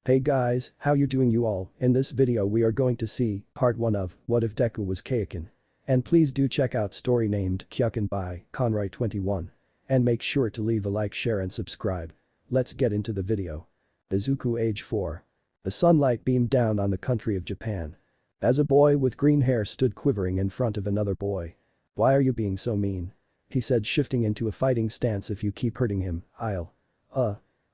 Hey guys, how you doing you all? In this video we are going to see part 1 of What If Deku Was KIAOKEN. And please do check out story named KIAOKEN by Conroy21. And make sure to leave a like, share and subscribe. Let's get into the video. Izuku age 4. The sunlight beamed down on the country of Japan. As a boy with green hair stood quivering in front of another boy. "Why are you being so mean?" he said, shifting into a fighting stance. "If you keep hurting him,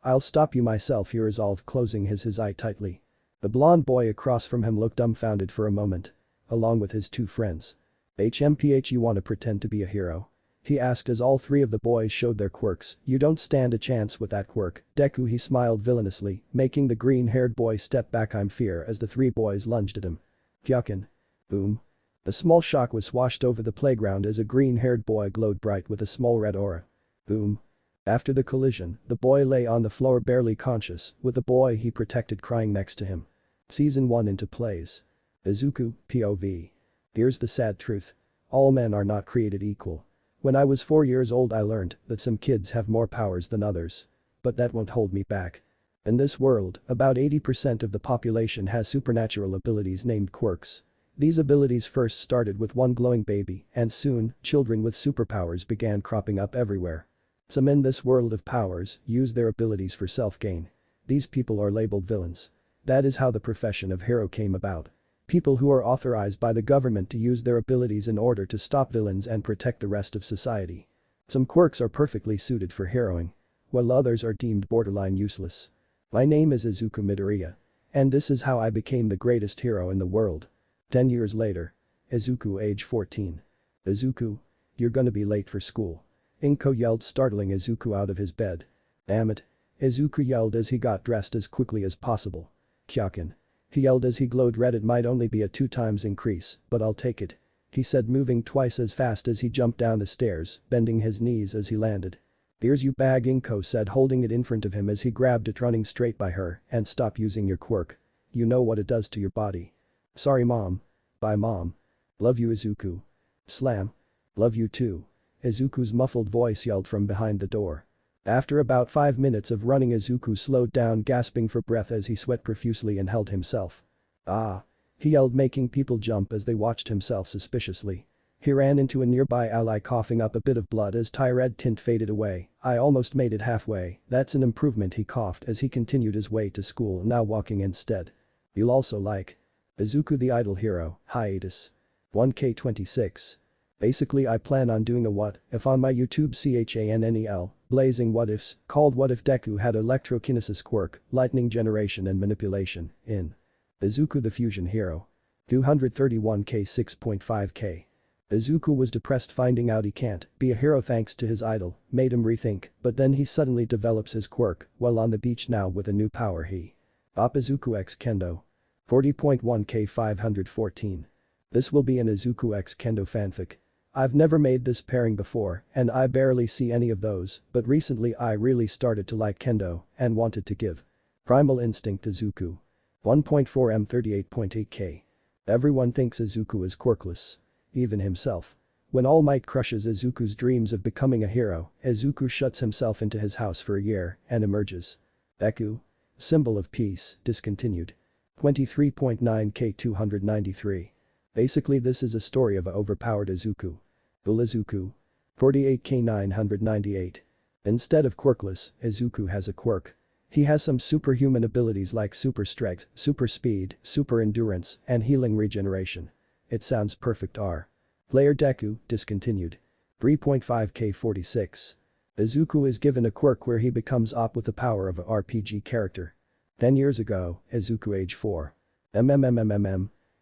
I'll stop you myself," he resolved, closing his eye tightly. The blonde boy across from him looked dumbfounded for a moment. Along with his two friends. "You wanna pretend to be a hero?" he asked as all three of the boys showed their quirks. "You don't stand a chance with that quirk, Deku," he smiled villainously, making the green-haired boy step back in fear as the three boys lunged at him. "KIAOKEN." Boom. A small shock was washed over the playground as a green-haired boy glowed bright with a small red aura. Boom. After the collision, the boy lay on the floor barely conscious, with the boy he protected crying next to him. Season 1 into plays. Izuku, POV. Here's the sad truth. All men are not created equal. When I was 4 years old I learned that some kids have more powers than others. But that won't hold me back. In this world, about 80% of the population has supernatural abilities named quirks. These abilities first started with one glowing baby, and soon, children with superpowers began cropping up everywhere. Some in this world of powers use their abilities for self-gain. These people are labeled villains. That is how the profession of hero came about. People who are authorized by the government to use their abilities in order to stop villains and protect the rest of society. Some quirks are perfectly suited for heroing, while others are deemed borderline useless. My name is Izuku Midoriya. And this is how I became the greatest hero in the world. 10 years later. Izuku age 14. "Izuku. You're gonna be late for school." Inko yelled, startling Izuku out of his bed. "Damn it." Izuku yelled as he got dressed as quickly as possible. "KIAOKEN." He yelled as he glowed red. "It might only be a 2 times increase, but I'll take it," he said, moving twice as fast as he jumped down the stairs, bending his knees as he landed. "Here's your bag," Inko said, holding it in front of him as he grabbed it, running straight by her. "And stop using your quirk. You know what it does to your body." "Sorry mom." "Bye mom." "Love you Izuku." Slam. "Love you too." Izuku's muffled voice yelled from behind the door. After about 5 minutes of running, Izuku slowed down, gasping for breath as he sweat profusely and held himself. "Ah!" he yelled, making people jump as they watched himself suspiciously. He ran into a nearby ally, coughing up a bit of blood as red tint faded away. "I almost made it halfway, that's an improvement," he coughed as he continued his way to school, now walking instead. "You'll also like Izuku the Idol Hero, hiatus. 1K26. Basically I plan on doing a what if on my YouTube channel, blazing what ifs, called What If Deku Had Electrokinesis Quirk, Lightning Generation and Manipulation, in Izuku the Fusion Hero. 231k 6.5k. Izuku was depressed finding out he can't be a hero thanks to his idol, made him rethink, but then he suddenly develops his quirk while on the beach now with a new power. He Op Izuku X Kendo. 40.1k 514. This will be an Izuku X Kendo fanfic. I've never made this pairing before and I barely see any of those, but recently I really started to like Kendo and wanted to give Primal Instinct Izuku. 1.4m 38.8k. Everyone thinks Izuku is quirkless. Even himself. When All Might crushes Izuku's dreams of becoming a hero, Izuku shuts himself into his house for a year and emerges. Deku. Symbol of peace, discontinued. 23.9k 293. Basically this is a story of a overpowered Izuku. Izuku. 48k 998. Instead of quirkless, Izuku has a quirk. He has some superhuman abilities like super strength, super speed, super endurance, and healing regeneration. It sounds perfect. Player Deku, discontinued. 3.5k 46. Izuku is given a quirk where he becomes Op with the power of a RPG character. 10 years ago, Izuku age 4.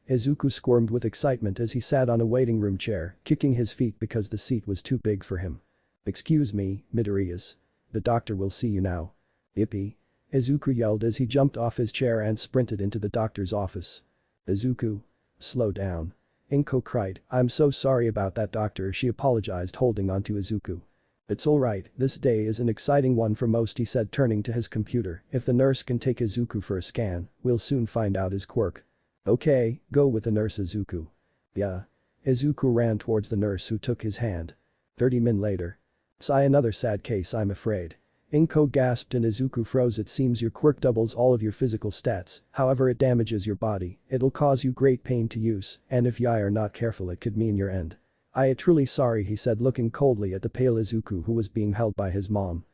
Izuku squirmed with excitement as he sat on a waiting room chair, kicking his feet because the seat was too big for him. "Excuse me, Midoriyas. The doctor will see you now." "Yippee." Izuku yelled as he jumped off his chair and sprinted into the doctor's office. "Izuku. Slow down." Inko cried, "I'm so sorry about that doctor," she apologized, holding onto Izuku. "It's alright, this day is an exciting one for most," he said, turning to his computer. "If the nurse can take Izuku for a scan, we'll soon find out his quirk." "Okay, go with the nurse Izuku." "Yeah." Izuku ran towards the nurse who took his hand. 30 min later. "Sigh, another sad case I'm afraid." Inko gasped and Izuku froze. It seems your quirk doubles all of your physical stats, however it damages your body, it'll cause you great pain to use, and if you are not careful it could mean your end. I am truly sorry, he said, looking coldly at the pale Izuku who was being held by his mom.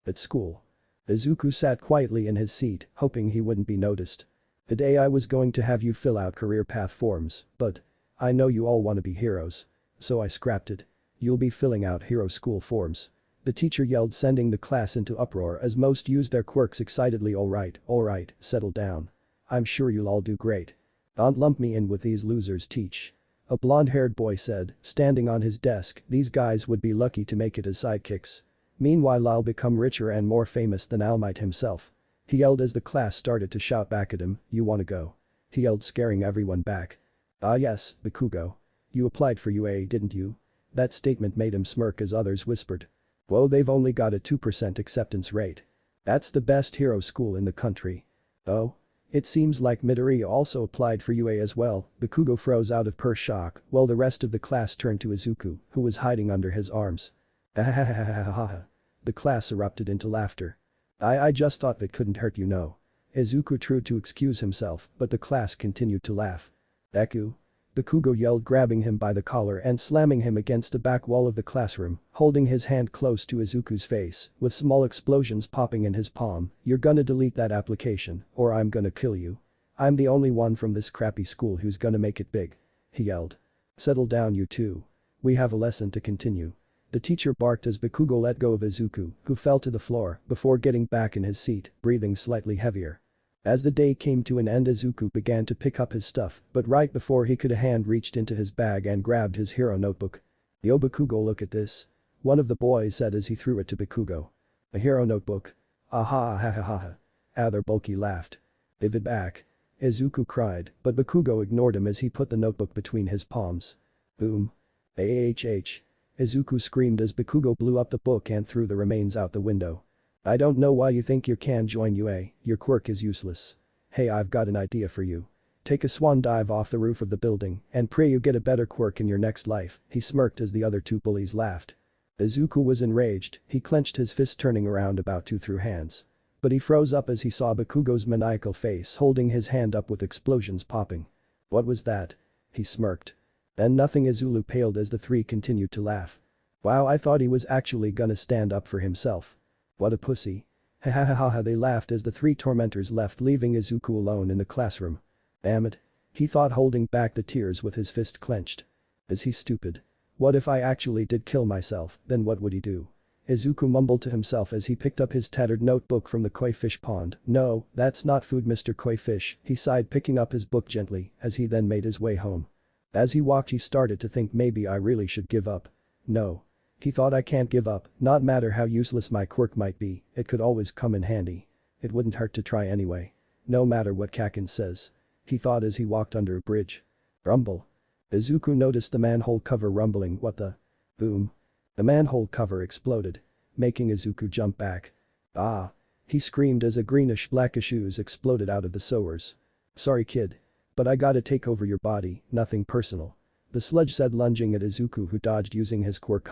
At school. Izuku sat quietly in his seat, hoping he wouldn't be noticed. Today I was going to have you fill out career path forms, but I know you all want to be heroes. So I scrapped it. You'll be filling out hero school forms. The teacher yelled, sending the class into uproar as most used their quirks excitedly. All right, settle down. I'm sure you'll all do great. Don't lump me in with these losers, teach. A blonde-haired boy said, standing on his desk. These guys would be lucky to make it as sidekicks. Meanwhile I'll become richer and more famous than All Might himself. He yelled as the class started to shout back at him, you wanna go? He yelled, scaring everyone back. Ah yes, Bakugo. You applied for UA, didn't you? That statement made him smirk as others whispered. Whoa, they've only got a 2% acceptance rate. That's the best hero school in the country. Oh? It seems like Midoriya also applied for UA as well. Bakugo froze out of pure shock while the rest of the class turned to Izuku, who was hiding under his arms. The class erupted into laughter. I just thought that couldn't hurt, you know. Izuku tried to excuse himself, but the class continued to laugh. Deku? Bakugo yelled, grabbing him by the collar and slamming him against the back wall of the classroom, holding his hand close to Izuku's face, with small explosions popping in his palm. You're gonna delete that application, or I'm gonna kill you. I'm the only one from this crappy school who's gonna make it big. He yelled. Settle down, you two. We have a lesson to continue. The teacher barked as Bakugo let go of Izuku, who fell to the floor before getting back in his seat, breathing slightly heavier. As the day came to an end, Izuku began to pick up his stuff, but right before he could, a hand reached into his bag and grabbed his hero notebook. Yo Bakugo, look at this. One of the boys said as he threw it to Bakugo. A hero notebook? Aha, ha ha ha ha. Other bulky laughed. Give it back. Izuku cried, but Bakugo ignored him as he put the notebook between his palms. Boom. AHH. Izuku screamed as Bakugo blew up the book and threw the remains out the window. I don't know why you think you can join UA, your quirk is useless. Hey, I've got an idea for you. Take a swan dive off the roof of the building and pray you get a better quirk in your next life, he smirked as the other two bullies laughed. Izuku was enraged, he clenched his fist, turning around about to throw hands. But he froze up as he saw Bakugo's maniacal face holding his hand up with explosions popping. What was that? He smirked. Then nothing. Izulu paled as the three continued to laugh. Wow, I thought he was actually gonna stand up for himself. What a pussy. Ha ha ha ha, they laughed as the three tormentors left, leaving Izuku alone in the classroom. Damn it. He thought, holding back the tears with his fist clenched. Is he stupid? What if I actually did kill myself, then what would he do? Izuku mumbled to himself as he picked up his tattered notebook from the koi fish pond. No, that's not food, Mr. Koi Fish, he sighed, picking up his book gently as he then made his way home. As he walked, he started to think maybe I really should give up. No. He thought, I can't give up, not matter how useless my quirk might be, it could always come in handy. It wouldn't hurt to try anyway. No matter what KIAOKEN says. He thought as he walked under a bridge. Rumble. Izuku noticed the manhole cover rumbling. What the? Boom. The manhole cover exploded, making Izuku jump back. Ah! He screamed as a greenish-blackish ooze exploded out of the sewers. Sorry kid. But I gotta take over your body, nothing personal. The sludge said, lunging at Izuku, who dodged using his quirk.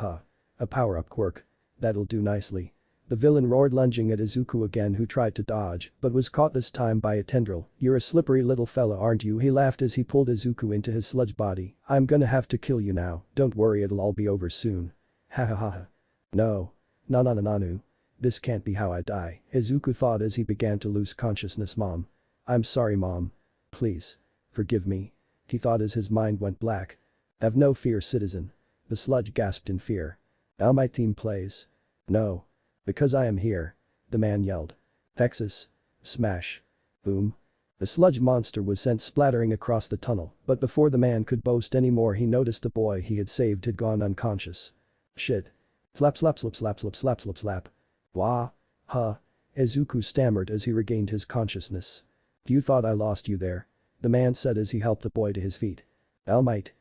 A power-up quirk. That'll do nicely. The villain roared, lunging at Izuku again, who tried to dodge but was caught this time by a tendril. You're a slippery little fella, aren't you? He laughed as he pulled Izuku into his sludge body. I'm gonna have to kill you now, don't worry, it'll all be over soon. Ha ha ha ha. No. Nanu. This can't be how I die, Izuku thought as he began to lose consciousness. Mom. I'm sorry, Mom. Please. Forgive me. He thought as his mind went black. Have no fear, citizen. The sludge gasped in fear. Now my team plays. No. Because I am here. The man yelled. Texas. Smash. Boom. The sludge monster was sent splattering across the tunnel, but before the man could boast any more, he noticed the boy he had saved had gone unconscious. Shit. Slap slap slap slap slap slap slap slap. Wah. Huh. Izuku stammered as he regained his consciousness. You thought I lost you there? The man said as he helped the boy to his feet. All Might.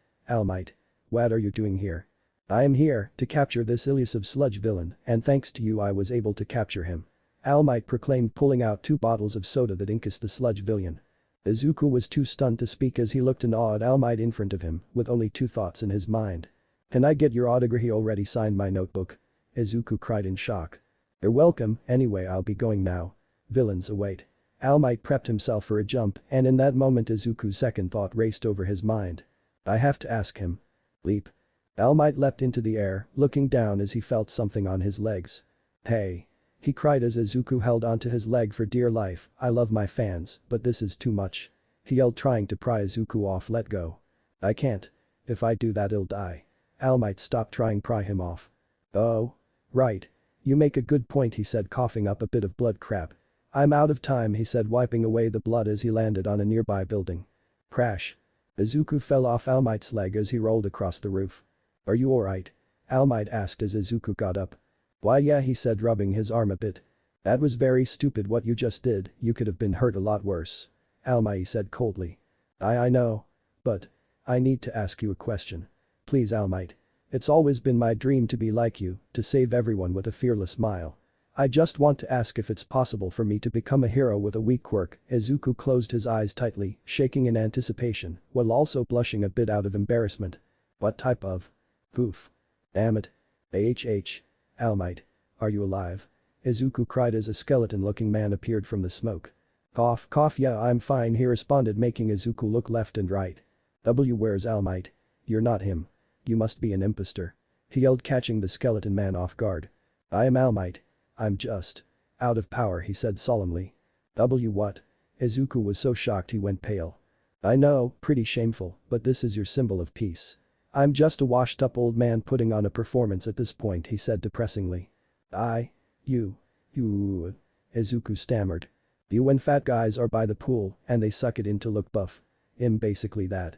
What are you doing here? I am here to capture this elusive sludge villain, and thanks to you I was able to capture him. All Might proclaimed, pulling out 2 bottles of soda that encompassed the sludge villain. Izuku was too stunned to speak as he looked in awe at All Might in front of him, with only 2 thoughts in his mind. Can I get your autograph? He already signed my notebook. Izuku cried in shock. You're welcome, anyway I'll be going now. Villains await. All Might prepped himself for a jump and in that moment Izuku's second thought raced over his mind. I have to ask him. Leap. All Might leapt into the air, looking down as he felt something on his legs. Hey. He cried as Izuku held onto his leg for dear life. I love my fans, but this is too much. He yelled trying to pry Izuku off. Let go. I can't. If I do that he'll die. All Might stop trying pry him off. Oh. Right. You make a good point he said coughing up a bit of blood. Crap. I'm out of time he said wiping away the blood as he landed on a nearby building. Crash. Izuku fell off All Might's leg as he rolled across the roof. Are you alright? All Might asked as Izuku got up. Why yeah he said rubbing his arm a bit. That was very stupid what you just did, you could have been hurt a lot worse. All Might said coldly. I know. But. I need to ask you a question. Please All Might. It's always been my dream to be like you, to save everyone with a fearless smile. I just want to ask if it's possible for me to become a hero with a weak quirk. Izuku closed his eyes tightly, shaking in anticipation, while also blushing a bit out of embarrassment. What type of? Poof. Damn it. All Might. Are you alive? Izuku cried as a skeleton-looking man appeared from the smoke. Cough cough yeah I'm fine he responded making Izuku look left and right. Where's All Might? You're not him. You must be an imposter. He yelled catching the skeleton man off guard. I am All Might. I'm just. Out of power he said solemnly. What? Izuku was so shocked he went pale. I know, pretty shameful, but this is your symbol of peace. I'm just a washed-up old man putting on a performance at this point he said depressingly. You. Izuku stammered. You when fat guys are by the pool and they suck it in to look buff. Basically that.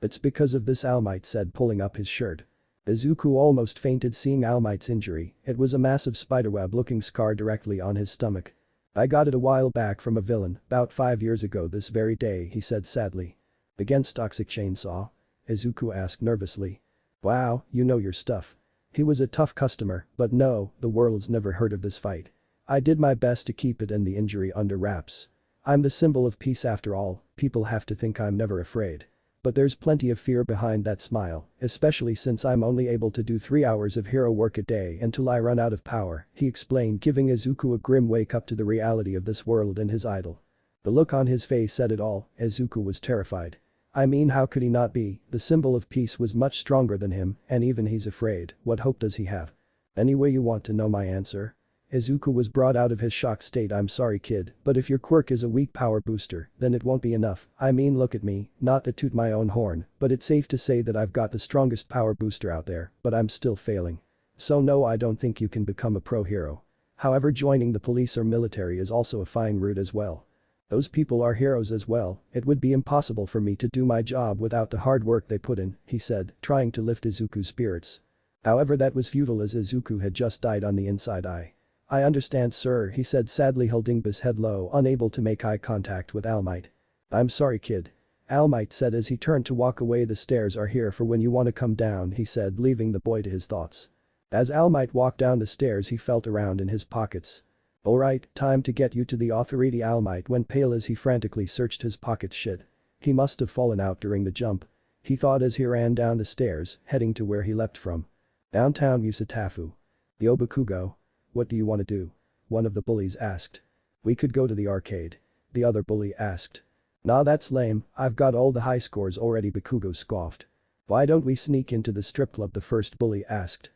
It's because of this All Might said pulling up his shirt. Izuku almost fainted seeing All Might's injury, it was a massive spiderweb-looking scar directly on his stomach. I got it a while back from a villain, about 5 years ago this very day he said sadly. Against Toxic Chainsaw? Izuku asked nervously. Wow, you know your stuff. He was a tough customer, but no, the world's never heard of this fight. I did my best to keep it and the injury under wraps. I'm the symbol of peace after all, people have to think I'm never afraid. But there's plenty of fear behind that smile, especially since I'm only able to do 3 hours of hero work a day until I run out of power, he explained giving Izuku a grim wake up to the reality of this world and his idol. The look on his face said it all, Izuku was terrified. I mean how could he not be, the symbol of peace was much stronger than him and even he's afraid, what hope does he have? Anyway you want to know my answer? Izuku was brought out of his shocked state. I'm sorry kid, but if your quirk is a weak power booster, then it won't be enough. I mean look at me, not to toot my own horn, but it's safe to say that I've got the strongest power booster out there, but I'm still failing. So no I don't think you can become a pro hero. However joining the police or military is also a fine route as well. Those people are heroes as well, it would be impossible for me to do my job without the hard work they put in, he said, trying to lift Izuku's spirits. However that was futile as Izuku had just died on the inside eye. I understand sir he said sadly holding his head low unable to make eye contact with All Might. I'm sorry kid. All Might said as he turned to walk away. The stairs are here for when you want to come down he said leaving the boy to his thoughts. As All Might walked down the stairs he felt around in his pockets. Alright, time to get you to the authority. All Might went pale as he frantically searched his pockets. Shit. He must have fallen out during the jump. He thought as he ran down the stairs, heading to where he leapt from. Downtown Usatafu. Yo Bakugo. What do you want to do? One of the bullies asked. We could go to the arcade. The other bully asked. Nah that's lame, I've got all the high scores already. Bakugo scoffed. Why don't we sneak into the strip club? The first bully asked.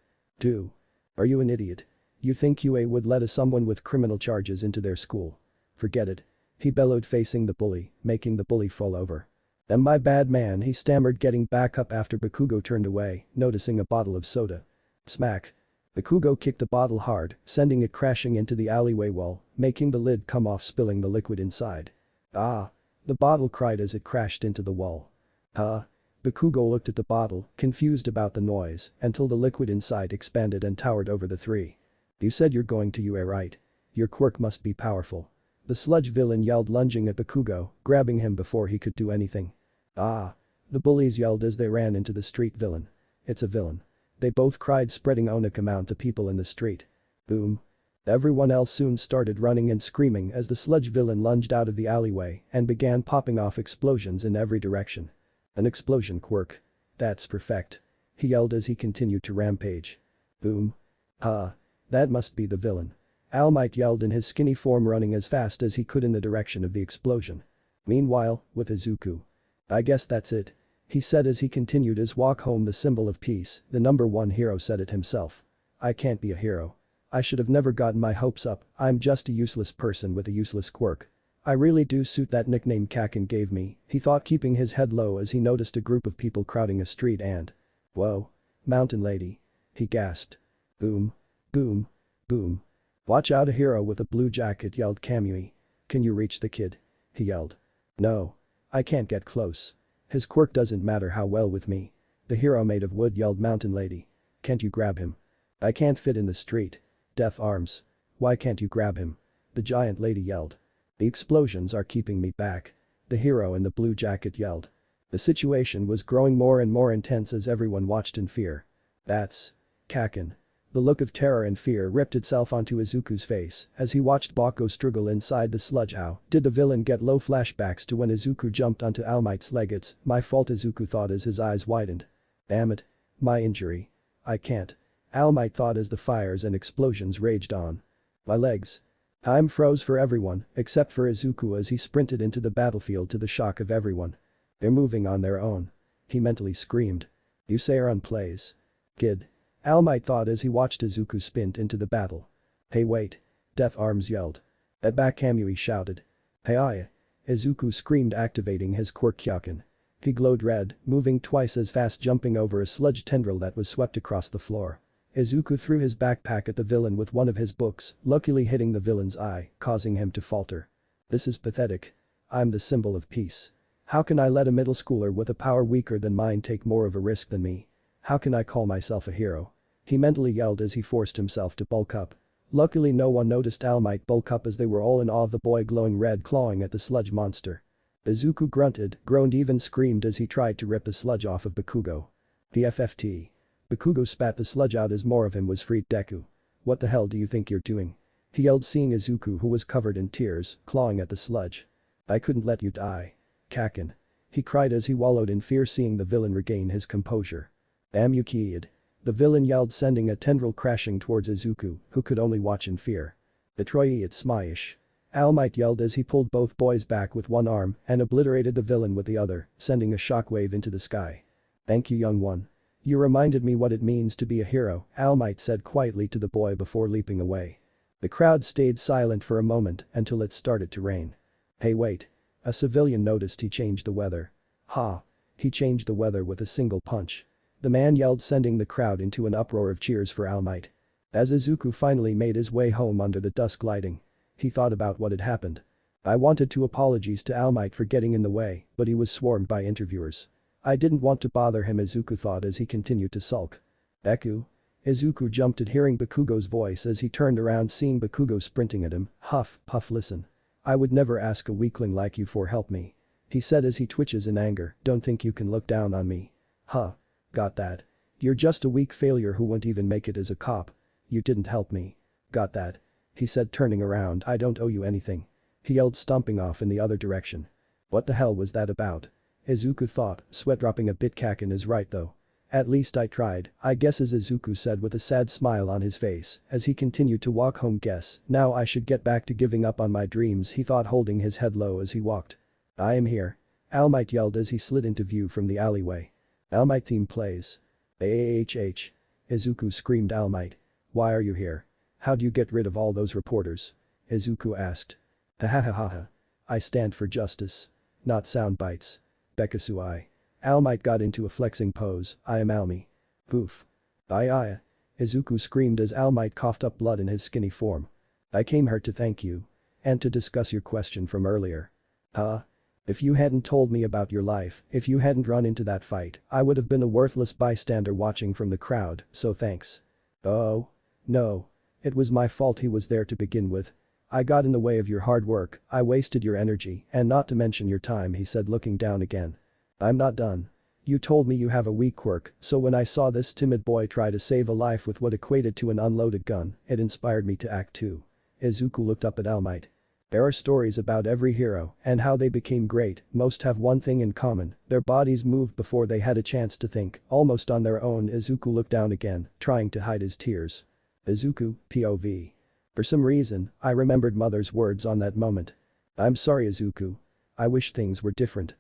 Are you an idiot? You think UA would let someone with criminal charges into their school? Forget it. He bellowed facing the bully, making the bully fall over. My bad man he stammered getting back up after Bakugo turned away, noticing a bottle of soda. Smack. Bakugo kicked the bottle hard, sending it crashing into the alleyway wall, making the lid come off spilling the liquid inside. Ah! The bottle cried as it crashed into the wall. Huh? Bakugo looked at the bottle, confused about the noise, until the liquid inside expanded and towered over the three. You said you're going to UA right? Your quirk must be powerful. The sludge villain yelled lunging at Bakugo, grabbing him before he could do anything. Ah! The bullies yelled as they ran into the street. Villain. It's a villain. They both cried spreading onic amount to people in the street. Boom. Everyone else soon started running and screaming as the sludge villain lunged out of the alleyway and began popping off explosions in every direction. An explosion quirk. That's perfect. He yelled as he continued to rampage. Boom. Huh. That must be the villain. All Might yelled in his skinny form, running as fast as he could in the direction of the explosion. Meanwhile, with Izuku. I guess that's it. He said as he continued his walk home. The symbol of peace, the number one hero said it himself. I can't be a hero. I should have never gotten my hopes up, I'm just a useless person with a useless quirk. I really do suit that nickname KIAOKEN gave me, he thought, keeping his head low as he noticed a group of people crowding a street and… Whoa. Mountain lady. He gasped. Boom. Boom. Boom. Watch out, a hero with a blue jacket yelled Kamui. Can you reach the kid? He yelled. No. I can't get close. His quirk doesn't matter how well with me. The hero made of wood yelled Mountain lady. Can't you grab him? I can't fit in the street. Death arms. Why can't you grab him? The giant lady yelled. The explosions are keeping me back. The hero in the blue jacket yelled. The situation was growing more and more intense as everyone watched in fear. That's… KIAOKEN. The look of terror and fear ripped itself onto Izuku's face as he watched Bako struggle inside the sludge. How did the villain get low flashbacks to when Izuku jumped onto All Might's leg? It's my fault, Izuku thought as his eyes widened. Damn it. My injury. I can't. All Might thought as the fires and explosions raged on. My legs. Time froze for everyone except for Izuku as he sprinted into the battlefield to the shock of everyone. They're moving on their own. He mentally screamed. You say Aaron plays. Kid. All Might thought as he watched Izuku sprint into the battle. Hey wait. Death Arms yelled. At back, Kamui shouted. Hey I. Izuku screamed, activating his quirk KIAOKEN. He glowed red, moving twice as fast, jumping over a sludge tendril that was swept across the floor. Izuku threw his backpack at the villain with one of his books, luckily hitting the villain's eye, causing him to falter. This is pathetic. I'm the symbol of peace. How can I let a middle schooler with a power weaker than mine take more of a risk than me? How can I call myself a hero? He mentally yelled as he forced himself to bulk up. Luckily no one noticed All Might bulk up as they were all in awe of the boy glowing red clawing at the sludge monster. Izuku grunted, groaned, even screamed as he tried to rip the sludge off of Bakugo. PFFT. Bakugo spat the sludge out as more of him was freed. Deku. What the hell do you think you're doing? He yelled, seeing Izuku, who was covered in tears, clawing at the sludge. I couldn't let you die. KIAOKEN. He cried as he wallowed in fear, seeing the villain regain his composure. Damn you, kid. The villain yelled, sending a tendril crashing towards Izuku, who could only watch in fear. Detroit it's smyish. All Might yelled as he pulled both boys back with one arm and obliterated the villain with the other, sending a shockwave into the sky. Thank you, young one. You reminded me what it means to be a hero, All Might said quietly to the boy before leaping away. The crowd stayed silent for a moment until it started to rain. Hey wait. A civilian noticed he changed the weather. Ha. He changed the weather with a single punch. The man yelled, sending the crowd into an uproar of cheers for All Might. As Izuku finally made his way home under the dusk lighting, he thought about what had happened. I wanted to apologize to All Might for getting in the way, but he was swarmed by interviewers. I didn't want to bother him, Izuku thought as he continued to sulk. Deku? Izuku jumped at hearing Bakugo's voice as he turned around, seeing Bakugo sprinting at him. Huff, puff, listen. I would never ask a weakling like you for help me. He said as he twitches in anger, don't think you can look down on me. Huh. Got that. You're just a weak failure who won't even make it as a cop. You didn't help me. Got that. He said, turning around. I don't owe you anything. He yelled, stomping off in the other direction. What the hell was that about? Izuku thought, sweat dropping a bit. KIAOKEN is right though. At least I tried, I guess, as Izuku said with a sad smile on his face as he continued to walk home. Guess now I should get back to giving up on my dreams, he thought, holding his head low as he walked. I am here. All Might yelled as he slid into view from the alleyway. All Might theme plays. AHH. Izuku screamed. All Might. Why are you here? How'd you get rid of all those reporters? Izuku asked. Ha. I stand for justice. Not sound bites. Bekasui. All Might got into a flexing pose. I am Almi. Poof. Aye. Izuku screamed as All Might coughed up blood in his skinny form. I came here to thank you. And to discuss your question from earlier. Huh? If you hadn't told me about your life, if you hadn't run into that fight, I would have been a worthless bystander watching from the crowd, so thanks. Oh? No. It was my fault he was there to begin with. I got in the way of your hard work, I wasted your energy, and not to mention your time, he said, looking down again. I'm not done. You told me you have a weak quirk, so when I saw this timid boy try to save a life with what equated to an unloaded gun, it inspired me to act too. Izuku looked up at All Might. There are stories about every hero and how they became great. Most have one thing in common, their bodies moved before they had a chance to think, almost on their own. Izuku looked down again, trying to hide his tears. Izuku, POV. For some reason, I remembered mother's words on that moment. I'm sorry Izuku. I wish things were different.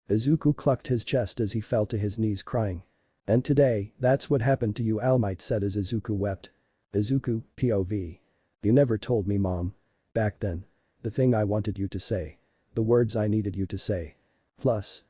Izuku clucked his chest as he fell to his knees crying. And today, that's what happened to you, All Might said as Izuku wept. Izuku, POV. You never told me, Mom. Back then. The thing I wanted you to say. The words I needed you to say. Plus.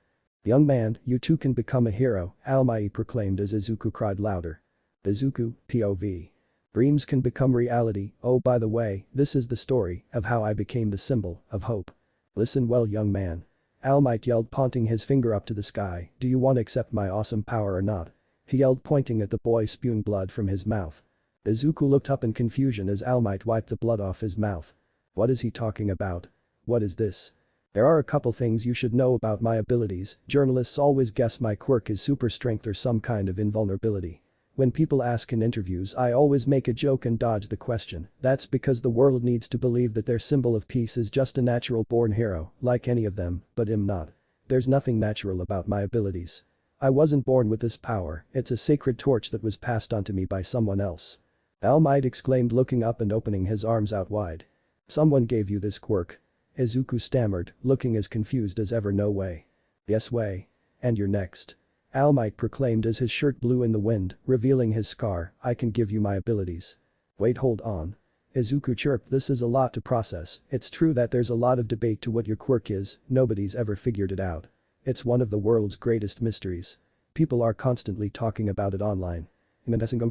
Young man, you too can become a hero, All Might proclaimed as Izuku cried louder. Izuku, POV. Dreams can become reality. Oh, by the way, this is the story of how I became the symbol of hope. Listen well, young man. All Might yelled, pointing his finger up to the sky. Do you want to accept my awesome power or not? He yelled, pointing at the boy spewing blood from his mouth. Izuku looked up in confusion as All Might wiped the blood off his mouth. What is he talking about? What is this? There are a couple things you should know about my abilities. Journalists always guess my quirk is super strength or some kind of invulnerability. When people ask in interviews, I always make a joke and dodge the question. That's because the world needs to believe that their symbol of peace is just a natural born hero, like any of them, but I'm not. There's nothing natural about my abilities. I wasn't born with this power, it's a sacred torch that was passed on to me by someone else. All Might exclaimed, looking up and opening his arms out wide. Someone gave you this quirk? Izuku stammered, looking as confused as ever. No way. Yes way. And you're next. All Might proclaimed as his shirt blew in the wind, revealing his scar. I can give you my abilities. Wait, hold on. Izuku chirped, this is a lot to process. It's true that there's a lot of debate to what your quirk is, nobody's ever figured it out. It's one of the world's greatest mysteries. People are constantly talking about it online. That's ever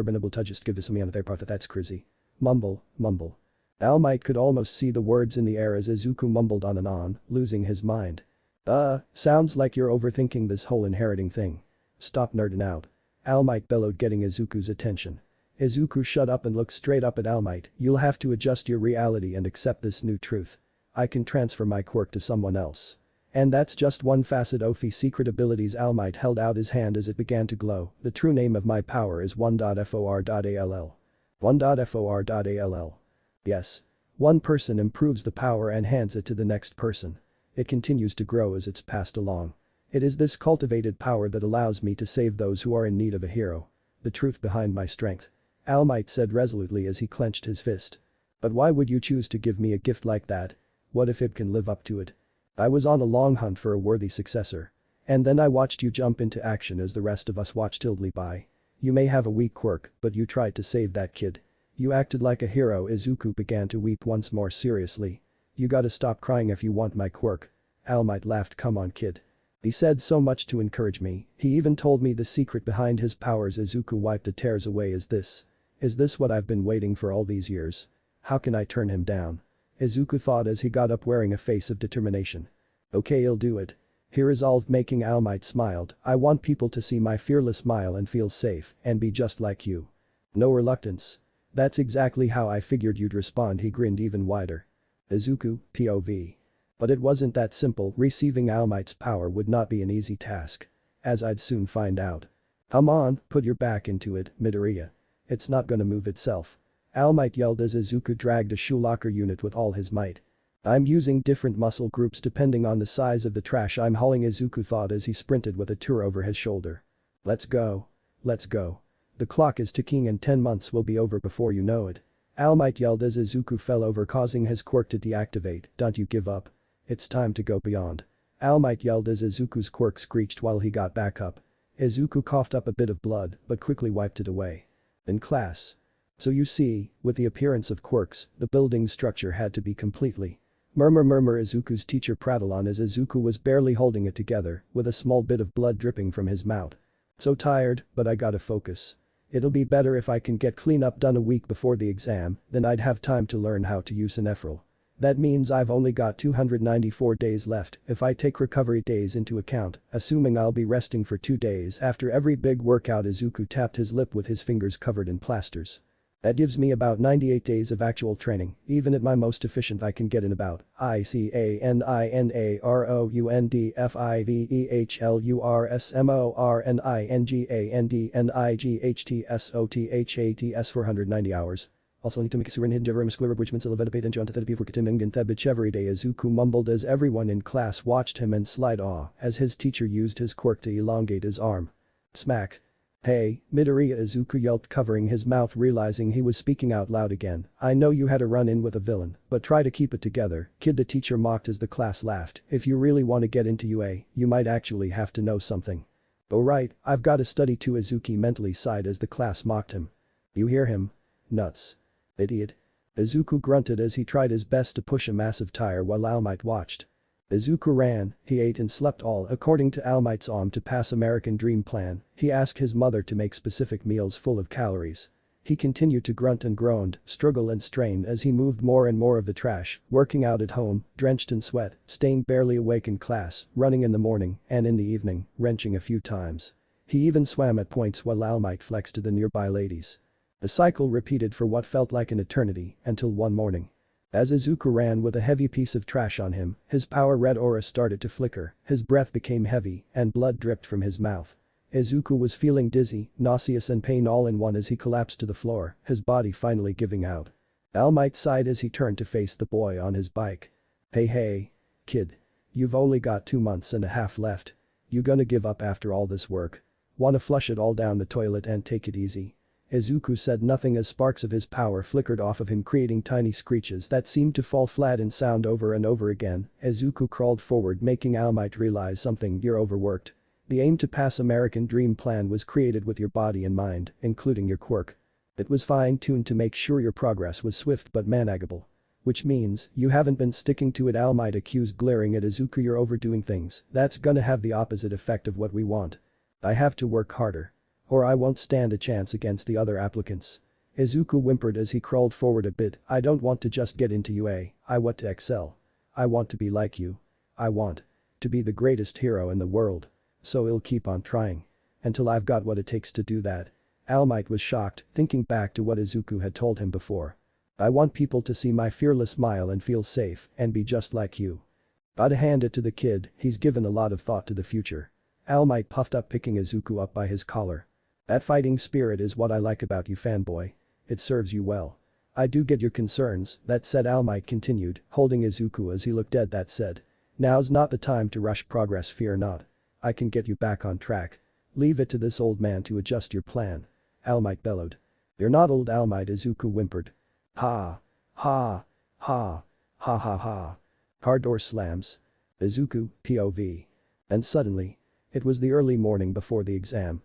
been able to just give this me on their part that's crazy. Mumble, mumble. All Might could almost see the words in the air as Izuku mumbled on and on, losing his mind. Sounds like you're overthinking this whole inheriting thing. Stop nerding out. All Might bellowed, getting Izuku's attention. Izuku shut up and looked straight up at All Might. You'll have to adjust your reality and accept this new truth. I can transfer my quirk to someone else. And that's just one facet of the secret abilities. All Might held out his hand as it began to glow. The true name of my power is 1.for.all. 1.for.all. Yes. One person improves the power and hands it to the next person. It continues to grow as it's passed along. It is this cultivated power that allows me to save those who are in need of a hero. The truth behind my strength. All Might said resolutely as he clenched his fist. But why would you choose to give me a gift like that? What if it can live up to it? I was on a long hunt for a worthy successor. And then I watched you jump into action as the rest of us watched idly by. You may have a weak quirk, but you tried to save that kid. You acted like a hero. Izuku began to weep once more seriously. You gotta stop crying if you want my quirk. All Might laughed. Come on kid. He said so much to encourage me, he even told me the secret behind his powers. Izuku wiped the tears away. Is this what I've been waiting for all these years? How can I turn him down? Izuku thought as he got up, wearing a face of determination. Okay, I'll do it. He resolved, making All Might smiled. I want people to see my fearless smile and feel safe and be just like you. No reluctance. That's exactly how I figured you'd respond. He grinned even wider. Izuku, POV. But it wasn't that simple. Receiving All Might's power would not be an easy task. As I'd soon find out. Come on, put your back into it, Midoriya. It's not gonna move itself. All Might yelled as Izuku dragged a shoe locker unit with all his might. I'm using different muscle groups depending on the size of the trash I'm hauling, Izuku thought as he sprinted with a tour over his shoulder. Let's go. Let's go. The clock is ticking and 10 months will be over before you know it. All Might yelled as Izuku fell over, causing his quirk to deactivate. Don't you give up. It's time to go beyond. All Might yelled as Izuku's quirk screeched while he got back up. Izuku coughed up a bit of blood but quickly wiped it away. In class. So you see, with the appearance of quirks, the building structure had to be completely. Murmur, Izuku's teacher prattled on as Izuku was barely holding it together, with a small bit of blood dripping from his mouth. So tired, but I gotta focus. It'll be better if I can get cleanup done a week before the exam, then I'd have time to learn how to use Nephril. That means I've only got 294 days left if I take recovery days into account, assuming I'll be resting for 2 days after every big workout. Izuku tapped his lip with his fingers covered in plasters. That gives me about 98 days of actual training. Even at my most efficient I can get in about ICANIROUNDFIVEHLURSMORNINGANDNIGHTSOTHATS 490 hours. Also need to make a serum hidden muscular which means elevated and therapy for Kitiming Thebich every day. Izuku mumbled as everyone in class watched him in slight awe as his teacher used his quirk to elongate his arm. Smack. Hey, Midoriya, Izuku yelped, covering his mouth, realizing he was speaking out loud again. I know you had a run-in with a villain, but try to keep it together, kid, the teacher mocked as the class laughed. If you really want to get into UA, you might actually have to know something. Oh right, I've got to study too, Izuku mentally sighed as the class mocked him. You hear him? Nuts. Idiot. Izuku grunted as he tried his best to push a massive tire while All Might watched. Izuku ran, he ate and slept all according to All Might's to pass American Dream plan. He asked his mother to make specific meals full of calories. He continued to grunt and groaned, struggle and strain as he moved more and more of the trash, working out at home, drenched in sweat, staying barely awake in class, running in the morning and in the evening, wrenching a few times. He even swam at points while All Might flexed to the nearby ladies. The cycle repeated for what felt like an eternity until one morning. As Izuku ran with a heavy piece of trash on him, his power red aura started to flicker, his breath became heavy, and blood dripped from his mouth. Izuku was feeling dizzy, nauseous and pain all in one as he collapsed to the floor, his body finally giving out. All Might sighed as he turned to face the boy on his bike. Hey, kid. You've only got 2 months and a half left. You gonna give up after all this work? Wanna flush it all down the toilet and take it easy? Izuku said nothing as sparks of his power flickered off of him, creating tiny screeches that seemed to fall flat in sound over and over again. Izuku crawled forward, making All Might realize something. You're overworked. The aim to pass American Dream plan was created with your body in mind, including your quirk. It was fine-tuned to make sure your progress was swift but manageable. Which means, you haven't been sticking to it, All Might accused, glaring at Izuku. You're overdoing things. That's gonna have the opposite effect of what we want. I have to work harder. Or I won't stand a chance against the other applicants. Izuku whimpered as he crawled forward a bit. I don't want to just get into UA, I want to excel. I want to be like you. I want to be the greatest hero in the world. So I'll keep on trying. Until I've got what it takes to do that. All Might was shocked, thinking back to what Izuku had told him before. I want people to see my fearless smile and feel safe and be just like you. Gotta hand it to the kid, he's given a lot of thought to the future. All Might puffed up, picking Izuku up by his collar. That fighting spirit is what I like about you, fanboy. It serves you well. I do get your concerns, that said, All Might continued, holding Izuku as he looked dead. That said. Now's not the time to rush progress, fear not. I can get you back on track. Leave it to this old man to adjust your plan. All Might bellowed. You're not old, All Might, Izuku whimpered. Ha. Ha. Ha. Ha ha ha. Car door slams. Izuku, POV. And suddenly. It was the early morning before the exam.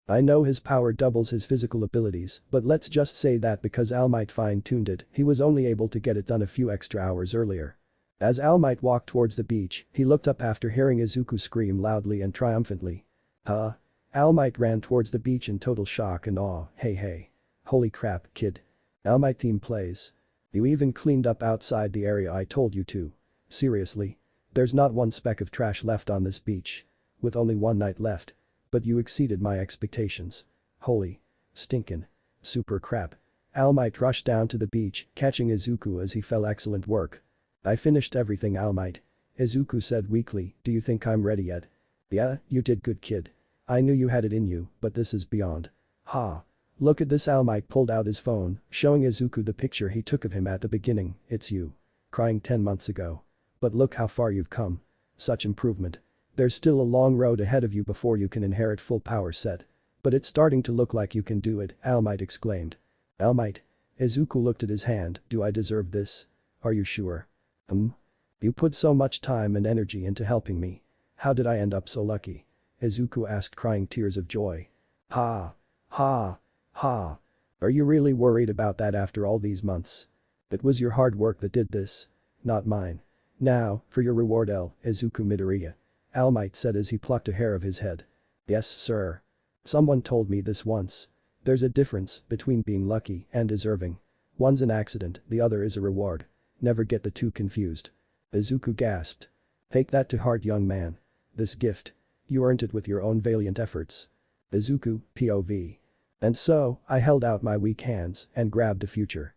I know his power doubles his physical abilities, but let's just say that because All Might fine-tuned it, he was only able to get it done a few extra hours earlier. As All Might walked towards the beach, he looked up after hearing Izuku scream loudly and triumphantly. Huh? All Might ran towards the beach in total shock and awe. Hey. Holy crap, kid. All Might theme plays. You even cleaned up outside the area I told you to. Seriously? There's not one speck of trash left on this beach. With only one night left. But you exceeded my expectations. Holy. Stinkin'. Super crap. All Might rushed down to the beach, catching Izuku as he fell. Excellent work. I finished everything, All Might. Izuku said weakly, do you think I'm ready yet? Yeah, you did good, kid. I knew you had it in you, but this is beyond. Ha. Look at this. All Might pulled out his phone, showing Izuku the picture he took of him at the beginning. It's you. Crying 10 months ago. But look how far you've come. Such improvement. There's still a long road ahead of you before you can inherit full power set. But it's starting to look like you can do it, All Might exclaimed. All Might. Izuku looked at his hand. Do I deserve this? Are you sure? You put so much time and energy into helping me. How did I end up so lucky? Izuku asked, crying tears of joy. Ha. Ha. Ha. Are you really worried about that after all these months? It was your hard work that did this. Not mine. Now, for your reward, Izuku Midoriya. All Might said as he plucked a hair of his head. Yes, sir. Someone told me this once. There's a difference between being lucky and deserving. One's an accident, the other is a reward. Never get the two confused. Izuku gasped. Take that to heart, young man. This gift. You earned it with your own valiant efforts. Izuku, POV. And so, I held out my weak hands and grabbed the future.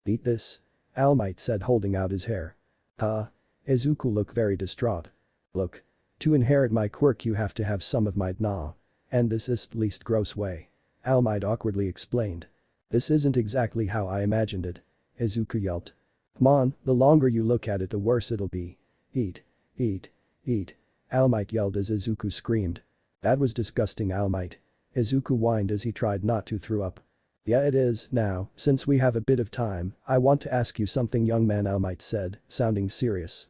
Eat this. All Might said, holding out his hair. Huh? Izuku looked very distraught. Look. To inherit my quirk you have to have some of my DNA. And this is the least gross way. All Might awkwardly explained. This isn't exactly how I imagined it. Izuku yelped. Come on, the longer you look at it the worse it'll be. Eat. Eat. Eat. All Might yelled as Izuku screamed. That was disgusting, All Might. Izuku whined as he tried not to throw up. Yeah, it is. Now, since we have a bit of time, I want to ask you something, young man, All Might said, sounding serious.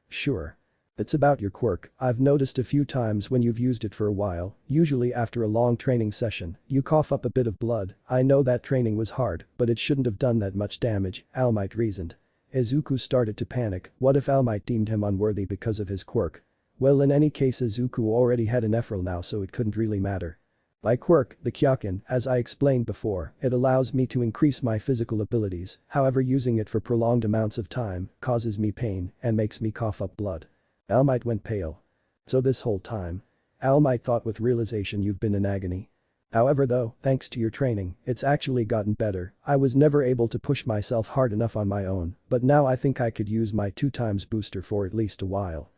Sure. It's about your quirk. I've noticed a few times when you've used it for a while, usually after a long training session, you cough up a bit of blood. I know that training was hard, but it shouldn't have done that much damage, All Might reasoned. Izuku started to panic. What if All Might deemed him unworthy because of his quirk? Well, in any case, Izuku already had an Ephraim now, so it couldn't really matter. My quirk, the KIAOKEN, as I explained before, it allows me to increase my physical abilities, however using it for prolonged amounts of time causes me pain and makes me cough up blood. All Might went pale. So this whole time? All Might thought with realization you've been in agony. However though, thanks to your training, it's actually gotten better. I was never able to push myself hard enough on my own, but now I think I could use my 2x booster for at least a while.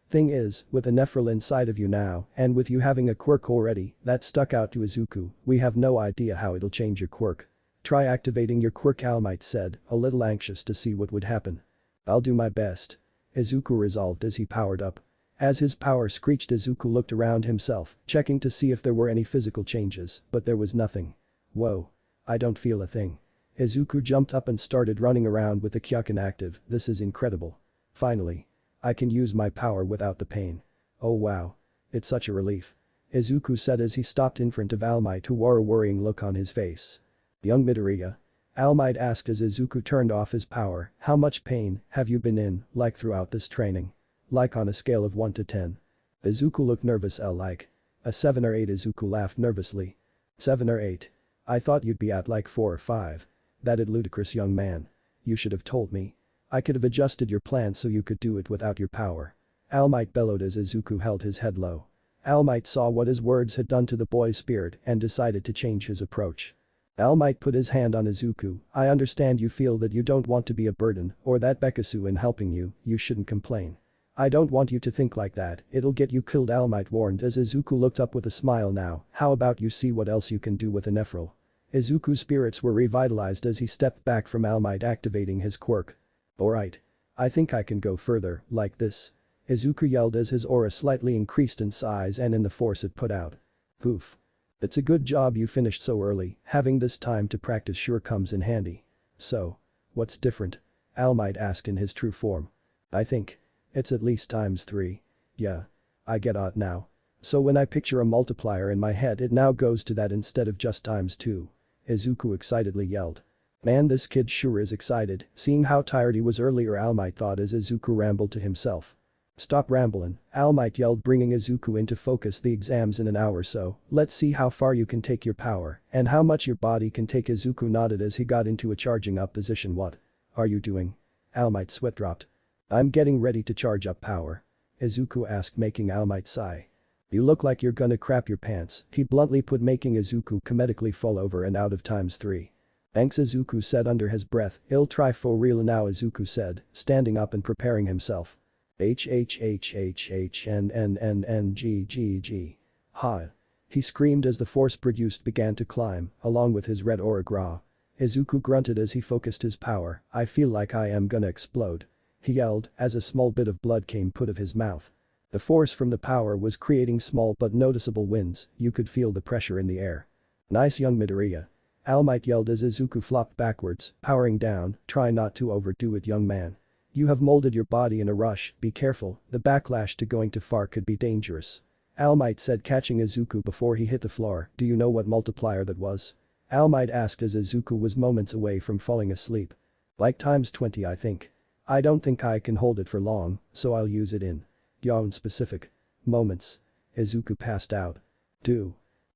Thing is, with a Nephril inside of you now, and with you having a quirk already, that stuck out to Izuku, we have no idea how it'll change your quirk. Try activating your quirk, All Might said, a little anxious to see what would happen. I'll do my best. Izuku resolved as he powered up. As his power screeched, Izuku looked around himself, checking to see if there were any physical changes, but there was nothing. Whoa. I don't feel a thing. Izuku jumped up and started running around with the KIAOKEN active. This is incredible. Finally. I can use my power without the pain. Oh wow. It's such a relief. Izuku said as he stopped in front of All Might, who wore a worrying look on his face. Young Midoriya? All Might asked as Izuku turned off his power. How much pain have you been in, like throughout this training? Like on a scale of 1 to 10. Izuku looked nervous. Like. A 7 or 8. Izuku laughed nervously. 7 or 8. I thought you'd be at like 4 or 5. That'd ludicrous, young man. You should have told me. I could have adjusted your plan so you could do it without your power. All Might bellowed as Izuku held his head low. All Might saw what his words had done to the boy's spirit and decided to change his approach. All Might put his hand on Izuku. I understand you feel that you don't want to be a burden or that Bekasu in helping you, you shouldn't complain. I don't want you to think like that, it'll get you killed, All Might warned as Izuku looked up with a smile. Now, how about you see what else you can do with a Nephril? Izuku's spirits were revitalized as he stepped back from All Might activating his quirk. Alright. I think I can go further, like this. Izuku yelled as his aura slightly increased in size and in the force it put out. Poof. It's a good job you finished so early, having this time to practice sure comes in handy. So. What's different? All Might asked in his true form. I think. It's at least ×3. Yeah. I get it now. So when I picture a multiplier in my head it now goes to that instead of just ×2. Izuku excitedly yelled. Man, this kid sure is excited, seeing how tired he was earlier, All Might thought as Izuku rambled to himself. Stop rambling, All Might yelled, bringing Izuku into focus. The exam's in an hour, so let's see how far you can take your power and how much your body can take. Izuku nodded as he got into a charging up position. What are you doing? All Might's sweat dropped. I'm getting ready to charge up power. Izuku asked, making All Might sigh. You look like you're gonna crap your pants, he bluntly put, making Izuku comedically fall over and out of ×3. Thanks, Izuku said under his breath. I'll try for real now, Izuku said, standing up and preparing himself. HHHHHNNNNGGG. Ha. He screamed as the force produced began to climb, along with his red aura gra. Izuku grunted as he focused his power. I feel like I am gonna explode. He yelled as a small bit of blood came out of his mouth. The force from the power was creating small but noticeable winds, you could feel the pressure in the air. Nice, young Midoriya. All Might yelled as Izuku flopped backwards, powering down. Try not to overdo it, young man. You have molded your body in a rush, be careful, the backlash to going too far could be dangerous. All Might said, catching Izuku before he hit the floor. Do you know what multiplier that was? All Might asked as Izuku was moments away from falling asleep. Like ×20, I think. I don't think I can hold it for long, so I'll use it in yawn specific moments. Izuku passed out.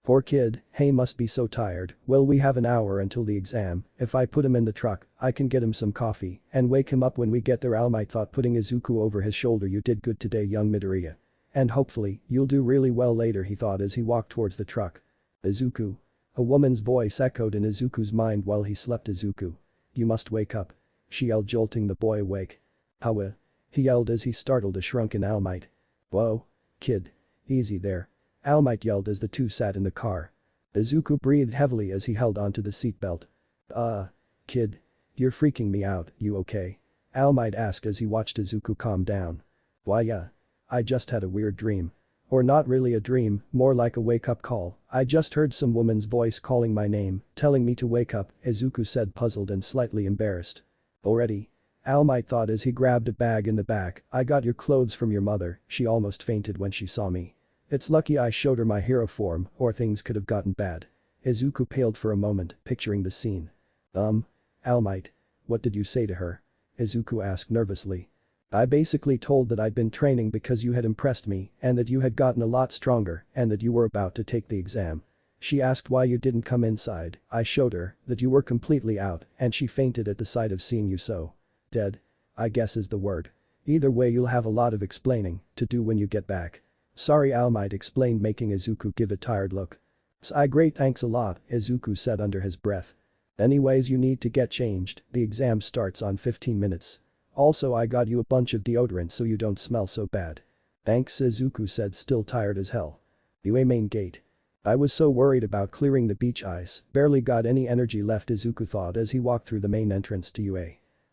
Poor kid, he must be so tired. Well, we have an hour until the exam. If I put him in the truck, I can get him some coffee and wake him up when we get there, All Might thought, putting Izuku over his shoulder. You did good today, young Midoriya. And hopefully, you'll do really well later, he thought as he walked towards the truck. Izuku. A woman's voice echoed in Izuku's mind while he slept. Izuku. You must wake up. She yelled, jolting the boy awake. How? He yelled as he startled a shrunken All Might. Whoa. Kid. Easy there. All Might yelled as the two sat in the car. Izuku breathed heavily as he held onto the seatbelt. Kid. You're freaking me out, you okay? All Might asked as he watched Izuku calm down. Why yeah. I just had a weird dream. Or not really a dream, more like a wake-up call. I just heard some woman's voice calling my name, telling me to wake up, Izuku said, puzzled and slightly embarrassed. Already? All Might thought as he grabbed a bag in the back. I got your clothes from your mother. She almost fainted when she saw me. It's lucky I showed her my hero form, or things could have gotten bad. Izuku paled for a moment, picturing the scene. All Might. What did you say to her? Izuku asked nervously. I basically told that I'd been training because you had impressed me and that you had gotten a lot stronger and that you were about to take the exam. She asked why you didn't come inside. I showed her that you were completely out and she fainted at the sight of seeing you so. Dead. I guess is the word. Either way you'll have a lot of explaining to do when you get back. Sorry, All Might explained, making Izuku give a tired look. Great, thanks a lot, Izuku said under his breath. Anyways, you need to get changed, the exam starts on 15 minutes. Also, I got you a bunch of deodorant so you don't smell so bad. Thanks, Izuku said, still tired as hell. UA main gate. I was so worried about clearing the beach ice, barely got any energy left, Izuku thought as he walked through the main entrance to UA.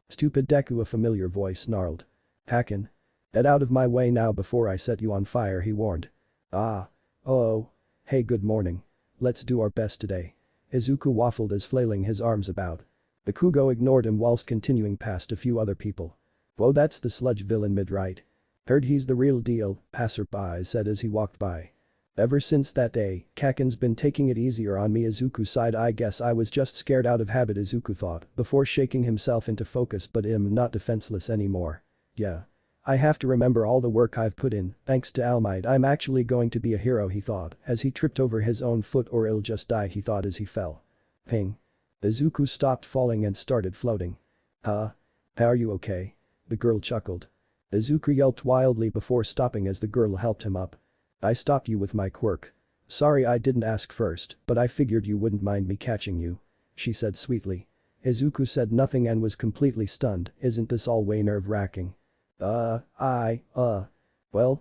Stupid Deku, a familiar voice snarled. Haken. Get out of my way now before I set you on fire, he warned. Oh. Hey, good morning. Let's do our best today. Izuku waffled as flailing his arms about. Bakugo ignored him whilst continuing past a few other people. Whoa, that's the sludge villain mid-right. Heard he's the real deal, passerby said as he walked by. Ever since that day, Kaken's been taking it easier on me, Izuku sighed. I guess I was just scared out of habit, Izuku thought, before shaking himself into focus, but I'm not defenseless anymore. Yeah. I have to remember all the work I've put in, thanks to All Might I'm actually going to be a hero, he thought, as he tripped over his own foot, or I'll just die, he thought as he fell. Ping. Izuku stopped falling and started floating. Huh? Are you okay? The girl chuckled. Izuku yelped wildly before stopping as the girl helped him up. I stopped you with my quirk. Sorry I didn't ask first, but I figured you wouldn't mind me catching you. She said sweetly. Izuku said nothing and was completely stunned. Isn't this all way nerve-wracking? Well,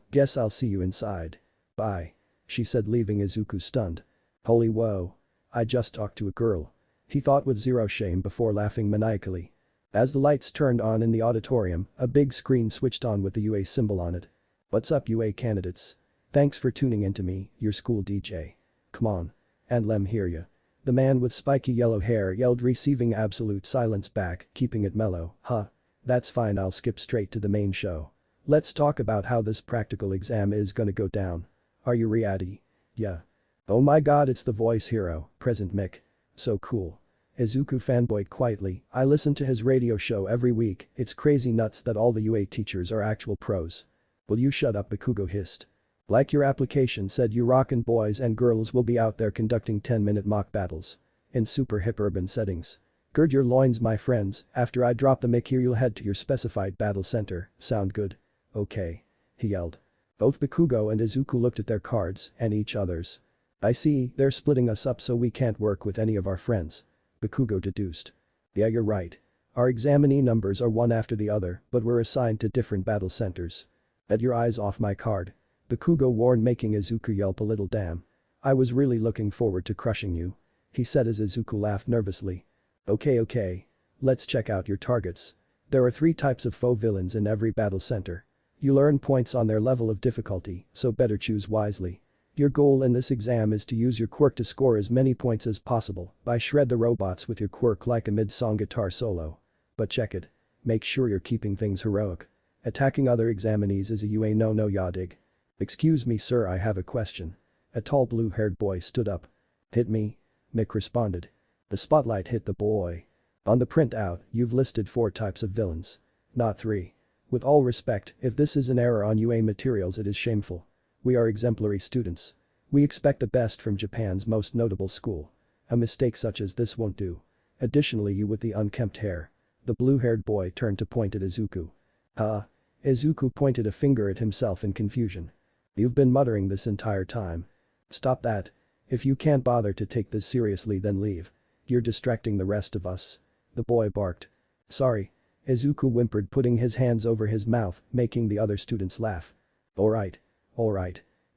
guess I'll see you inside. Bye. She said, leaving Izuku stunned. Holy whoa. I just talked to a girl. He thought with zero shame before laughing maniacally. As the lights turned on in the auditorium, a big screen switched on with the UA symbol on it. What's up, UA candidates? Thanks for tuning into me, your school DJ. Come on. And lem hear ya. The man with spiky yellow hair yelled, receiving absolute silence back, keeping it mellow. Huh. That's fine, I'll skip straight to the main show. Let's talk about how this practical exam is gonna go down. Are you ready? Yeah. Oh my god, it's the voice hero, Present Mick. So cool. Izuku fanboyed quietly. I listen to his radio show every week, it's crazy nuts that all the UA teachers are actual pros. Will you shut up, Bakugo hissed. Like your application said, you rockin' boys and girls will be out there conducting 10-minute mock battles. In super hip urban settings. Gird your loins, my friends, after I drop the mic here you'll head to your specified battle center, sound good? Okay. He yelled. Both Bakugo and Izuku looked at their cards and each other's. I see, they're splitting us up so we can't work with any of our friends. Bakugo deduced. Yeah, you're right. Our examinee numbers are one after the other, but we're assigned to different battle centers. Get your eyes off my card. Bakugo warned, making Izuku yelp a little. Damn. I was really looking forward to crushing you. He said as Izuku laughed nervously. Okay. Let's check out your targets. There are 3 types of foe villains in every battle center. You'll earn points on their level of difficulty, so better choose wisely. Your goal in this exam is to use your quirk to score as many points as possible by shred the robots with your quirk like a mid-song guitar solo. But check it. Make sure you're keeping things heroic. Attacking other examinees is a UA no-no, ya dig. Excuse me sir, I have a question. A tall blue-haired boy stood up. Hit me. Mick responded. The spotlight hit the boy. On the printout, you've listed 4 types of villains. Not 3. With all respect, if this is an error on UA materials, it is shameful. We are exemplary students. We expect the best from Japan's most notable school. A mistake such as this won't do. Additionally, you with the unkempt hair. The blue-haired boy turned to point at Izuku. Izuku pointed a finger at himself in confusion. You've been muttering this entire time. Stop that. If you can't bother to take this seriously, then leave. You're distracting the rest of us. The boy barked. Sorry. Izuku whimpered, putting his hands over his mouth, making the other students laugh. Alright.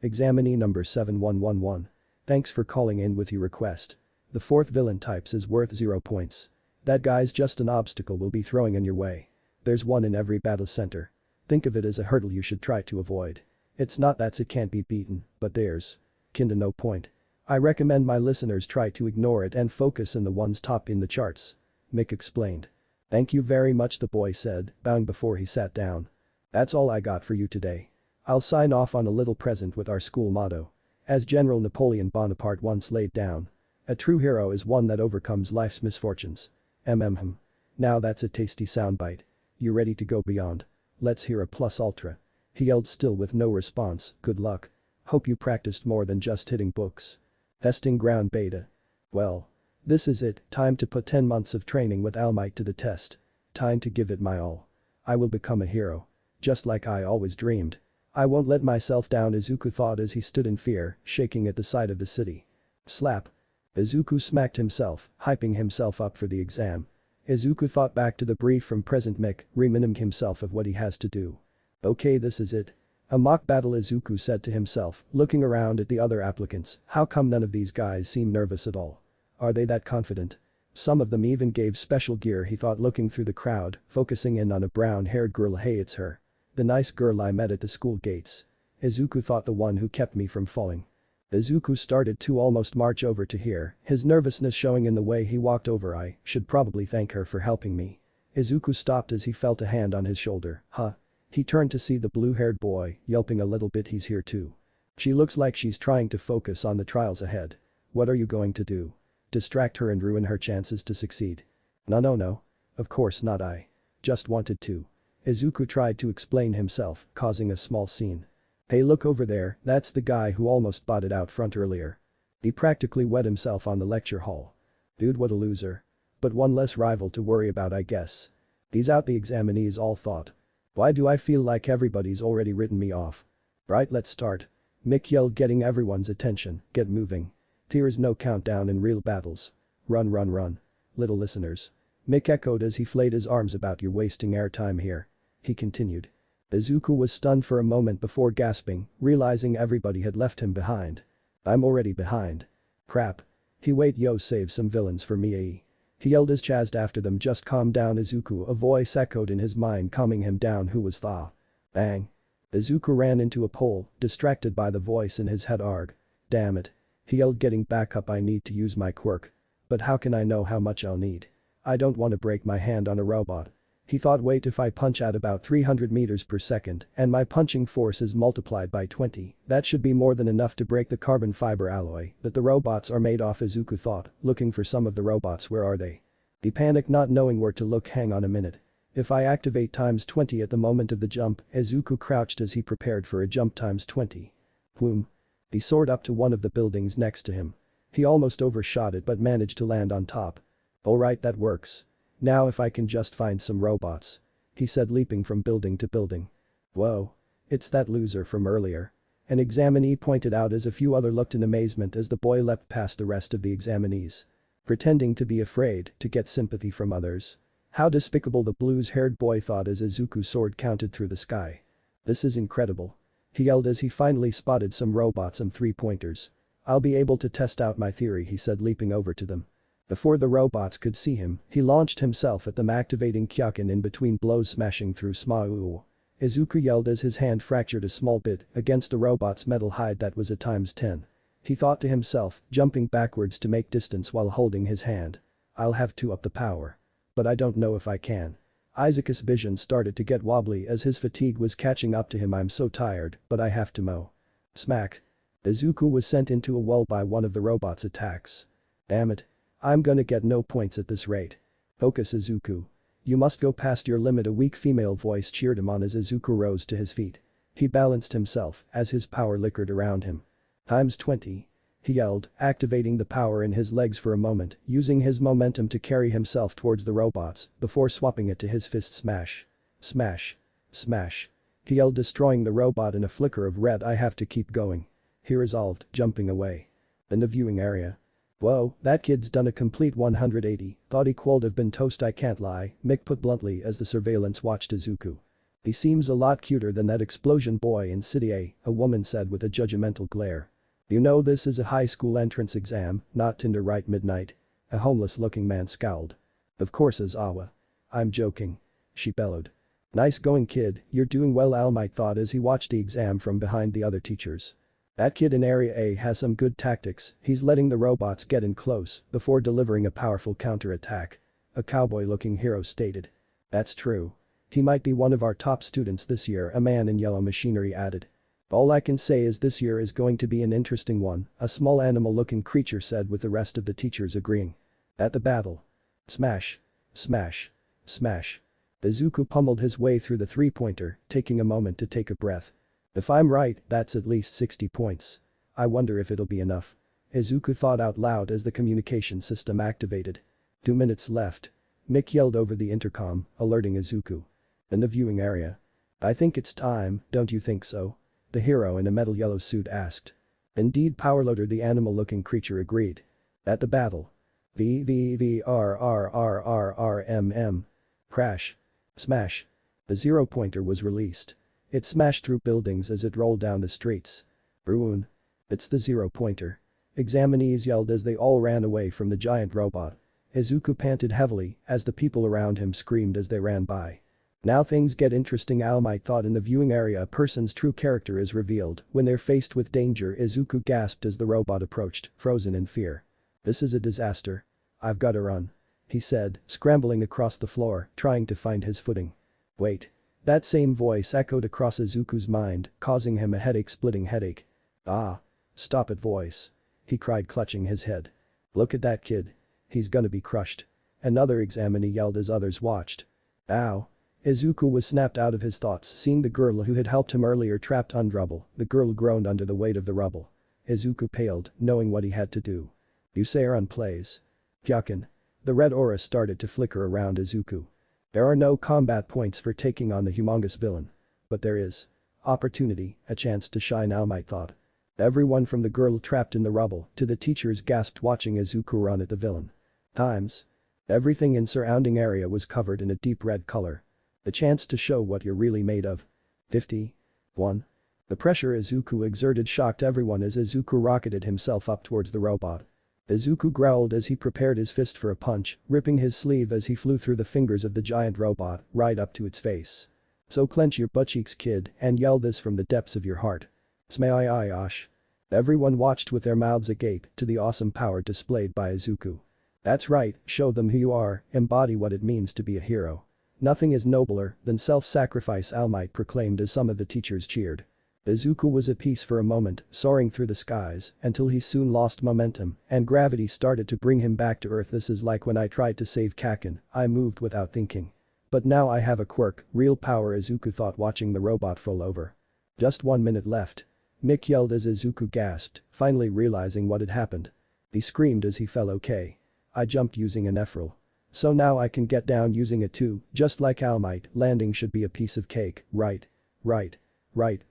Examinee number 7111. Thanks for calling in with your request. The 4th villain types is worth 0 points. That guy's just an obstacle we'll be throwing in your way. There's one in every battle center. Think of it as a hurdle you should try to avoid. It's not that it can't be beaten, but there's kinda no point. I recommend my listeners try to ignore it and focus on the ones top in the charts. Mick explained. Thank you very much, the boy said, bowing before he sat down. That's all I got for you today. I'll sign off on a little present with our school motto. As General Napoleon Bonaparte once laid down. A true hero is one that overcomes life's misfortunes. Now that's a tasty soundbite. You ready to go beyond? Let's hear a plus ultra. He yelled, still with no response. Good luck. Hope you practiced more than just hitting books. Testing ground beta. Well. This is it, time to put 10 months of training with All Might to the test. Time to give it my all. I will become a hero. Just like I always dreamed. I won't let myself down, Izuku thought as he stood in fear, shaking at the sight of the city. Slap. Izuku smacked himself, hyping himself up for the exam. Izuku thought back to the brief from President Mick, reminding himself of what he has to do. Okay, this is it. A mock battle, Izuku said to himself, looking around at the other applicants. How come none of these guys seem nervous at all? Are they that confident? Some of them even gave special gear, he thought, looking through the crowd, focusing in on a brown-haired girl. Hey, it's her. The nice girl I met at the school gates. Izuku thought, the one who kept me from falling. Izuku started to almost march over to her, his nervousness showing in the way he walked over. I should probably thank her for helping me. Izuku stopped as he felt a hand on his shoulder. Huh? He turned to see the blue-haired boy, yelping a little bit. He's here too. She looks like she's trying to focus on the trials ahead. What are you going to do? Distract her and ruin her chances to succeed? No. Of course not, I just wanted to. Izuku tried to explain himself, causing a small scene. Hey, look over there, that's the guy who almost botted out front earlier. He practically wet himself on the lecture hall. Dude, what a loser. But one less rival to worry about, I guess. He's out, the examinees all thought. Why do I feel like everybody's already written me off? Right, let's start. Mick yelled, getting everyone's attention. Get moving. There is no countdown in real battles. Run. Little listeners. Mick echoed as he flayed his arms about. You're wasting airtime here. He continued. Izuku was stunned for a moment before gasping, realizing everybody had left him behind. I'm already behind. Crap. Wait, yo, save some villains for me. He yelled as chased after them. Just calm down, Izuku, a voice echoed in his mind, calming him down. Who was Tha? Bang. Izuku ran into a pole, distracted by the voice in his head. Arg. Damn it. He yelled, getting back up. I need to use my quirk. But how can I know how much I'll need? I don't want to break my hand on a robot. He thought, wait, if I punch at about 300 meters per second and my punching force is multiplied by 20, that should be more than enough to break the carbon fiber alloy that the robots are made of, Izuku thought, looking for some of the robots. Where are they? He panicked, not knowing where to look. Hang on a minute. If I activate times 20 at the moment of the jump, Izuku crouched as he prepared for a jump times 20. Boom. He soared up to one of the buildings next to him. He almost overshot it but managed to land on top. Alright, that works. Now if I can just find some robots. He said, leaping from building to building. Whoa. It's that loser from earlier. An examinee pointed out as a few other looked in amazement as the boy leapt past the rest of the examinees. Pretending to be afraid to get sympathy from others. How despicable, the blues-haired boy thought as Izuku's sword counted through the sky. This is incredible. He yelled as he finally spotted some robots and 3-pointers. I'll be able to test out my theory, he said, leaping over to them. Before the robots could see him, he launched himself at them, activating KIAOKEN in between blows, smashing through Smau. Izuku yelled as his hand fractured a small bit against the robot's metal hide that was a times 10. He thought to himself, jumping backwards to make distance while holding his hand. I'll have to up the power. But I don't know if I can. Isaac's vision started to get wobbly as his fatigue was catching up to him. I'm so tired, but I have to mow. Smack. Izuku was sent into a wall by one of the robot's attacks. Damn it. I'm gonna get no points at this rate. Focus, Izuku. You must go past your limit, a weak female voice cheered him on as Izuku rose to his feet. He balanced himself as his power liquored around him. Times 20. He yelled, activating the power in his legs for a moment, using his momentum to carry himself towards the robots before swapping it to his fist. Smash. Smash. Smash. He yelled, destroying the robot in a flicker of red. I have to keep going. He resolved, jumping away. In the viewing area. Whoa, that kid's done a complete 180, thought he could have been toast. I can't lie, Mick put bluntly as the surveillance watched Izuku. He seems a lot cuter than that explosion boy in City A woman said with a judgmental glare. You know this is a high school entrance exam, not Tinder, right? Midnight. A homeless looking man scowled. Of course, Izawa. I'm joking. She bellowed. Nice going kid, you're doing well, All Might thought as he watched the exam from behind the other teachers. That kid in Area A has some good tactics, he's letting the robots get in close before delivering a powerful counter-attack. A cowboy-looking hero stated. That's true. He might be one of our top students this year, a man in yellow machinery added. All I can say is this year is going to be an interesting one, a small animal-looking creature said with the rest of the teachers agreeing. At the battle. Smash. Smash. Smash. Izuku pummeled his way through the three-pointer, taking a moment to take a breath. If I'm right, that's at least 60 points. I wonder if it'll be enough. Izuku thought out loud as the communication system activated. 2 minutes left. Mick yelled over the intercom, alerting Izuku. In the viewing area. I think it's time, don't you think so? The hero in a metal yellow suit asked. Indeed, Powerloader, the animal-looking creature agreed. At the battle. VVVRRRRRMM. Crash. Smash. The zero-pointer was released. It smashed through buildings as it rolled down the streets. Ruin. It's the zero-pointer. Examinees yelled as they all ran away from the giant robot. Izuku panted heavily as the people around him screamed as they ran by. Now things get interesting, All Might thought. In the viewing area, a person's true character is revealed when they're faced with danger. Izuku gasped as the robot approached, frozen in fear. This is a disaster. I've gotta run. He said, scrambling across the floor, trying to find his footing. Wait. That same voice echoed across Izuku's mind, causing him a headache-splitting headache. Ah. Stop it, voice. He cried, clutching his head. Look at that kid. He's gonna be crushed. Another examinee yelled as others watched. Ow. Izuku was snapped out of his thoughts, seeing the girl who had helped him earlier trapped on rubble. The girl groaned under the weight of the rubble. Izuku paled, knowing what he had to do. Saiyan plays. KIAOKEN. The red aura started to flicker around Izuku. There are no combat points for taking on the humongous villain. But there is. Opportunity, a chance to shine, All Might thought. Everyone from the girl trapped in the rubble to the teachers gasped watching Izuku run at the villain. Times. Everything in surrounding area was covered in a deep red color. The chance to show what you're really made of. 50. 1. The pressure Izuku exerted shocked everyone as Izuku rocketed himself up towards the robot. Izuku growled as he prepared his fist for a punch, ripping his sleeve as he flew through the fingers of the giant robot, right up to its face. So clench your buttcheeks, kid, and yell this from the depths of your heart. Smayosh. Everyone watched with their mouths agape to the awesome power displayed by Izuku. That's right, show them who you are, embody what it means to be a hero. Nothing is nobler than self-sacrifice, All Might proclaimed as some of the teachers cheered. Izuku was at peace for a moment, soaring through the skies, until he soon lost momentum, and gravity started to bring him back to Earth. This is like when I tried to save KIAOKEN, I moved without thinking. But now I have a quirk, real power, Izuku thought watching the robot fall over. Just 1 minute left. Mick yelled as Izuku gasped, finally realizing what had happened. He screamed as he fell. Okay. I jumped using an Ephral. So now I can get down using it too, just like All Might. Landing should be a piece of cake, right? Right. Right.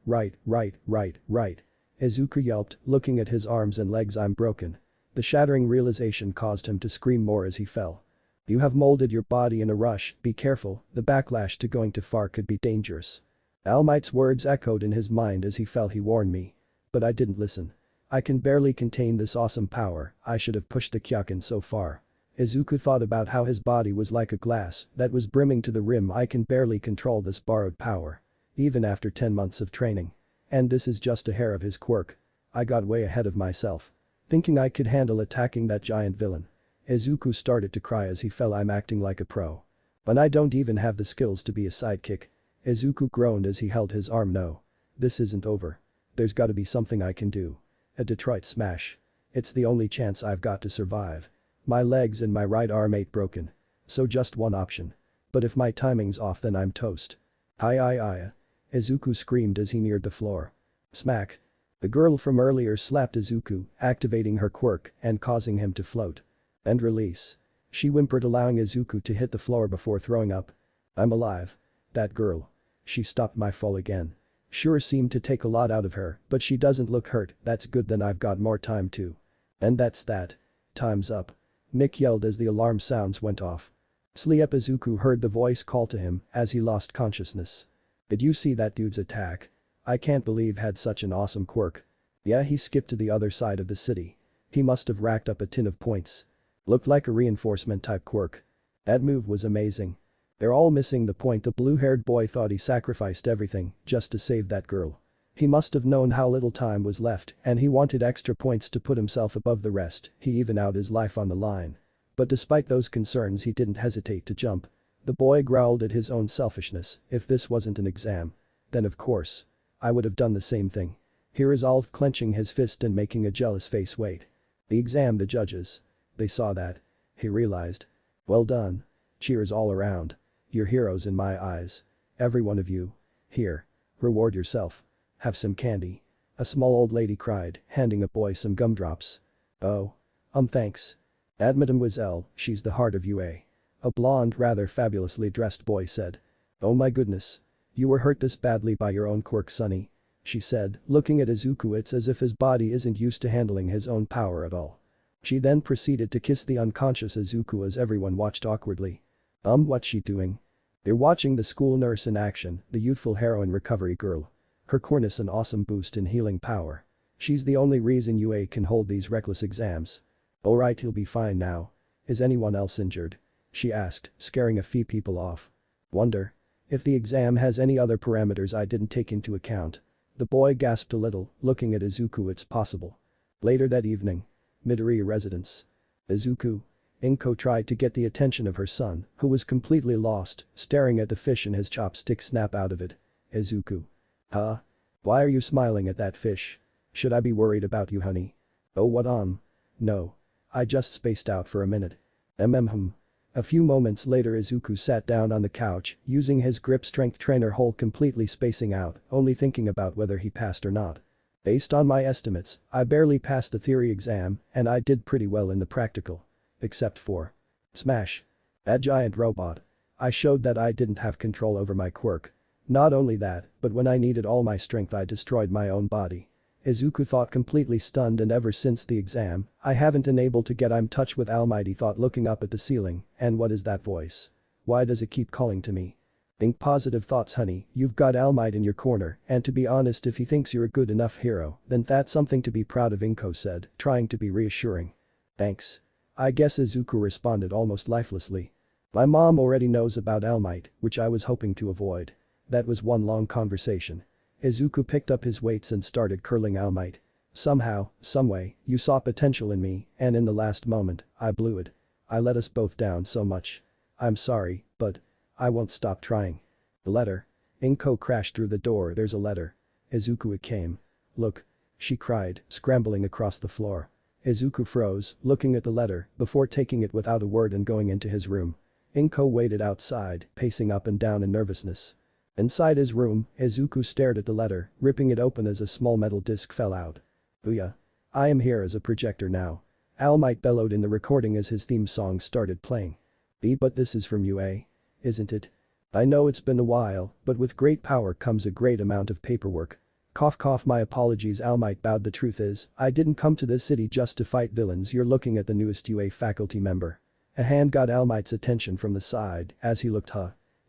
Izuku yelped, looking at his arms and legs. I'm broken. The shattering realization caused him to scream more as he fell. You have molded your body in a rush, be careful, the backlash to going too far could be dangerous. All Might's words echoed in his mind as he fell. He warned me. But I didn't listen. I can barely contain this awesome power, I should have pushed the KIAOKEN so far. Izuku thought about how his body was like a glass that was brimming to the rim. I can barely control this borrowed power. Even after 10 months of training. And this is just a hair of his quirk. I got way ahead of myself. Thinking I could handle attacking that giant villain. Izuku started to cry as he fell. I'm acting like a pro. But I don't even have the skills to be a sidekick. Izuku groaned as he held his arm. No. This isn't over. There's gotta be something I can do. A Detroit smash. It's the only chance I've got to survive. My legs and my right arm ain't broken. So just one option. But if my timing's off then I'm toast. Aye. Izuku screamed as he neared the floor. Smack. The girl from earlier slapped Izuku, activating her quirk and causing him to float. And release. She whimpered, allowing Izuku to hit the floor before throwing up. I'm alive. That girl. She stopped my fall again. Sure seemed to take a lot out of her, but she doesn't look hurt. That's good, then I've got more time too. And that's that. Time's up. Mick yelled as the alarm sounds went off. Sleep. Izuku heard the voice call to him as he lost consciousness. Did you see that dude's attack? I can't believe had such an awesome quirk. Yeah, he skipped to the other side of the city. He must have racked up a ton of points. Looked like a reinforcement type quirk. That move was amazing. They're all missing the point. The blue-haired boy thought he sacrificed everything just to save that girl. He must have known how little time was left and he wanted extra points to put himself above the rest, he even out his life on the line. But despite those concerns he didn't hesitate to jump. The boy growled at his own selfishness. If this wasn't an exam, then of course, I would have done the same thing. He resolved, clenching his fist and making a jealous face. Wait. The exam, the judges. They saw that. He realized. Well done. Cheers all around. You're heroes in my eyes. Every one of you. Here. Reward yourself. Have some candy. A small old lady cried, handing a boy some gumdrops. Oh. Thanks. Mademoiselle, she's the heart of UA. A blonde, rather fabulously dressed boy said. Oh my goodness. You were hurt this badly by your own quirk, sonny. She said, looking at Izuku. It's as if his body isn't used to handling his own power at all. She then proceeded to kiss the unconscious Izuku as everyone watched awkwardly. What's she doing? They're watching the school nurse in action, the youthful heroine recovery girl. Her coolness an awesome boost in healing power. She's the only reason UA can hold these reckless exams. Alright, he'll be fine now. Is anyone else injured? She asked, scaring a few people off. Wonder if the exam has any other parameters I didn't take into account. The boy gasped a little, looking at Izuku. It's possible. Later that evening. Midoriya residence. Izuku. Inko tried to get the attention of her son, who was completely lost, staring at the fish and his chopstick snap out of it. Izuku. Huh? Why are you smiling at that fish? Should I be worried about you, honey? Oh, what No. I just spaced out for a minute. A few moments later Izuku sat down on the couch, using his grip strength trainer hole, completely spacing out, only thinking about whether he passed or not. Based on my estimates, I barely passed the theory exam and I did pretty well in the practical. Except for Smash. That giant robot. I showed that I didn't have control over my quirk. Not only that, but when I needed all my strength I destroyed my own body. Izuku thought, completely stunned, and ever since the exam, I haven't been able to get in touch with Almighty, thought, looking up at the ceiling. And what is that voice? Why does it keep calling to me? Think positive thoughts, honey. You've got Almighty in your corner, and to be honest, if he thinks you're a good enough hero, then that's something to be proud of, Inko said, trying to be reassuring. Thanks. I guess, Izuku responded almost lifelessly. My mom already knows about Almighty, which I was hoping to avoid. That was one long conversation. Izuku picked up his weights and started curling. Almighty. Somehow, someway, you saw potential in me, and in the last moment, I blew it. I let us both down so much. I'm sorry, but I won't stop trying. The letter. Inko crashed through the door. There's a letter. Izuku, it came. Look. She cried, scrambling across the floor. Izuku froze, looking at the letter, before taking it without a word and going into his room. Inko waited outside, pacing up and down in nervousness. Inside his room, Izuku stared at the letter, ripping it open as a small metal disc fell out. Booyah. I am here as a projector now. Almighty bellowed in the recording as his theme song started playing. But this is from UA. Isn't it? I know it's been a while, but with great power comes a great amount of paperwork. Cough cough, my apologies. Almighty bowed. The truth is, I didn't come to this city just to fight villains. You're looking at the newest UA faculty member. A hand got Almighty's attention from the side as he looked.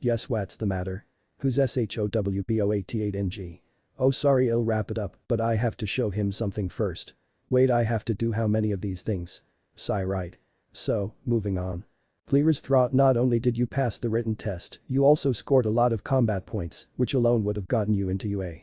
Yes, what's the matter? Who's SHOWBOAT8NG? Oh sorry, I'll wrap it up, but I have to show him something first. Wait, I have to do how many of these things? Sigh, right. So, moving on. Clear's throat. Not only did you pass the written test, you also scored a lot of combat points, which alone would have gotten you into UA.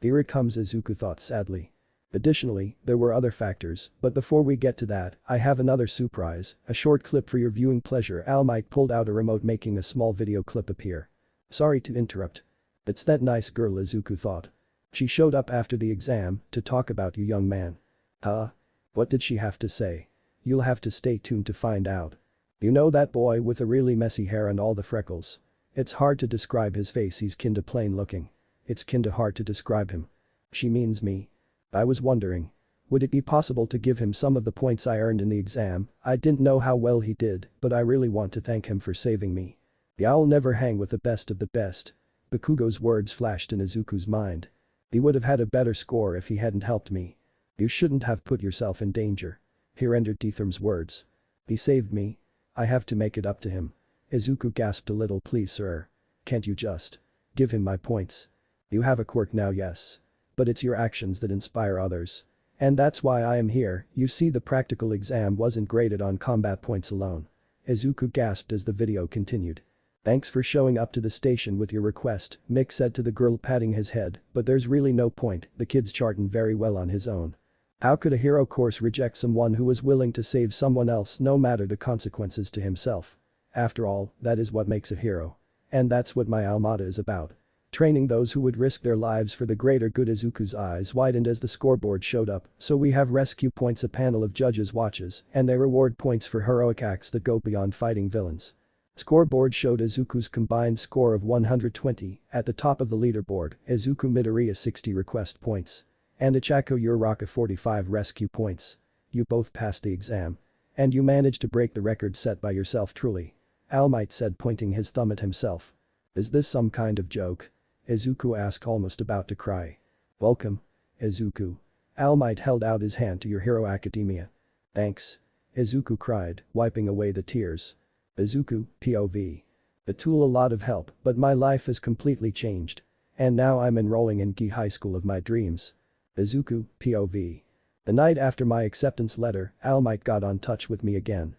Here it comes, Izuku thought sadly. Additionally, there were other factors, but before we get to that, I have another surprise, a short clip for your viewing pleasure. Almighty pulled out a remote, making a small video clip appear. Sorry to interrupt. It's that nice girl, Izuku thought. She showed up after the exam to talk about you, young man. What did she have to say? You'll have to stay tuned to find out. You know that boy with the really messy hair and all the freckles? It's hard to describe his face, he's kinda plain looking. It's kinda hard to describe him. She means me. I was wondering. Would it be possible to give him some of the points I earned in the exam? I didn't know how well he did, but I really want to thank him for saving me. I'll never hang with the best of the best. Bakugo's words flashed in Izuku's mind. He would have had a better score if he hadn't helped me. You shouldn't have put yourself in danger. Here entered Deatham's words. He saved me. I have to make it up to him. Izuku gasped a little. Please sir. Can't you just give him my points? You have a quirk now, yes. But it's your actions that inspire others. And that's why I am here. You see, the practical exam wasn't graded on combat points alone. Izuku gasped as the video continued. "Thanks for showing up to the station with your request," Mick said to the girl patting his head, "but there's really no point, the kid's charting very well on his own. How could a hero course reject someone who was willing to save someone else no matter the consequences to himself? After all, that is what makes a hero. And that's what my Almada is about. Training those who would risk their lives for the greater good." Izuku's eyes widened as the scoreboard showed up, "So we have rescue points, a panel of judges watches, and they reward points for heroic acts that go beyond fighting villains." Scoreboard showed Izuku's combined score of 120, at the top of the leaderboard, Izuku Midoriya 60 request points. And Ichako Uraraka 45 rescue points. You both passed the exam. And you managed to break the record set by yourself truly. All Might said, pointing his thumb at himself. "Is this some kind of joke?" Izuku asked, almost about to cry. "Welcome, Izuku." All Might held out his hand to Your Hero Academia. "Thanks." Izuku cried, wiping away the tears. Izuku, POV. "The tool, a lot of help, but my life has completely changed. And now I'm enrolling in Gi High School of my dreams." Izuku, POV. "The night after my acceptance letter, All Might got on touch with me again."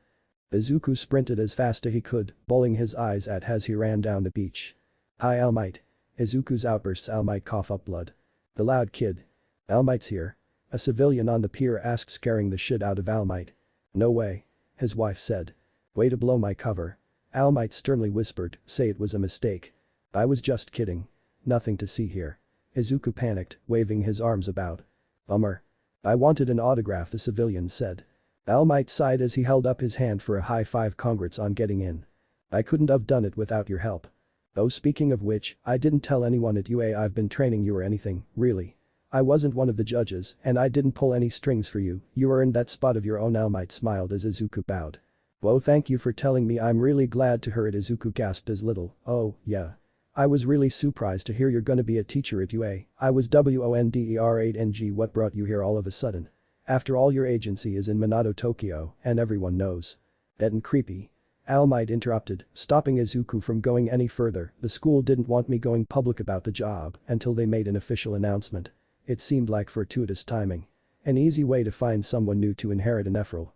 Izuku sprinted as fast as he could, bowling his eyes at as he ran down the beach. "Hi All Might." Izuku's outbursts. All Might cough up blood. "The loud kid. All Might's here." A civilian on the pier asked, scaring the shit out of All Might. "No way." His wife said. "Way to blow my cover." All Might sternly whispered, "Say it was a mistake. I was just kidding. Nothing to see here." Izuku panicked, waving his arms about. "Bummer. I wanted an autograph," the civilian said. All Might sighed as he held up his hand for a high five. "Congrats on getting in. I couldn't have done it without your help. Oh, speaking of which, I didn't tell anyone at UA I've been training you or anything, really. I wasn't one of the judges, and I didn't pull any strings for you, you earned that spot of your own." All Might smiled as Izuku bowed. "Whoa, thank you for telling me, I'm really glad to hear it." Izuku gasped as little, "Oh, yeah. I was really surprised to hear you're gonna be a teacher at UA. I was WONDER8NG. What brought you here all of a sudden? After all, your agency is in Minato, Tokyo, and everyone knows." "That and creepy." All Might interrupted, stopping Izuku from going any further. "The school didn't want me going public about the job until they made an official announcement. It seemed like fortuitous timing. An easy way to find someone new to inherit an Ephraim.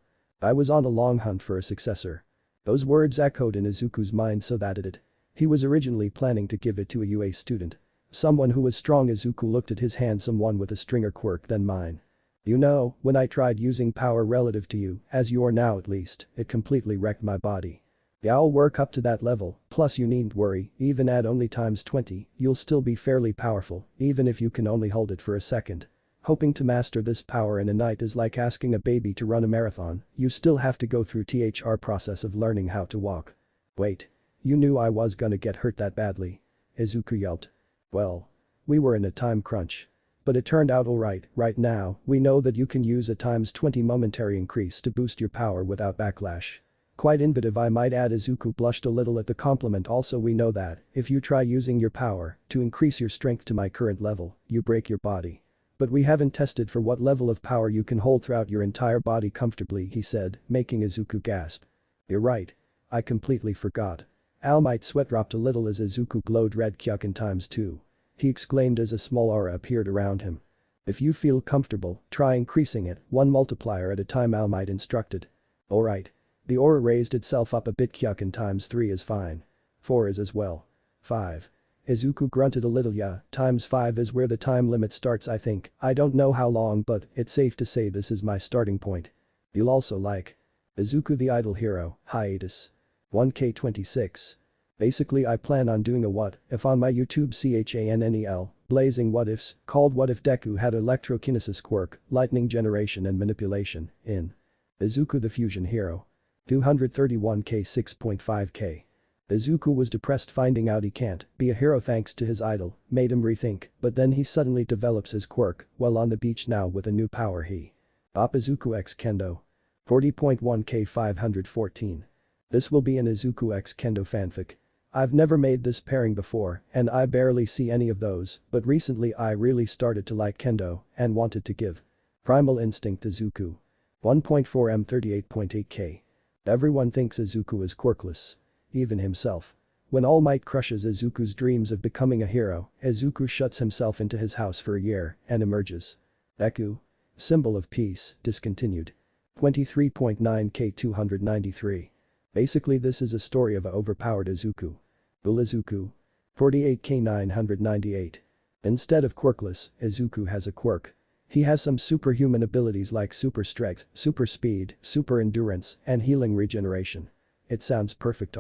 I was on a long hunt for a successor." Those words echoed in Izuku's mind, so that it. He was originally planning to give it to a UA student. Someone who was strong. Izuku looked at his hand. "Someone with a stronger quirk than mine. You know, when I tried using power relative to you, as you are now at least, it completely wrecked my body. Yeah, I'll work up to that level, plus you needn't worry, even at only times 20, you'll still be fairly powerful, even if you can only hold it for a second. Hoping to master this power in a night is like asking a baby to run a marathon, you still have to go through the process of learning how to walk." "Wait. You knew I was gonna get hurt that badly?" Izuku yelped. "Well. We were in a time crunch. But it turned out alright. Right now, we know that you can use a times 20 momentary increase to boost your power without backlash. Quite innovative, I might add." Izuku blushed a little at the compliment. "Also, we know that, if you try using your power to increase your strength to my current level, you break your body. But we haven't tested for what level of power you can hold throughout your entire body comfortably," he said, making Izuku gasp. "You're right. I completely forgot." All Might's sweat dropped a little as Izuku glowed red. "KIAOKEN times 2. He exclaimed as a small aura appeared around him. "If you feel comfortable, try increasing it, 1 multiplier at a time," All Might instructed. "Alright." The aura raised itself up a bit. "KIAOKEN times 3 is fine. 4 is as well. 5. Izuku grunted a little. "Yeah, times 5 is where the time limit starts, I think. I don't know how long, but it's safe to say this is my starting point." "You'll also like Izuku the Idol Hero, hiatus. 1K26. Basically, I plan on doing a what if on my YouTube channel, blazing what ifs, called What If Deku Had Electrokinesis Quirk, Lightning Generation and Manipulation, in Izuku the Fusion Hero. 231K 6.5K. Izuku was depressed finding out he can't be a hero thanks to his idol, made him rethink, but then he suddenly develops his quirk while on the beach now with a new power. He Op Izuku X Kendo. 40.1K 514. This will be an Izuku X Kendo fanfic. I've never made this pairing before and I barely see any of those, but recently I really started to like Kendo and wanted to give Primal Instinct Izuku. 1.4M 38.8K. Everyone thinks Izuku is quirkless. Even himself. When All Might crushes Izuku's dreams of becoming a hero, Izuku shuts himself into his house for a year and emerges. Deku. Symbol of peace, discontinued. 23.9K 293. Basically, this is a story of a overpowered Izuku. Izuku. 48K998. Instead of quirkless, Izuku has a quirk. He has some superhuman abilities like super strength, super speed, super endurance, and healing regeneration. It sounds perfect.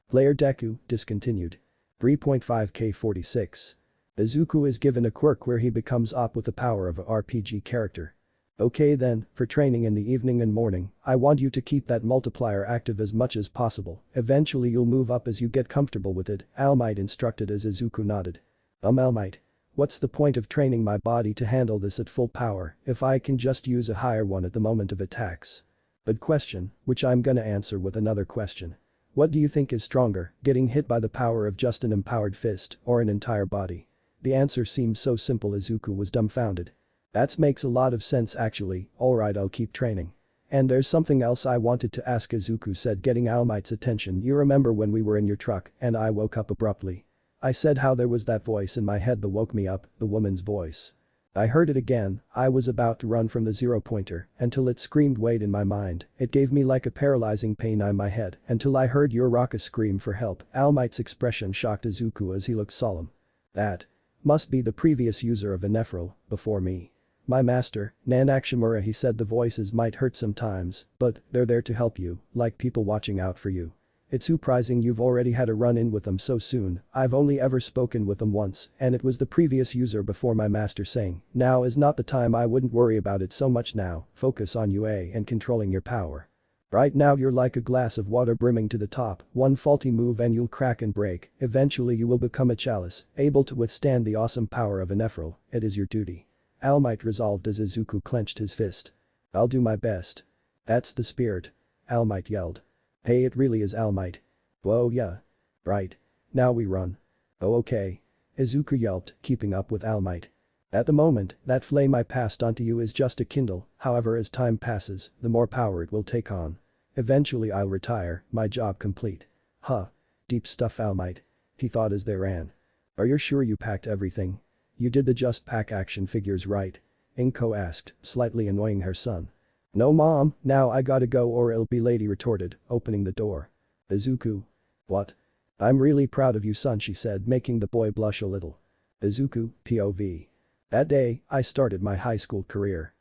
Player Deku, discontinued. 3.5K46. Izuku is given a quirk where he becomes OP with the power of a RPG character. Okay then, for training in the evening and morning, I want you to keep that multiplier active as much as possible, eventually you'll move up as you get comfortable with it, All Might instructed as Izuku nodded. All Might. What's the point of training my body to handle this at full power if I can just use a higher one at the moment of attacks? But question, which I'm gonna answer with another question. What do you think is stronger, getting hit by the power of just an empowered fist or an entire body? The answer seemed so simple Izuku was dumbfounded. That makes a lot of sense actually, alright I'll keep training. And there's something else I wanted to ask Izuku said getting All Might's attention you remember when we were in your truck and I woke up abruptly. I said how there was that voice in my head that woke me up, the woman's voice. I heard it again, I was about to run from the 0-pointer until it screamed wait in my mind, it gave me like a paralyzing pain in my head until I heard your raucous scream for help. All Might's expression shocked Izuku as he looked solemn. That must be the previous user of a Nephril, before me. My master, Nanaximura he said the voices might hurt sometimes, but they're there to help you, like people watching out for you. It's surprising you've already had a run-in with them so soon, I've only ever spoken with them once and it was the previous user before my master saying, now is not the time I wouldn't worry about it so much now, focus on UA and controlling your power. Right now you're like a glass of water brimming to the top, one faulty move and you'll crack and break, eventually you will become a chalice, able to withstand the awesome power of a Nephril, it is your duty. All Might resolved as Izuku clenched his fist. I'll do my best. That's the spirit. All Might yelled. Hey it really is All Might. Whoa yeah. Right. Now we run. Oh okay. Izuku yelped, keeping up with All Might. At the moment, that flame I passed onto you is just a kindle, however as time passes, the more power it will take on. Eventually I'll retire, my job complete. Huh. Deep stuff All Might. He thought as they ran. Are you sure you packed everything? You did the just pack action figures right? Inko asked, slightly annoying her son. No mom, now I gotta go or it'll be late he retorted, opening the door. Izuku. What? I'm really proud of you son she said making the boy blush a little. Izuku, POV. That day, I started my high school career.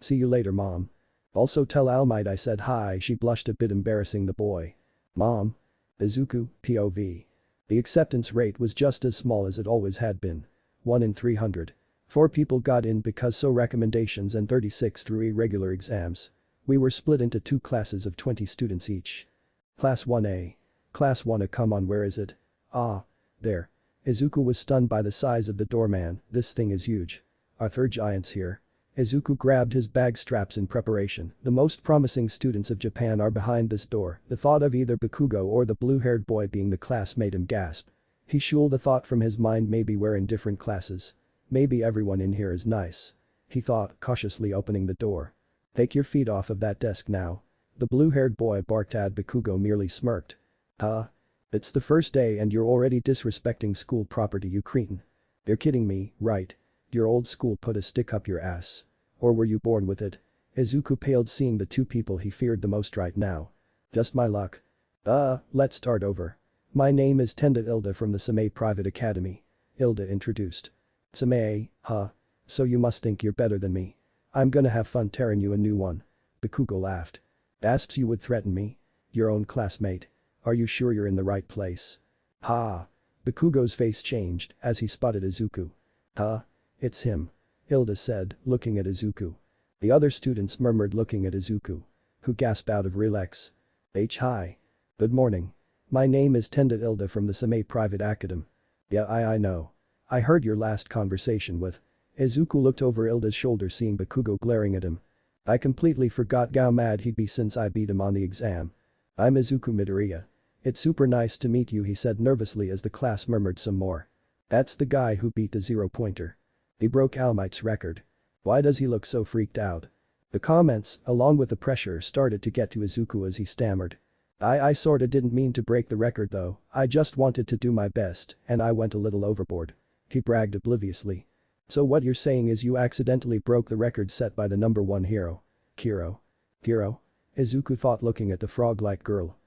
See you later mom. Also tell All Might I said hi she blushed a bit embarrassing the boy. Mom. Izuku, POV. The acceptance rate was just as small as it always had been. 1 in 300. 4 people got in because so recommendations and 36 through irregular exams. We were split into 2 classes of 20 students each. Class 1A. Class 1A come on where is it? Ah. There. Izuku was stunned by the size of the doorman, this thing is huge. Are there giants here? Izuku grabbed his bag straps in preparation, the most promising students of Japan are behind this door, the thought of either Bakugo or the blue-haired boy being the class made him gasp. He shooled the thought from his mind maybe we're in different classes. Maybe everyone in here is nice. He thought, cautiously opening the door. Take your feet off of that desk now. The blue-haired boy barked at Bakugo merely smirked. Huh? It's the first day and you're already disrespecting school property you cretin. You're kidding me, right? Your old school put a stick up your ass. Or were you born with it? Izuku paled seeing the 2 people he feared the most right now. Just my luck. Let's start over. My name is Tenda Ilda from the Same Private Academy. Ilda introduced. Same, huh? So you must think you're better than me. I'm gonna have fun tearing you a new one. Bakugo laughed. Asps you would threaten me? Your own classmate. Are you sure you're in the right place? Ha. Bakugo's face changed as he spotted Izuku. Huh? It's him. Ilda said, looking at Izuku. The other students murmured looking at Izuku. Who gasped out of relax. Hi. Good morning. My name is Tenda Ilda from the Same Private Academy. Yeah I know. I heard your last conversation with. Izuku looked over Ilda's shoulder seeing Bakugo glaring at him. I completely forgot how mad he'd be since I beat him on the exam. I'm Izuku Midoriya. It's super nice to meet you he said nervously as the class murmured some more. That's the guy who beat the 0-pointer. He broke All Might's record. Why does he look so freaked out? The comments, along with the pressure started to get to Izuku as he stammered. I sorta didn't mean to break the record though, I just wanted to do my best and I went a little overboard. He bragged obliviously. So what you're saying is you accidentally broke the record set by the number 1 hero. Kiro. Hero? Izuku thought looking at the frog-like girl.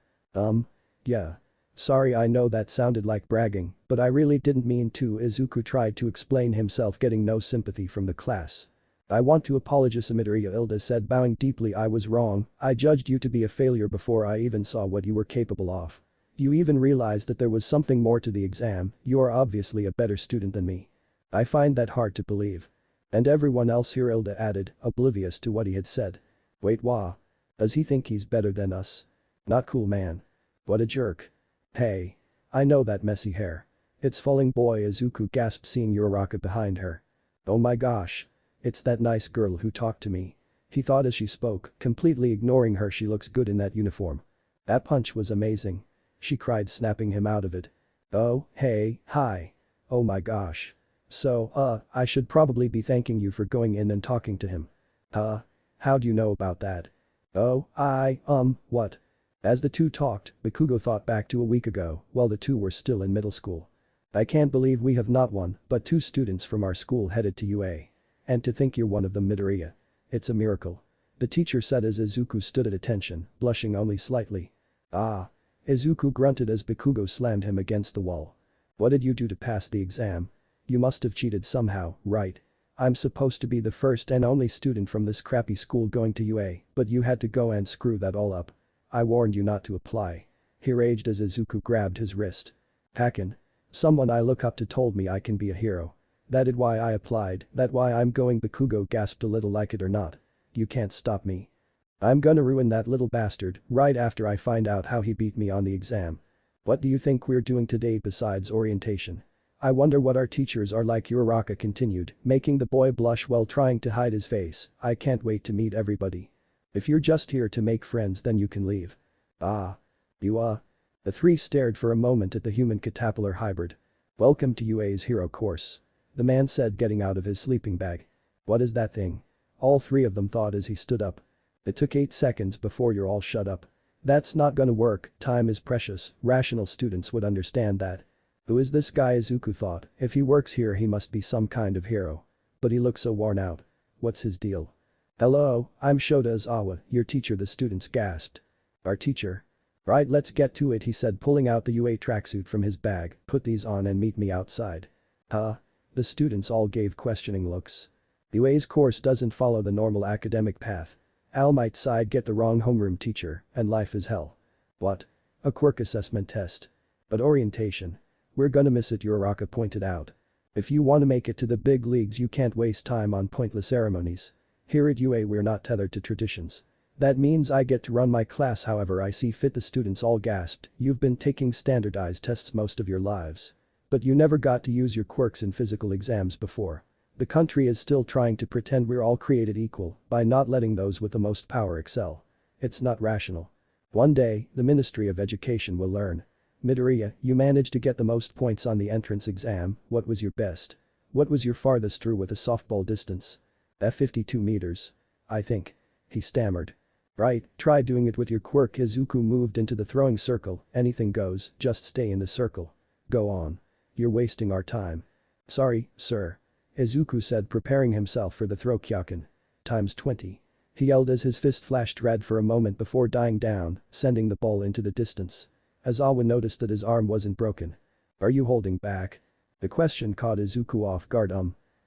Yeah. Sorry, I know that sounded like bragging, but I really didn't mean to. Izuku tried to explain himself, getting no sympathy from the class. I want to apologize, Midoriya Ilda said, bowing deeply. I was wrong, I judged you to be a failure before I even saw what you were capable of. You even realized that there was something more to the exam. You are obviously a better student than me. I find that hard to believe. And everyone else here, Ilda added, oblivious to what he had said. Wait, wah. Does he think he's better than us? Not cool, man. What a jerk. Hey. I know that messy hair. It's falling, boy, Izuku gasped, seeing Uraraka behind her. Oh my gosh. It's that nice girl who talked to me. He thought as she spoke, completely ignoring her. She looks good in that uniform. That punch was amazing. She cried, snapping him out of it. Oh, hey, hi. Oh my gosh. So, I should probably be thanking you for going in and talking to him. Huh? How do you know about that? Oh, what? As the two talked, Bakugo thought back to a week ago, while the two were still in middle school. I can't believe we have not one, but two students from our school headed to UA. And to think you're one of them, Midoriya. It's a miracle. The teacher said as Izuku stood at attention, blushing only slightly. Ah. Izuku grunted as Bakugo slammed him against the wall. What did you do to pass the exam? You must have cheated somehow, right? I'm supposed to be the first and only student from this crappy school going to UA, but you had to go and screw that all up. I warned you not to apply. He raged as Izuku grabbed his wrist. Haken. Someone I look up to told me I can be a hero. That is why I applied, that why I'm going. Bakugo gasped a little. Like it or not. You can't stop me. I'm gonna ruin that little bastard right after I find out how he beat me on the exam. What do you think we're doing today besides orientation? I wonder what our teachers are like, Uraraka continued, making the boy blush while trying to hide his face. I can't wait to meet everybody. If you're just here to make friends, then you can leave. Ah. You The three stared for a moment at the human caterpillar hybrid. Welcome to UA's hero course. The man said, getting out of his sleeping bag. What is that thing? All three of them thought as he stood up. It took 8 seconds before you're all shut up. That's not gonna work, time is precious, rational students would understand that. Who is this guy, Izuku thought, if he works here he must be some kind of hero. But he looks so worn out. What's his deal? Hello, I'm Shota Izawa, your teacher, the students gasped. Our teacher? Right, let's get to it, he said, pulling out the UA tracksuit from his bag. Put these on and meet me outside. Huh? The students all gave questioning looks. UA's course doesn't follow the normal academic path. All Might sighed, get the wrong homeroom teacher, and life is hell. What? A quirk assessment test. But orientation. We're gonna miss it, Uraraka pointed out. If you want to make it to the big leagues you can't waste time on pointless ceremonies. Here at UA we're not tethered to traditions. That means I get to run my class however I see fit, the students all gasped. You've been taking standardized tests most of your lives. But you never got to use your quirks in physical exams before. The country is still trying to pretend we're all created equal by not letting those with the most power excel. It's not rational. One day, the Ministry of Education will learn. Midoriya, you managed to get the most points on the entrance exam. What was your best? What was your farthest through with a softball distance? 52 meters. I think. He stammered. Right, try doing it with your quirk. Izuku moved into the throwing circle. Anything goes, just stay in the circle. Go on. You're wasting our time. Sorry, sir. Izuku said, preparing himself for the throw. KIAOKEN. Times 20. He yelled as his fist flashed red for a moment before dying down, sending the ball into the distance. Izawa noticed that his arm wasn't broken. Are you holding back? The question caught Izuku off guard.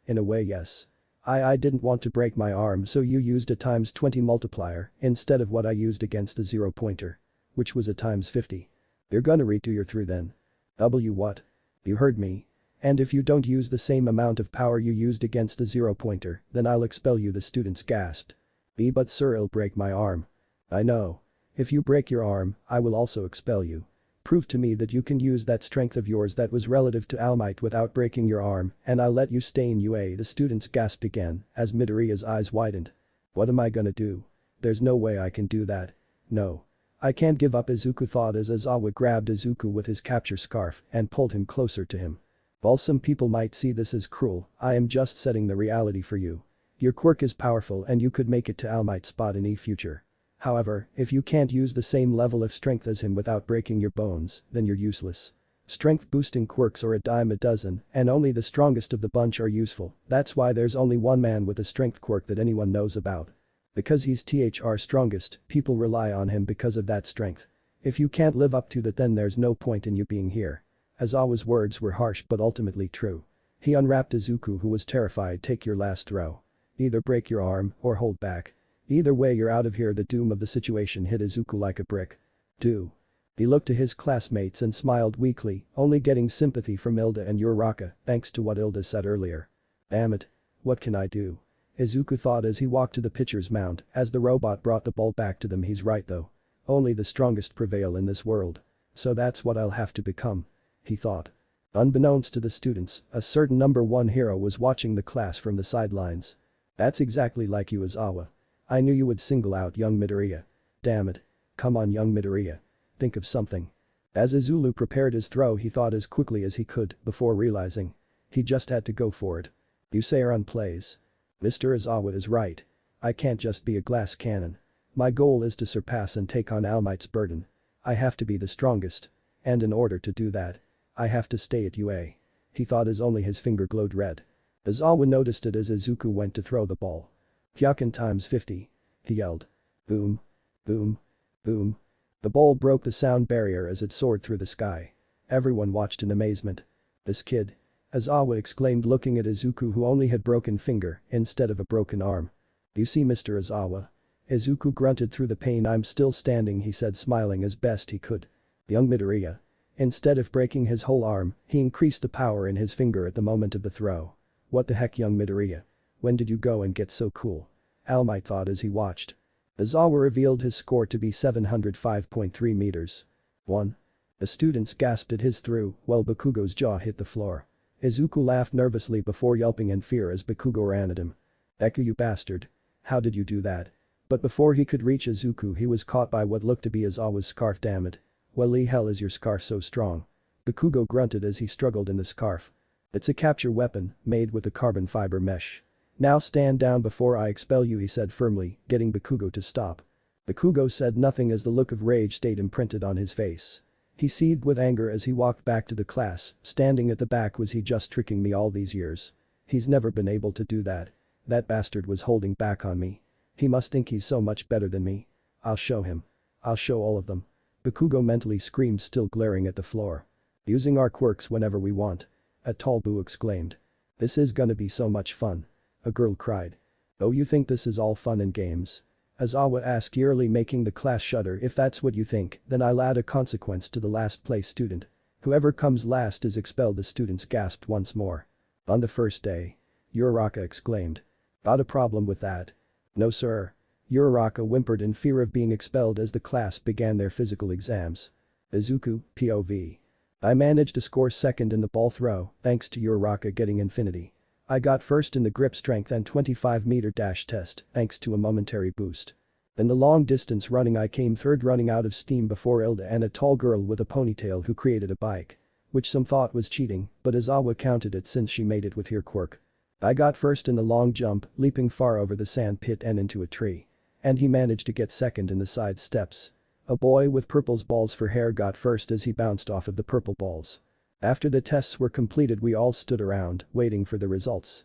In a way, yes. I didn't want to break my arm, so you used a times 20 multiplier instead of what I used against the 0-pointer. Which was a times 50. You're gonna redo your through then. What? You heard me. And if you don't use the same amount of power you used against the 0-pointer, then I'll expel you, the students gasped. But sir, it'll break my arm. I know. If you break your arm, I will also expel you. Prove to me that you can use that strength of yours that was relative to All Might without breaking your arm, and I'll let you stay in UA, the students gasped again, as Midoriya's eyes widened. What am I gonna do? There's no way I can do that. No. I can't give up, Izuku thought as Izawa grabbed Izuku with his capture scarf and pulled him closer to him. While some people might see this as cruel, I am just setting the reality for you. Your quirk is powerful and you could make it to All Might's spot in the future. However, if you can't use the same level of strength as him without breaking your bones, then you're useless. Strength boosting quirks are a dime a dozen, and only the strongest of the bunch are useful. That's why there's only one man with a strength quirk that anyone knows about. Because he's THR strongest, people rely on him because of that strength. If you can't live up to that, then there's no point in you being here. Aizawa's words were harsh but ultimately true. He unwrapped Izuku, who was terrified. Take your last throw. Either break your arm or hold back. Either way, you're out of here. The doom of the situation hit Izuku like a brick. Do. He looked to his classmates and smiled weakly, only getting sympathy from Hilda and Uraraka thanks to what Hilda said earlier. Damn it. What can I do? Izuku thought as he walked to the pitcher's mound as the robot brought the ball back to them. He's right though. Only the strongest prevail in this world. So that's what I'll have to become. He thought. Unbeknownst to the students, a certain number 1 hero was watching the class from the sidelines. That's exactly like you, Aizawa. I knew you would single out young Midoriya. Damn it. Come on, young Midoriya. Think of something. As Izulu prepared his throw, he thought as quickly as he could before realizing. He just had to go for it. You say Aaron plays. Mr. Aizawa is right. I can't just be a glass cannon. My goal is to surpass and take on All Might's burden. I have to be the strongest. And in order to do that, I have to stay at UA. He thought as only his finger glowed red. Aizawa noticed it as Izuku went to throw the ball. KIAOKEN times 50. He yelled. Boom. Boom. Boom. The ball broke the sound barrier as it soared through the sky. Everyone watched in amazement. This kid. Aizawa exclaimed, looking at Izuku, who only had broken finger instead of a broken arm. You see, Mr. Aizawa. Izuku grunted through the pain. I'm still standing, he said, smiling as best he could. Young Midoriya. Instead of breaking his whole arm, he increased the power in his finger at the moment of the throw. What the heck, young Midoriya? When did you go and get so cool? All Might thought as he watched. Aizawa revealed his score to be 705.3 meters. 1. The students gasped at his throw while Bakugo's jaw hit the floor. Izuku laughed nervously before yelping in fear as Bakugo ran at him. Deku, you bastard. How did you do that? But before he could reach Izuku, he was caught by what looked to be Aizawa's scarf. Damn it. Well, the hell is your scarf so strong? Bakugo grunted as he struggled in the scarf. It's a capture weapon, made with a carbon fiber mesh. Now stand down before I expel you, he said firmly, getting Bakugo to stop. Bakugo said nothing as the look of rage stayed imprinted on his face. He seethed with anger as he walked back to the class. Standing at the back, was he just tricking me all these years? He's never been able to do that. That bastard was holding back on me. He must think he's so much better than me. I'll show him. I'll show all of them. Bakugo mentally screamed, still glaring at the floor. Using our quirks whenever we want. A tall Boo exclaimed. This is gonna be so much fun. A girl cried. Oh, you think this is all fun and games? Aizawa asked eerily, making the class shudder. If that's what you think, then I'll add a consequence to the last place student. Whoever comes last is expelled. The students gasped once more. On the first day. Uraraka exclaimed. Got a problem with that? No sir. Uraraka whimpered in fear of being expelled as the class began their physical exams. Izuku, POV. I managed to score second in the ball throw, thanks to Uraraka getting infinity. I got first in the grip strength and 25-meter dash test, thanks to a momentary boost. In the long distance running, I came third, running out of steam before Hilda and a tall girl with a ponytail who created a bike. Which some thought was cheating, but Aizawa counted it since she made it with her quirk. I got first in the long jump, leaping far over the sand pit and into a tree. And he managed to get second in the side steps. A boy with purple balls for hair got first as he bounced off of the purple balls. After the tests were completed, we all stood around, waiting for the results.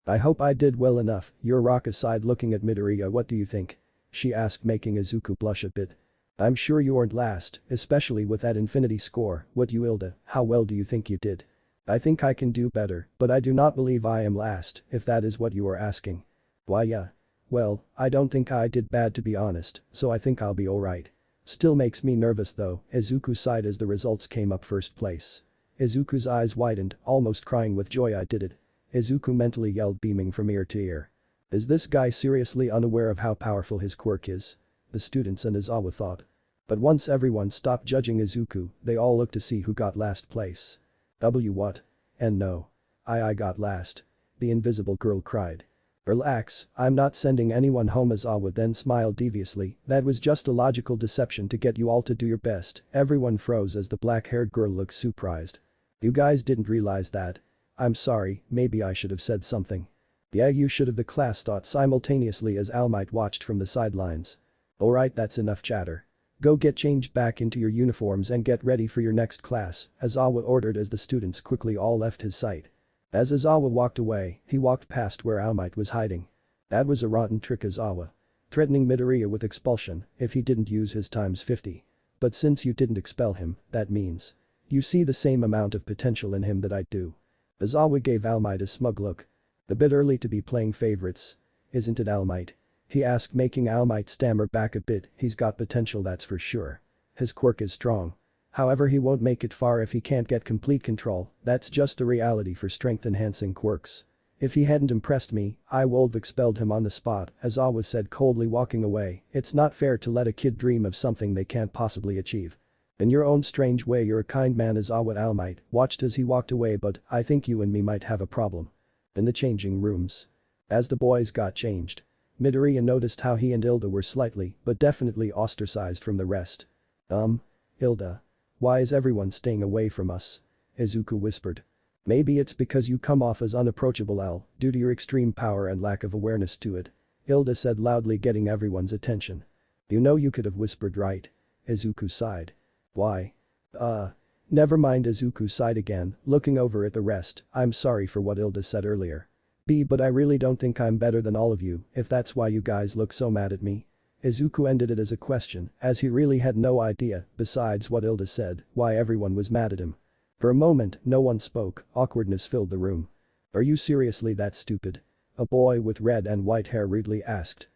I hope I did well enough, Uraraka sighed, looking at Midoriya. What do you think? She asked, making Izuku blush a bit. I'm sure you weren't last, especially with that infinity score. What you, Hilda, how well do you think you did? I think I can do better, but I do not believe I am last, if that is what you are asking. Why yeah. Well, I don't think I did bad, to be honest, so I think I'll be alright. Still makes me nervous though, Izuku sighed as the results came up. First place. Izuku's eyes widened, almost crying with joy. I did it. Izuku mentally yelled, beaming from ear to ear. Is this guy seriously unaware of how powerful his quirk is? The students and Aizawa thought. But once everyone stopped judging Izuku, they all looked to see who got last place. What? And no. I got last. The invisible girl cried. Relax, I'm not sending anyone home. Aizawa then smiled deviously. That was just a logical deception to get you all to do your best. Everyone froze as the black-haired girl looked surprised. You guys didn't realize that? I'm sorry, maybe I should have said something. Yeah, you should have, the class thought simultaneously as All Might watched from the sidelines. Alright, that's enough chatter. Go get changed back into your uniforms and get ready for your next class, Aizawa ordered as the students quickly all left his sight. As Aizawa walked away, he walked past where All Might was hiding. That was a rotten trick, Aizawa. Threatening Midoriya with expulsion if he didn't use his times 50. But since you didn't expel him, that means you see the same amount of potential in him that I do. Aizawa gave All Might a smug look. A bit early to be playing favorites. Isn't it, All Might? He asked, making All Might stammer back a bit. He's got potential, that's for sure. His quirk is strong. However, he won't make it far if he can't get complete control. That's just the reality for strength-enhancing quirks. If he hadn't impressed me, I would've expelled him on the spot, Aizawa said, coldly, walking away. It's not fair to let a kid dream of something they can't possibly achieve. In your own strange way, you're a kind man, Aizawa. All Might watched as he walked away, but I think you and me might have a problem. In the changing rooms. As the boys got changed, Midoriya noticed how he and Hilda were slightly, but definitely ostracized from the rest. Hilda. Why is everyone staying away from us? Izuku whispered. Maybe it's because you come off as unapproachable, L, due to your extreme power and lack of awareness to it. Hilda said loudly, getting everyone's attention. You know you could have whispered, right? Izuku sighed. Why? Never mind, Izuku sighed again, looking over at the rest. I'm sorry for what Hilda said earlier. But I really don't think I'm better than all of you, if that's why you guys look so mad at me. Izuku ended it as a question, as he really had no idea, besides what Hilda said, why everyone was mad at him. For a moment, no one spoke, awkwardness filled the room. Are you seriously that stupid? A boy with red and white hair rudely asked.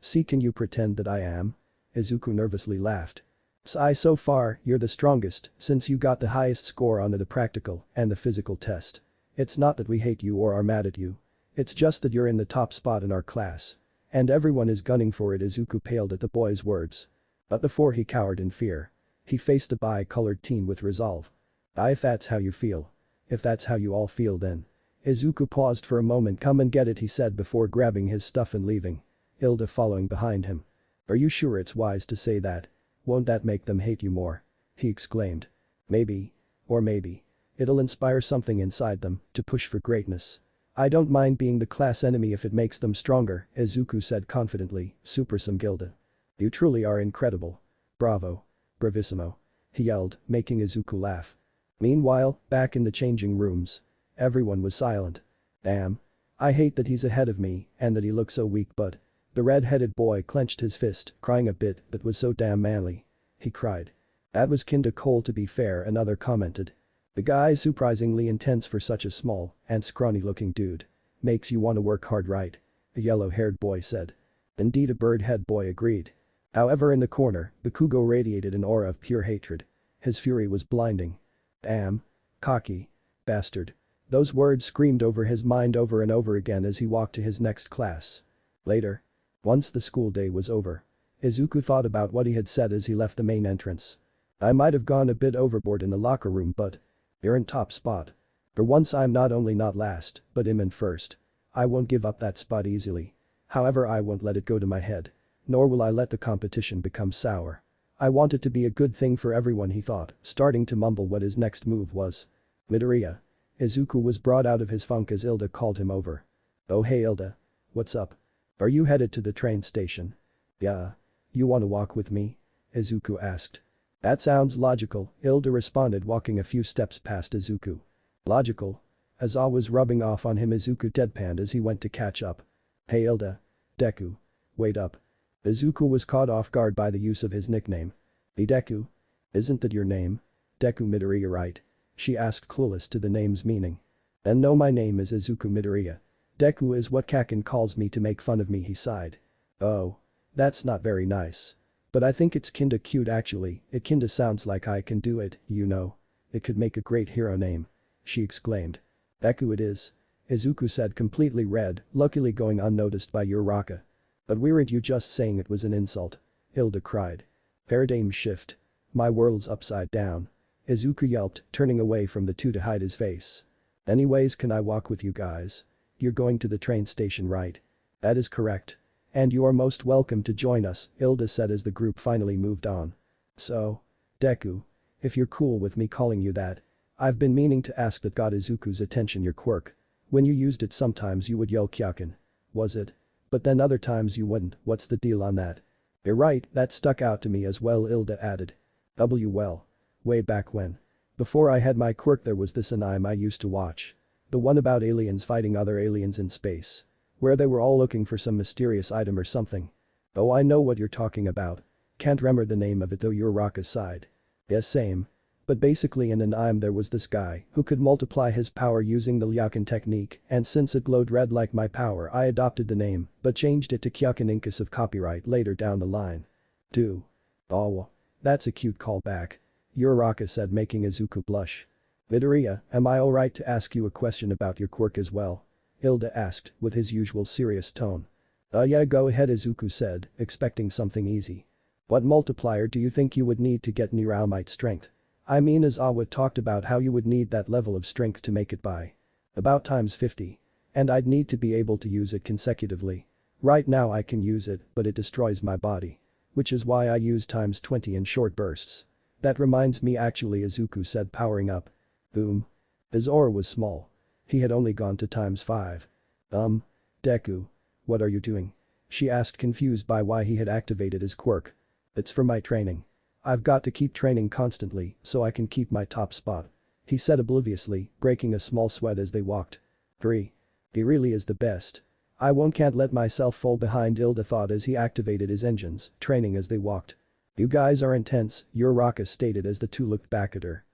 See, can you pretend that I am? Izuku nervously laughed. So far, you're the strongest, since you got the highest score on the practical and the physical test. It's not that we hate you or are mad at you. It's just that you're in the top spot in our class. And everyone is gunning for it. Izuku paled at the boy's words. But before he cowered in fear. He faced the bi-colored teen with resolve. If that's how you feel. If that's how you all feel, then. Izuku paused for a moment. Come and get it, he said before grabbing his stuff and leaving. Hilda following behind him. Are you sure it's wise to say that? Won't that make them hate you more? He exclaimed. Maybe. Or maybe. It'll inspire something inside them to push for greatness. I don't mind being the class enemy if it makes them stronger, Izuku said confidently. Super Sam Gilda. You truly are incredible. Bravo. Bravissimo. He yelled, making Izuku laugh. Meanwhile, back in the changing rooms. Everyone was silent. Damn. I hate that he's ahead of me and that he looks so weak, but. The red-headed boy clenched his fist, crying a bit, that was so damn manly. He cried. That was kinda cold, to be fair, another commented. The guy's surprisingly intense for such a small and scrawny-looking dude. Makes you wanna work hard, right? A yellow-haired boy said. Indeed, a bird-head boy agreed. However, in the corner, Bakugo radiated an aura of pure hatred. His fury was blinding. Damn. Cocky. Bastard. Those words screamed over his mind over and over again as he walked to his next class. Later. Once the school day was over. Izuku thought about what he had said as he left the main entrance. I might have gone a bit overboard in the locker room, but. You're in top spot. For once I'm not only not last, but I'm in first. I won't give up that spot easily. However, I won't let it go to my head. Nor will I let the competition become sour. I want it to be a good thing for everyone, he thought, starting to mumble what his next move was. Midoriya. Izuku was brought out of his funk as Hilda called him over. Oh hey Hilda. What's up? Are you headed to the train station? Yeah. You wanna walk with me? Izuku asked. That sounds logical, Hilda responded, walking a few steps past Izuku. Logical? Aizawa was rubbing off on him. Izuku deadpanned as he went to catch up. Hey Hilda. Deku. Wait up. Izuku was caught off guard by the use of his nickname. Deku? Isn't that your name? Deku Midoriya, right? She asked, clueless to the name's meaning. And no, my name is Izuku Midoriya. Deku is what Kaken calls me to make fun of me, he sighed. Oh. That's not very nice. But I think it's kinda cute actually, it kinda sounds like I can do it, you know. It could make a great hero name. She exclaimed. Deku it is. Izuku said, completely red, luckily going unnoticed by Uraraka. But weren't you just saying it was an insult? Hilda cried. Paradigm shift. My world's upside down. Izuku yelped, turning away from the two to hide his face. Anyways, can I walk with you guys? You're going to the train station, right? That is correct. And you are most welcome to join us, Hilda said as the group finally moved on. So. Deku. If you're cool with me calling you that. I've been meaning to ask that got Izuku's attention, your quirk. When you used it sometimes you would yell KIAOKEN. Was it? But then other times you wouldn't, what's the deal on that? You're right, that stuck out to me as well, Hilda added. Well. Way back when. Before I had my quirk there was this anime I used to watch. The one about aliens fighting other aliens in space. Where they were all looking for some mysterious item or something. Oh, I know what you're talking about. Can't remember the name of it though, Uraraka sighed. Yes, same. But basically in an anime there was this guy who could multiply his power using the Kyoken technique, and since it glowed red like my power I adopted the name but changed it to Kyoken in case of copyright later down the line. Do. Oh, that's a cute callback. Uraraka said, making Izuku blush. Midoriya, am I alright to ask you a question about your quirk as well? Hilda asked with his usual serious tone. Yeah, go ahead, Izuku said, expecting something easy. What multiplier do you think you would need to get near All Might strength? I mean, Izawa talked about how you would need that level of strength to make it by about times 50. And I'd need to be able to use it consecutively. Right now I can use it, but it destroys my body. Which is why I use times 20 in short bursts. That reminds me actually, Izuku said, powering up. Boom. His aura was small. He had only gone to times 5. Deku. What are you doing? She asked, confused by why he had activated his quirk. It's for my training. I've got to keep training constantly so I can keep my top spot. He said obliviously, breaking a small sweat as they walked. He really is the best. Can't let myself fall behind, Hilda thought as he activated his engines, training as they walked. You guys are intense, Uraraka stated as the two looked back at her.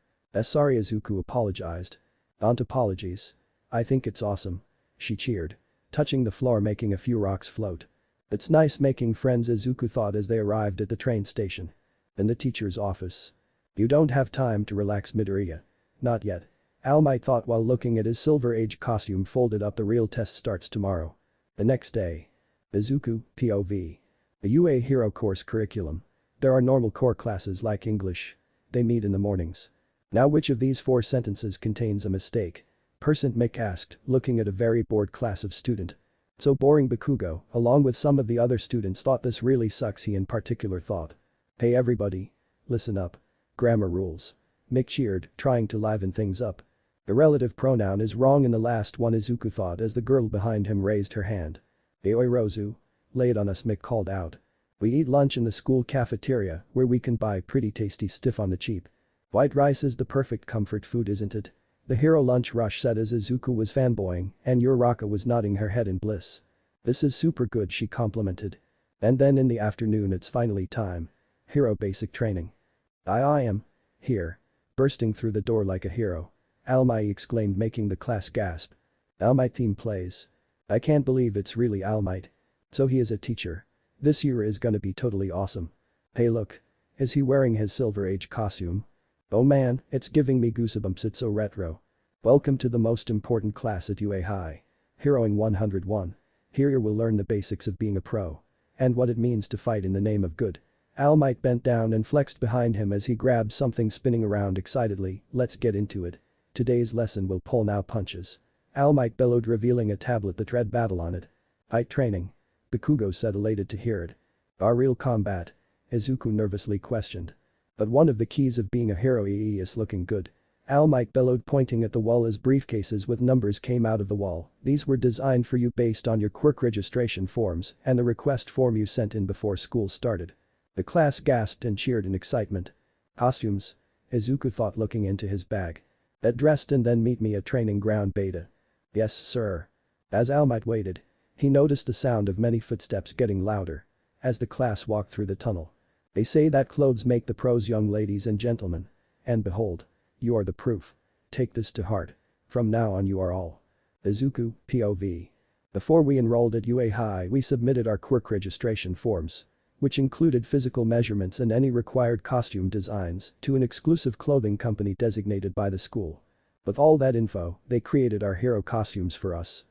Sorry, Izuku apologized. Don't apologies. I think it's awesome. She cheered. Touching the floor, making a few rocks float. It's nice making friends, Izuku thought as they arrived at the train station. In the teacher's office. You don't have time to relax, Midoriya. Not yet. All Might thought while looking at his Silver Age costume folded up. The real test starts tomorrow. The next day. Izuku, POV. The UA Hero Course curriculum. There are normal core classes like English. They meet in the mornings. Now which of these 4 sentences contains a mistake? Percent Mick asked, looking at a very bored class of student. So boring, Bakugo, along with some of the other students, thought this really sucks. He in particular thought. Hey everybody. Listen up. Grammar rules. Mick cheered, trying to liven things up. The relative pronoun is wrong in the last one, Izuku thought as the girl behind him raised her hand. Aoi Rozu. Lay it on us, Mick called out. We eat lunch in the school cafeteria where we can buy pretty tasty stuff on the cheap. White rice is the perfect comfort food, isn't it? The hero lunch rush said as Izuku was fanboying and Uraraka was nodding her head in bliss. This is super good, she complimented. And then in the afternoon it's finally time. Hero basic training. I am. Here. Bursting through the door like a hero. All Might exclaimed, making the class gasp. All Might theme plays. I can't believe it's really All Might. So he is a teacher. This year is gonna be totally awesome. Hey look. Is he wearing his Silver Age costume? Oh man, it's giving me goosebumps, it's so retro. Welcome to the most important class at UA High. Heroing 101. Here you will learn the basics of being a pro. And what it means to fight in the name of good. All Might bent down and flexed behind him as he grabbed something spinning around excitedly. Let's get into it. Today's lesson will pull now punches. All Might bellowed, revealing a tablet that read battle on it. Height training. Bakugo said, elated to hear it. Our real combat? Izuku nervously questioned. But one of the keys of being a hero is looking good. All Might bellowed, pointing at the wall as briefcases with numbers came out of the wall. These were designed for you based on your quirk registration forms and the request form you sent in before school started. The class gasped and cheered in excitement. Costumes? Izuku thought, looking into his bag. Get dressed and then meet me at training ground beta. Yes, sir. As All Might waited, he noticed the sound of many footsteps getting louder. As the class walked through the tunnel. They say that clothes make the pros, young ladies and gentlemen. And behold. You are the proof. Take this to heart. From now on you are all. Izuku, POV. Before we enrolled at UA High we submitted our quirk registration forms. Which included physical measurements and any required costume designs to an exclusive clothing company designated by the school. With all that info, they created our hero costumes for us.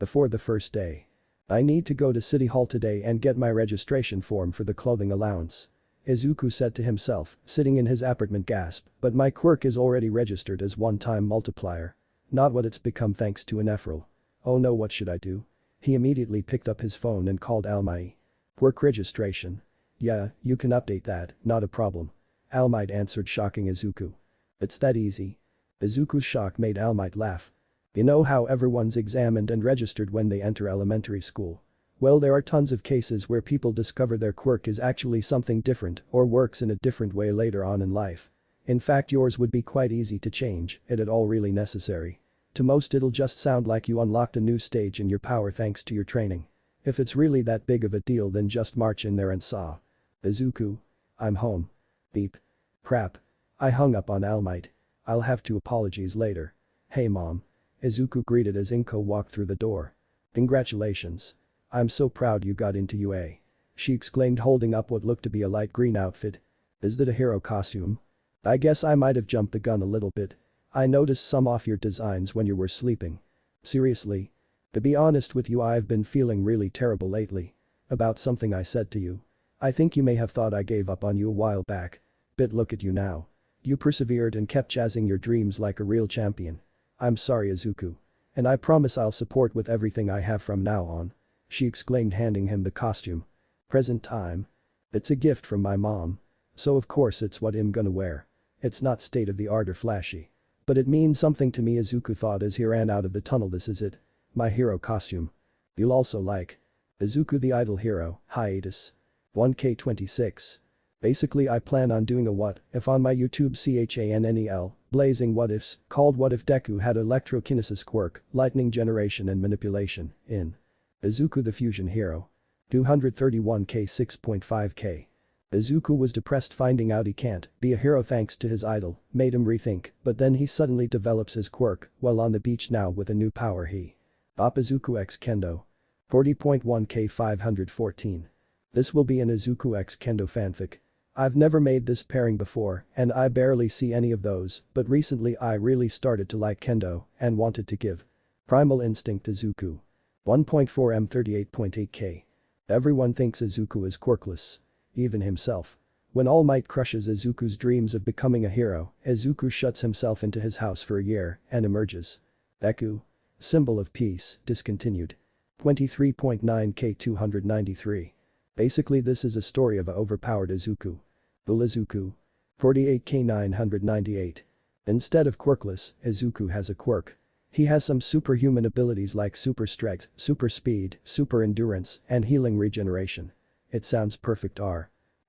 Before the first day. I need to go to City Hall today and get my registration form for the clothing allowance. Izuku said to himself, sitting in his apartment. Gasp, but my quirk is already registered as one-time multiplier. Not what it's become thanks to an Ephral. Oh no, what should I do? He immediately picked up his phone and called All Might. Quirk registration. Yeah, you can update that, not a problem. All Might answered, shocking Izuku. It's that easy. Izuku's shock made All Might laugh. You know how everyone's examined and registered when they enter elementary school? Well, there are tons of cases where people discover their quirk is actually something different or works in a different way later on in life. In fact, yours would be quite easy to change, it at all really necessary. To most it'll just sound like you unlocked a new stage in your power thanks to your training. If it's really that big of a deal then just march in there and saw. Izuku. I'm home. Beep. Crap. I hung up on All Might. I'll have to apologize later. Hey mom. Izuku greeted as Inko walked through the door. Congratulations. I'm so proud you got into UA. She exclaimed holding up what looked to be a light green outfit. Is that a hero costume? I guess I might have jumped the gun a little bit. I noticed some off your designs when you were sleeping. Seriously? To be honest with you, I've been feeling really terrible lately. About something I said to you. I think you may have thought I gave up on you a while back. But look at you now. You persevered and kept chasing your dreams like a real champion. I'm sorry Izuku. And I promise I'll support with everything I have from now on. She exclaimed handing him the costume. Present time. It's a gift from my mom. So of course it's what I'm gonna wear. It's not state of the art or flashy. But it means something to me, Izuku thought as he ran out of the tunnel. This is it. My hero costume. You'll also like. Izuku the idol hero, hiatus. 1K26. Basically I plan on doing a what if on my YouTube channel, blazing what ifs, called What If Deku Had Electrokinesis Quirk, Lightning Generation and Manipulation, in. Izuku the Fusion Hero. 231k 6.5k. Izuku was depressed finding out he can't be a hero thanks to his idol, made him rethink, but then he suddenly develops his quirk while on the beach now with a new power he. Op Izuku X Kendo. 40.1k 514. This will be an Izuku X Kendo fanfic. I've never made this pairing before and I barely see any of those, but recently I really started to like Kendo and wanted to give. Primal Instinct Izuku. 1.4m 38.8k. Everyone thinks Izuku is quirkless. Even himself. When All Might crushes Izuku's dreams of becoming a hero, Izuku shuts himself into his house for a year and emerges. Deku. Symbol of peace, discontinued. 23.9k 293. Basically this is a story of a overpowered Izuku. Bull Izuku. 48k 998. Instead of quirkless, Izuku has a quirk. He has some superhuman abilities like super strength, super speed, super endurance, and healing regeneration. It sounds perfect.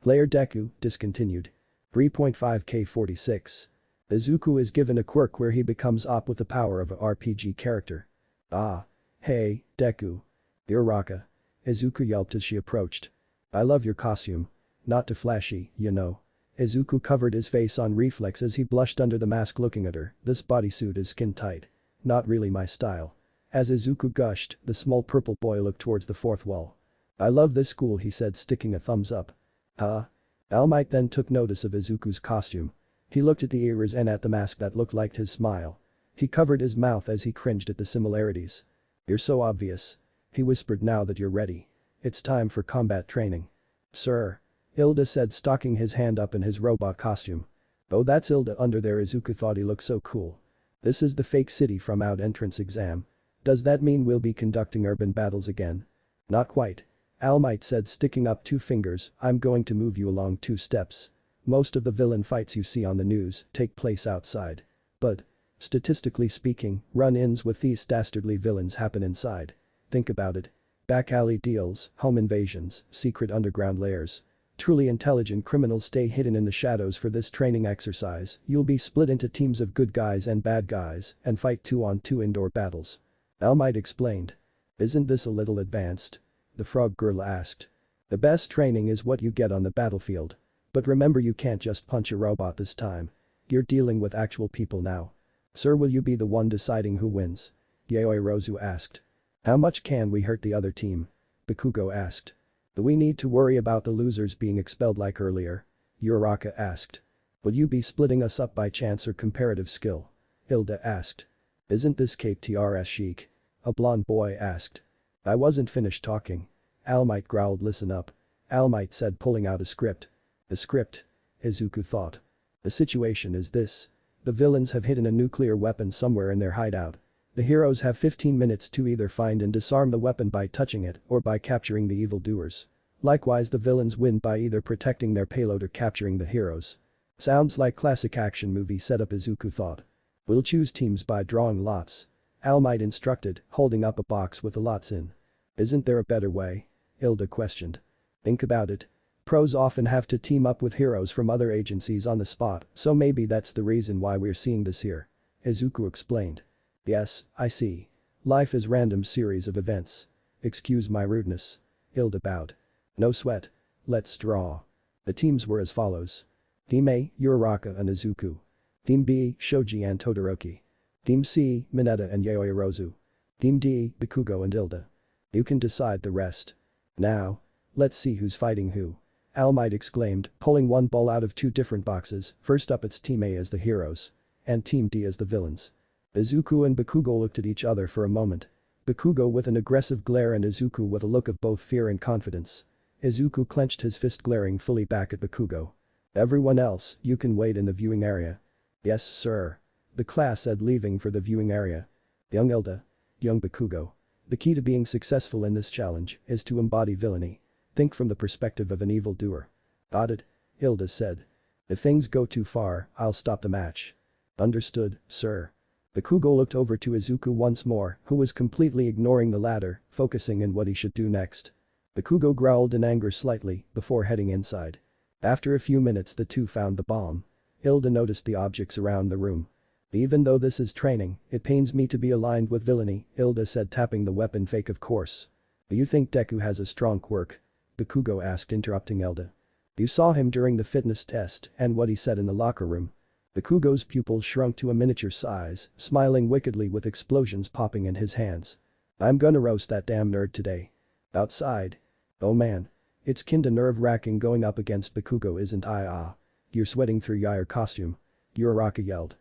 Player Deku, discontinued. 3.5k 46. Izuku is given a quirk where he becomes op with the power of a RPG character. Ah. Hey, Deku. Uraraka. Izuku yelped as she approached. I love your costume. Not too flashy, you know. Izuku covered his face on reflex as he blushed under the mask looking at her. This bodysuit is skin tight. Not really my style. As Izuku gushed, the small purple boy looked towards the fourth wall. I love this school, he said, sticking a thumbs up. Huh? All Might then took notice of Izuku's costume. He looked at the ears and at the mask that looked like his smile. He covered his mouth as he cringed at the similarities. You're so obvious. He whispered, now that you're ready. It's time for combat training. Sir. Ilda said, sticking his hand up in his robot costume. Oh, that's Ilda under there. Izuku thought he looked so cool. This is the fake city from out entrance exam. Does that mean we'll be conducting urban battles again? Not quite. All Might said, sticking up 2 fingers, I'm going to move you along 2 steps. Most of the villain fights you see on the news take place outside. But, statistically speaking, run-ins with these dastardly villains happen inside. Think about it. Back alley deals, home invasions, secret underground lairs. Truly intelligent criminals stay hidden in the shadows. For this training exercise, you'll be split into teams of good guys and bad guys and fight 2-on-2 indoor battles. All Might explained. Isn't this a little advanced? The frog girl asked. The best training is what you get on the battlefield. But remember, you can't just punch a robot this time. You're dealing with actual people now. Sir, will you be the one deciding who wins? Yaoi Rozu asked. How much can we hurt the other team? Bakugo asked. Do we need to worry about the losers being expelled like earlier? Uraraka asked. Will you be splitting us up by chance or comparative skill? Hilda asked. Isn't this Cape TRS chic? A blonde boy asked. I wasn't finished talking. All Might growled, listen up. All Might said, pulling out a script. A script? Izuku thought. The situation is this. The villains have hidden a nuclear weapon somewhere in their hideout. The heroes have 15 minutes to either find and disarm the weapon by touching it or by capturing the evildoers. Likewise, the villains win by either protecting their payload or capturing the heroes. Sounds like classic action movie setup, Izuku thought. We'll choose teams by drawing lots. All Might instructed, holding up a box with the lots in. Isn't there a better way? Hilda questioned. Think about it. Pros often have to team up with heroes from other agencies on the spot, so maybe that's the reason why we're seeing this here. Izuku explained. Yes, I see. Life is random series of events. Excuse my rudeness. Hilda bowed. No sweat. Let's draw. The teams were as follows. Team A, Uraraka and Izuku. Team B, Shoji and Todoroki. Team C, Mineta and Yaoyorozu. Team D, Bakugo and Hilda. You can decide the rest. Now. Let's see who's fighting who. All Might exclaimed, pulling one ball out of two different boxes. First up it's Team A as the heroes. And Team D as the villains. Izuku and Bakugo looked at each other for a moment. Bakugo with an aggressive glare and Izuku with a look of both fear and confidence. Izuku clenched his fist glaring fully back at Bakugo. Everyone else, you can wait in the viewing area. Yes sir. The class said leaving for the viewing area. Young Hilda. Young Bakugo. The key to being successful in this challenge is to embody villainy. Think from the perspective of an evildoer. Got it? Hilda said. If things go too far, I'll stop the match. Understood, sir. Bakugo looked over to Izuku once more, who was completely ignoring the latter, focusing on what he should do next. Bakugo growled in anger slightly before heading inside. After a few minutes the two found the bomb. Hilda noticed the objects around the room. Even though this is training, it pains me to be aligned with villainy, Hilda said tapping the weapon fake of course. Do you think Deku has a strong quirk? Bakugo asked interrupting Hilda. You saw him during the fitness test and what he said in the locker room. Bakugo's pupils shrunk to a miniature size, smiling wickedly with explosions popping in his hands. I'm gonna roast that damn nerd today. Outside. Oh man. It's kinda nerve-wracking going up against Bakugo isn't it? You're sweating through your costume. Uraraka yelled.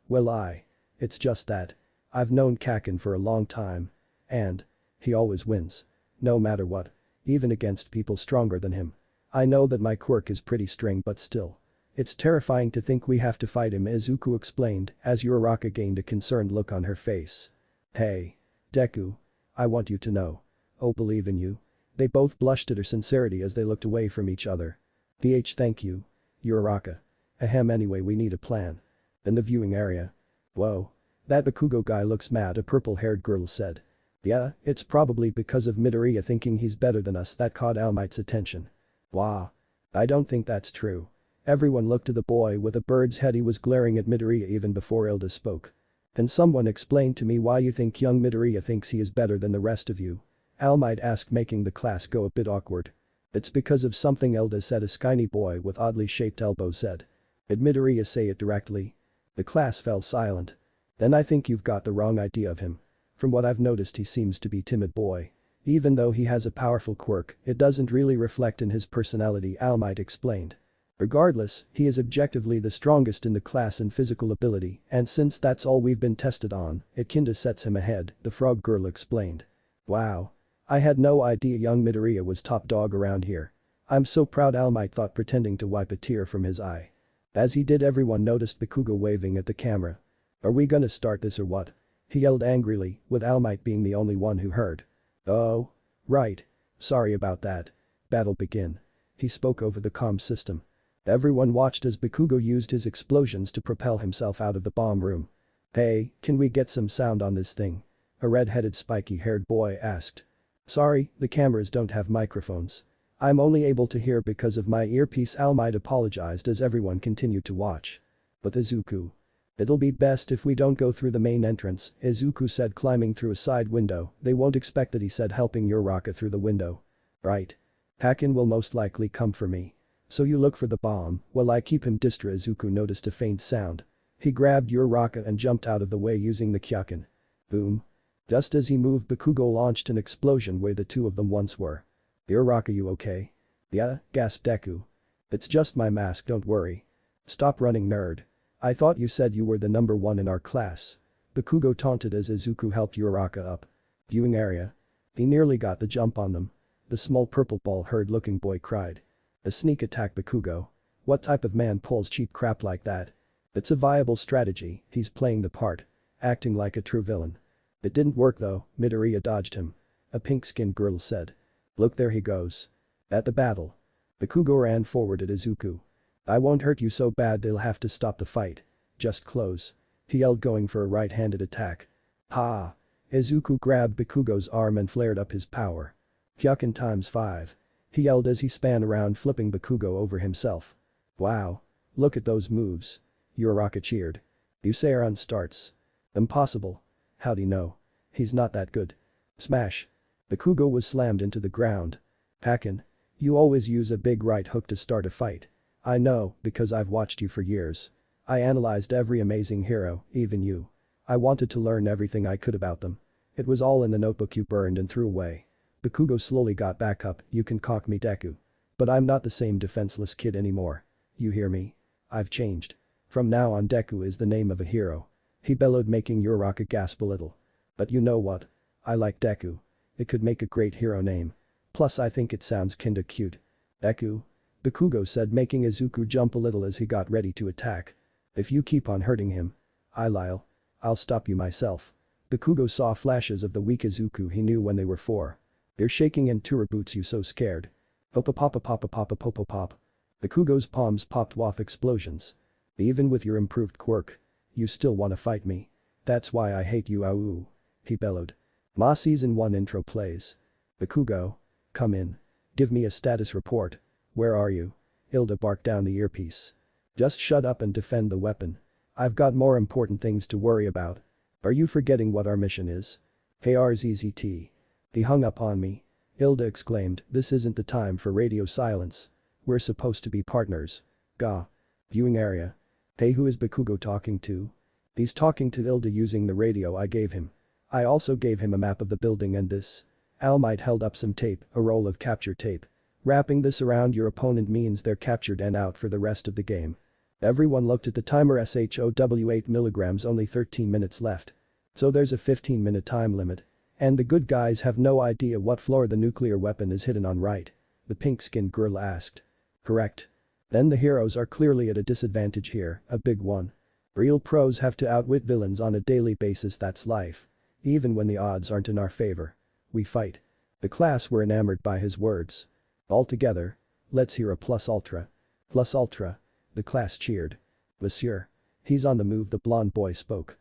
Well it's just that. I've known KIAOKEN for a long time. And. He always wins. No matter what. Even against people stronger than him. I know that my quirk is pretty strong but still. It's terrifying to think we have to fight him, Izuku explained as Uraraka gained a concerned look on her face. Hey. Deku. I want you to know. Oh, believe in you. They both blushed at her sincerity as they looked away from each other. Thank you. Uraraka. Ahem, anyway we need a plan. In the viewing area. Whoa. That Bakugo guy looks mad, a purple-haired girl said. Yeah, it's probably because of Midoriya thinking he's better than us that caught All Might's attention. Wow. I don't think that's true. Everyone looked to the boy with a bird's head. He was glaring at Midoriya even before Hilda spoke. Can someone explain to me why you think young Midoriya thinks he is better than the rest of you? All Might asked, making the class go a bit awkward. It's because of something Hilda said, a skinny boy with oddly shaped elbows said. Did Midoriya say it directly? The class fell silent. Then I think you've got the wrong idea of him. From what I've noticed he seems to be a timid boy. Even though he has a powerful quirk, it doesn't really reflect in his personality, All Might explained. Regardless, he is objectively the strongest in the class in physical ability, and since that's all we've been tested on, it kinda sets him ahead, the frog girl explained. Wow. I had no idea young Midoriya was top dog around here. I'm so proud, All Might thought, pretending to wipe a tear from his eye. As he did, everyone noticed Bakugo waving at the camera. Are we gonna start this or what? He yelled angrily, with All Might being the only one who heard. Oh. Right. Sorry about that. Battle begin. He spoke over the comm system. Everyone watched as Bakugo used his explosions to propel himself out of the bomb room. Hey, can we get some sound on this thing? A red-headed spiky-haired boy asked. Sorry, the cameras don't have microphones. I'm only able to hear because of my earpiece, All Might apologized as everyone continued to watch. But Izuku. It'll be best if we don't go through the main entrance, Izuku said, climbing through a side window. They won't expect that, he said, helping Uraraka through the window. Right. KIAOKEN will most likely come for me. So you look for the bomb while I keep him distra. Izuku noticed a faint sound. He grabbed Uraraka and jumped out of the way using the KIAOKEN. Boom. Just as he moved, Bakugo launched an explosion where the two of them once were. Uraraka, you okay? Yeah, gasped Deku. It's just my mask, don't worry. Stop running, nerd. I thought you said you were the number one in our class. Bakugo taunted as Izuku helped Uraraka up. Viewing area. He nearly got the jump on them. The small purple ball-haired looking boy cried. A sneak attack, Bakugo. What type of man pulls cheap crap like that? It's a viable strategy, he's playing the part. Acting like a true villain. It didn't work though, Midoriya dodged him. A pink-skinned girl said. Look, there he goes. At the battle. Bakugo ran forward at Izuku. I won't hurt you so bad they'll have to stop the fight. Just close. He yelled, going for a right-handed attack. Ha! Izuku grabbed Bakugo's arm and flared up his power. KIAOKEN ×5. He yelled as he span around, flipping Bakugo over himself. Wow. Look at those moves. Uraraka cheered. Saiyan starts. Impossible. How'd he know? He's not that good. Smash. Bakugo was slammed into the ground. KIAOKEN. You always use a big right hook to start a fight. I know, because I've watched you for years. I analyzed every amazing hero, even you. I wanted to learn everything I could about them. It was all in the notebook you burned and threw away. Bakugo slowly got back up. You can cock me, Deku. But I'm not the same defenseless kid anymore. You hear me? I've changed. From now on, Deku is the name of a hero. He bellowed, making Uraraka gasp a little. But you know what? I like Deku. It could make a great hero name. Plus I think it sounds kinda cute. Deku? Bakugo said, making Izuku jump a little as he got ready to attack. If you keep on hurting him, I'll stop you myself. Bakugo saw flashes of the weak Izuku he knew when they were 4. They're shaking in Turaboots, you so scared. Popa papa papa papa popo pop. Bakugo's palms popped with explosions. Even with your improved quirk, you still wanna fight me. That's why I hate you, Aou. He bellowed. Ma Season 1 intro plays. Bakugo. Come in. Give me a status report. Where are you? Hilda barked down the earpiece. Just shut up and defend the weapon. I've got more important things to worry about. Are you forgetting what our mission is? KRZZT. He hung up on me. Hilda exclaimed, this isn't the time for radio silence. We're supposed to be partners. Gah. Viewing area. Hey, who is Bakugo talking to? He's talking to Hilda using the radio I gave him. I also gave him a map of the building and this. All Might held up some tape, a roll of capture tape. Wrapping this around your opponent means they're captured and out for the rest of the game. Everyone looked at the timer. SHOW 8 milligrams, only 13 minutes left. So there's a 15-minute time limit. And the good guys have no idea what floor the nuclear weapon is hidden on, right? The pink-skinned girl asked. Correct. Then the heroes are clearly at a disadvantage here, a big one. Real pros have to outwit villains on a daily basis, that's life. Even when the odds aren't in our favor. We fight. The class were enamored by his words. All together. Let's hear a plus ultra. Plus ultra. The class cheered. Monsieur. He's on the move, the blonde boy spoke.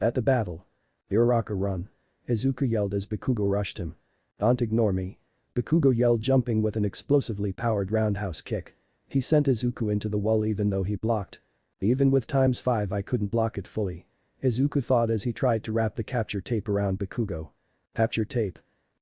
At the battle. Uraraka, run. Izuku yelled as Bakugo rushed him. Don't ignore me. Bakugo yelled, jumping with an explosively powered roundhouse kick. He sent Izuku into the wall even though he blocked. Even with ×5 I couldn't block it fully. Izuku thought as he tried to wrap the capture tape around Bakugo. Capture tape.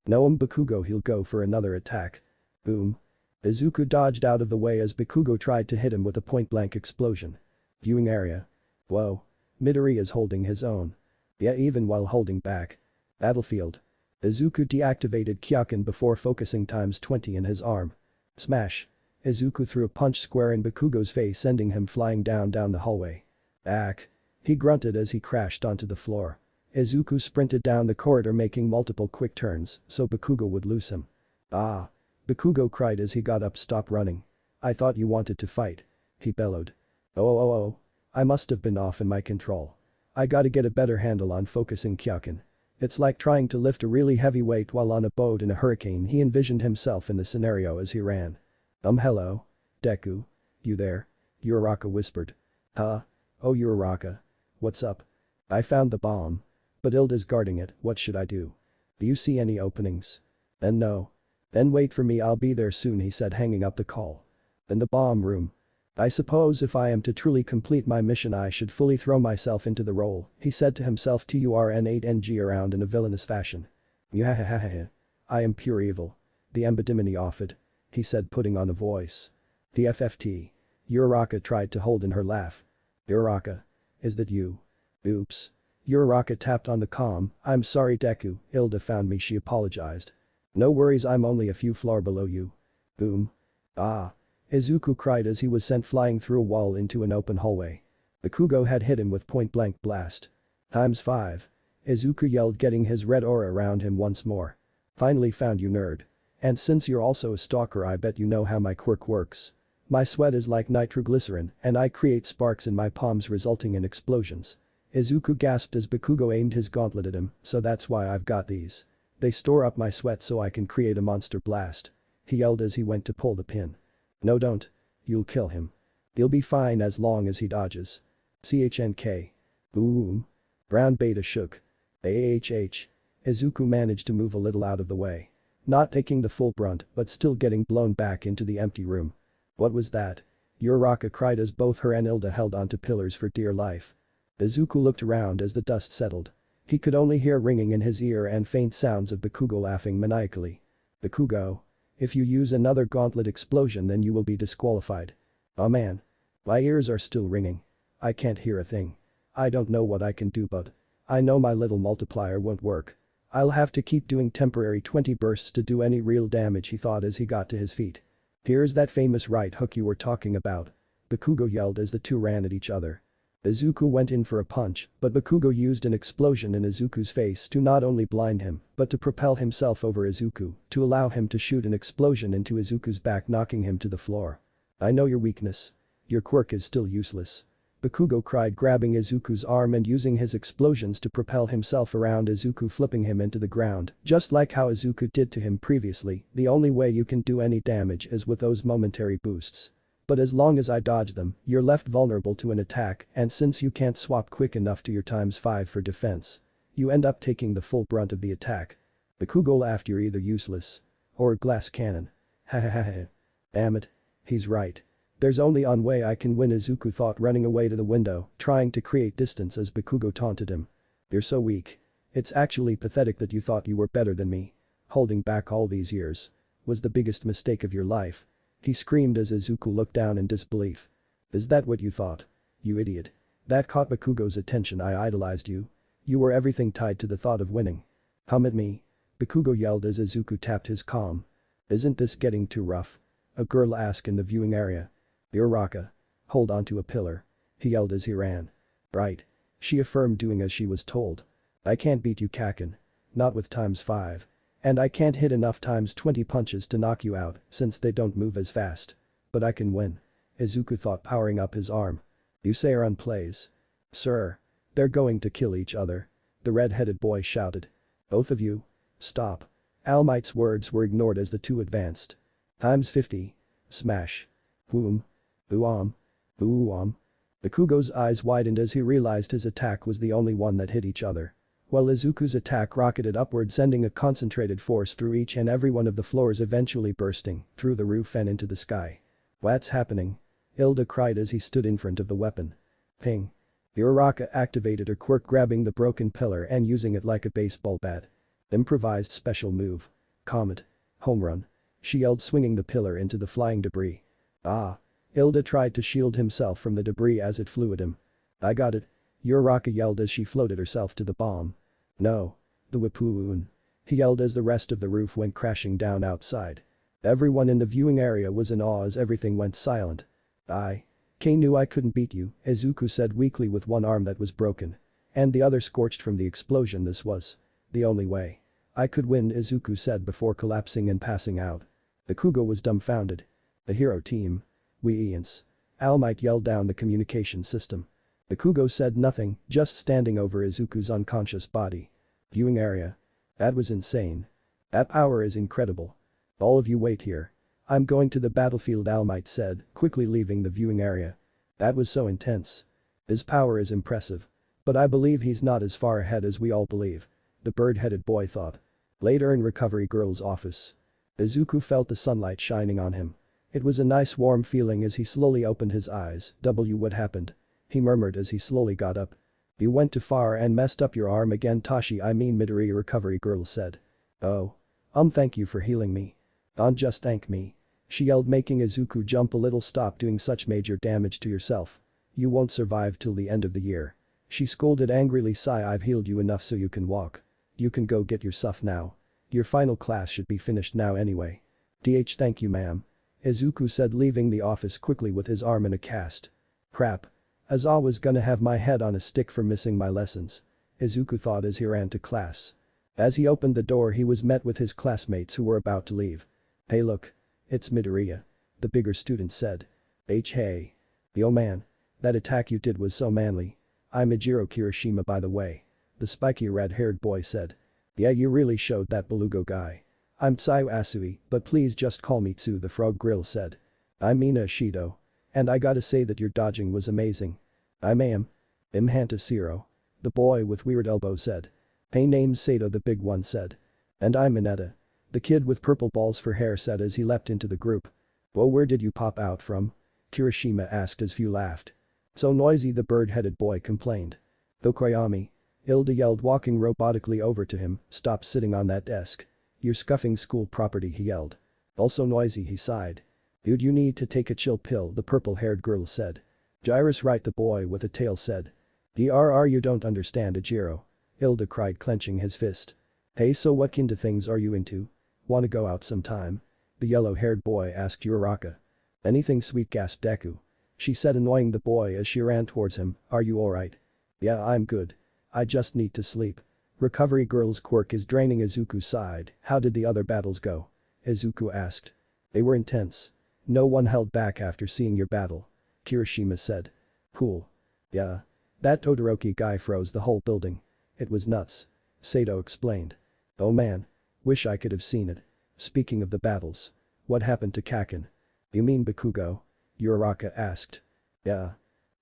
No, Bakugo, he'll go for another attack. Boom. Izuku dodged out of the way as Bakugo tried to hit him with a point-blank explosion. Viewing area. Whoa. Midori is holding his own. Yeah, even while holding back. Battlefield. Izuku deactivated KIAOKEN before focusing ×20 in his arm. Smash. Izuku threw a punch square in Bakugo's face, sending him flying down the hallway. Back. He grunted as he crashed onto the floor. Izuku sprinted down the corridor, making multiple quick turns so Bakugo would lose him. Ah. Bakugo cried as he got up. Stop running. I thought you wanted to fight. He bellowed. Oh. I must have been off in my control. I gotta get a better handle on focusing KIAOKEN. It's like trying to lift a really heavy weight while on a boat in a hurricane. He envisioned himself in the scenario as he ran. Hello? Deku? You there? Uraraka whispered. Huh? Oh, Uraraka. What's up? I found the bomb. But Hilda's guarding it, what should I do? Do you see any openings? Then no. Then wait for me, I'll be there soon, he said, hanging up the call. In the bomb room. I suppose if I am to truly complete my mission I should fully throw myself into the role, he said to himself, turn8ng around in a villainous fashion. Yahahaha. I am pure evil. The embodimony of it. He said, putting on a voice. The FFT. Uraraka tried to hold in her laugh. Uraraka. Is that you? Oops. Uraraka tapped on the comm. I'm sorry, Deku, Hilda found me, she apologized. No worries, I'm only a few floor below you. Boom. Ah. Izuku cried as he was sent flying through a wall into an open hallway. Bakugo had hit him with point-blank blast. ×5. Izuku yelled, getting his red aura around him once more. Finally found you, nerd. And since you're also a stalker, I bet you know how my quirk works. My sweat is like nitroglycerin and I create sparks in my palms resulting in explosions. Izuku gasped as Bakugo aimed his gauntlet at him, so that's why I've got these. They store up my sweat so I can create a monster blast. He yelled as he went to pull the pin. No, don't. You'll kill him. He'll be fine as long as he dodges. CHNK. Boom. Brown Beta shook. AHH. Izuku managed to move a little out of the way. Not taking the full brunt but still getting blown back into the empty room. What was that? Uraraka cried as both her and Hilda held onto pillars for dear life. Izuku looked around as the dust settled. He could only hear ringing in his ear and faint sounds of Bakugo laughing maniacally. Bakugo. If you use another gauntlet explosion then you will be disqualified. Oh man. My ears are still ringing. I can't hear a thing. I don't know what I can do but I know my little multiplier won't work. I'll have to keep doing temporary 20 bursts to do any real damage, he thought as he got to his feet. Here's that famous right hook you were talking about. Bakugo yelled as the two ran at each other. Izuku went in for a punch, but Bakugo used an explosion in Izuku's face to not only blind him, but to propel himself over Izuku, to allow him to shoot an explosion into Izuku's back, knocking him to the floor. I know your weakness. Your quirk is still useless. Bakugo cried, grabbing Izuku's arm and using his explosions to propel himself around Izuku, flipping him into the ground, just like how Izuku did to him previously. The only way you can do any damage is with those momentary boosts. But as long as I dodge them, you're left vulnerable to an attack, and since you can't swap quick enough to your ×5 for defense, you end up taking the full brunt of the attack. Bakugo laughed. You're either useless or a glass cannon. Ha ha ha ha. Damn it. He's right. There's only one way I can win, Izuku thought, running away to the window, trying to create distance as Bakugo taunted him. You're so weak. It's actually pathetic that you thought you were better than me. Holding back all these years was the biggest mistake of your life. He screamed as Izuku looked down in disbelief. Is that what you thought? You idiot. That caught Bakugo's attention. I idolized you. You were everything tied to the thought of winning. Come at me. Bakugo yelled as Izuku tapped his calm. Isn't this getting too rough? A girl asked in the viewing area. Uraraka. Hold on to a pillar. He yelled as he ran. Right. She affirmed, doing as she was told. I can't beat you, Kaken. Not with ×5. And I can't hit enough ×20 punches to knock you out since they don't move as fast. But I can win. Izuku thought, powering up his arm. You say Aaron plays. Sir. They're going to kill each other. The red-headed boy shouted. Both of you. Stop. All Might's words were ignored as the two advanced. ×50. Smash. Whoom. Ooam. Ooam. Bakugo's eyes widened as he realized his attack was the only one that hit each other. While Izuku's attack rocketed upward, sending a concentrated force through each and every one of the floors, eventually bursting through the roof and into the sky. What's happening? Hilda cried as he stood in front of the weapon. Ping. Uraraka activated her quirk, grabbing the broken pillar and using it like a baseball bat. Improvised special move. Comet. Home run. She yelled, swinging the pillar into the flying debris. Ah. Hilda tried to shield himself from the debris as it flew at him. I got it. Uraraka yelled as she floated herself to the bomb. No. The Whippoon. He yelled as the rest of the roof went crashing down outside. Everyone in the viewing area was in awe as everything went silent. I knew I couldn't beat you, Izuku said weakly with one arm that was broken. And the other scorched from the explosion. This was the only way I could win, Izuku said before collapsing and passing out. Bakugo was dumbfounded. The hero team. We Ians. All Might yelled down the communication system. Bakugo said nothing, just standing over Izuku's unconscious body. Viewing area. That was insane. That power is incredible. All of you wait here. I'm going to the battlefield, All Might said, quickly leaving the viewing area. That was so intense. His power is impressive. But I believe he's not as far ahead as we all believe. The bird-headed boy thought. Later in Recovery Girl's office. Izuku felt the sunlight shining on him. It was a nice warm feeling as he slowly opened his eyes. What happened? He murmured as he slowly got up. You went too far and messed up your arm again, Midori, Recovery Girl said. Oh. Thank you for healing me. Just thank me. She yelled, making Izuku jump a little. Stop doing such major damage to yourself. You won't survive till the end of the year. She scolded angrily. I've healed you enough so you can walk. You can go get your stuff now. Your final class should be finished now anyway. Thank you, ma'am. Izuku said, leaving the office quickly with his arm in a cast. Crap. Azawa was gonna have my head on a stick for missing my lessons. Izuku thought as he ran to class. As he opened the door, he was met with his classmates who were about to leave. Hey look. It's Midoriya. The bigger student said. Hey. Yo man. That attack you did was so manly. I'm Ejiro Kirishima, by the way. The spiky red-haired boy said. Yeah, you really showed that beluga guy. I'm Tsuyu Asui, but please just call me Tsu, the frog grill said. I'm Mina Ishido. And I gotta say that your dodging was amazing. I'm Hanta Zero. The boy with weird elbow said. Hey, name's Sato, the big one said. And I'm Mineta. The kid with purple balls for hair said as he leapt into the group. Well, where did you pop out from? Kirishima asked as few laughed. So noisy, the bird-headed boy complained. Tokoyami. Hilda yelled, walking robotically over to him. Stop sitting on that desk. You're scuffing school property, he yelled. Also noisy, he sighed. Dude, you need to take a chill pill, the purple-haired girl said. Gyrus, right, the boy with a tail said. Drr, you don't understand, Ajiro. Hilda cried, clenching his fist. Hey, so what kind of things are you into? Wanna go out sometime? The yellow-haired boy asked Uraraka. Anything sweet, gasped Deku. She said, annoying the boy as she ran towards him. Are you alright? Yeah, I'm good. I just need to sleep. Recovery girl's quirk is draining, Izuku sighed. How did the other battles go? Izuku asked. They were intense. No one held back after seeing your battle. Kirishima said. Cool. Yeah. That Todoroki guy froze the whole building. It was nuts. Sato explained. Oh man. Wish I could have seen it. Speaking of the battles. What happened to Kaken? You mean Bakugo? Uraraka asked. Yeah.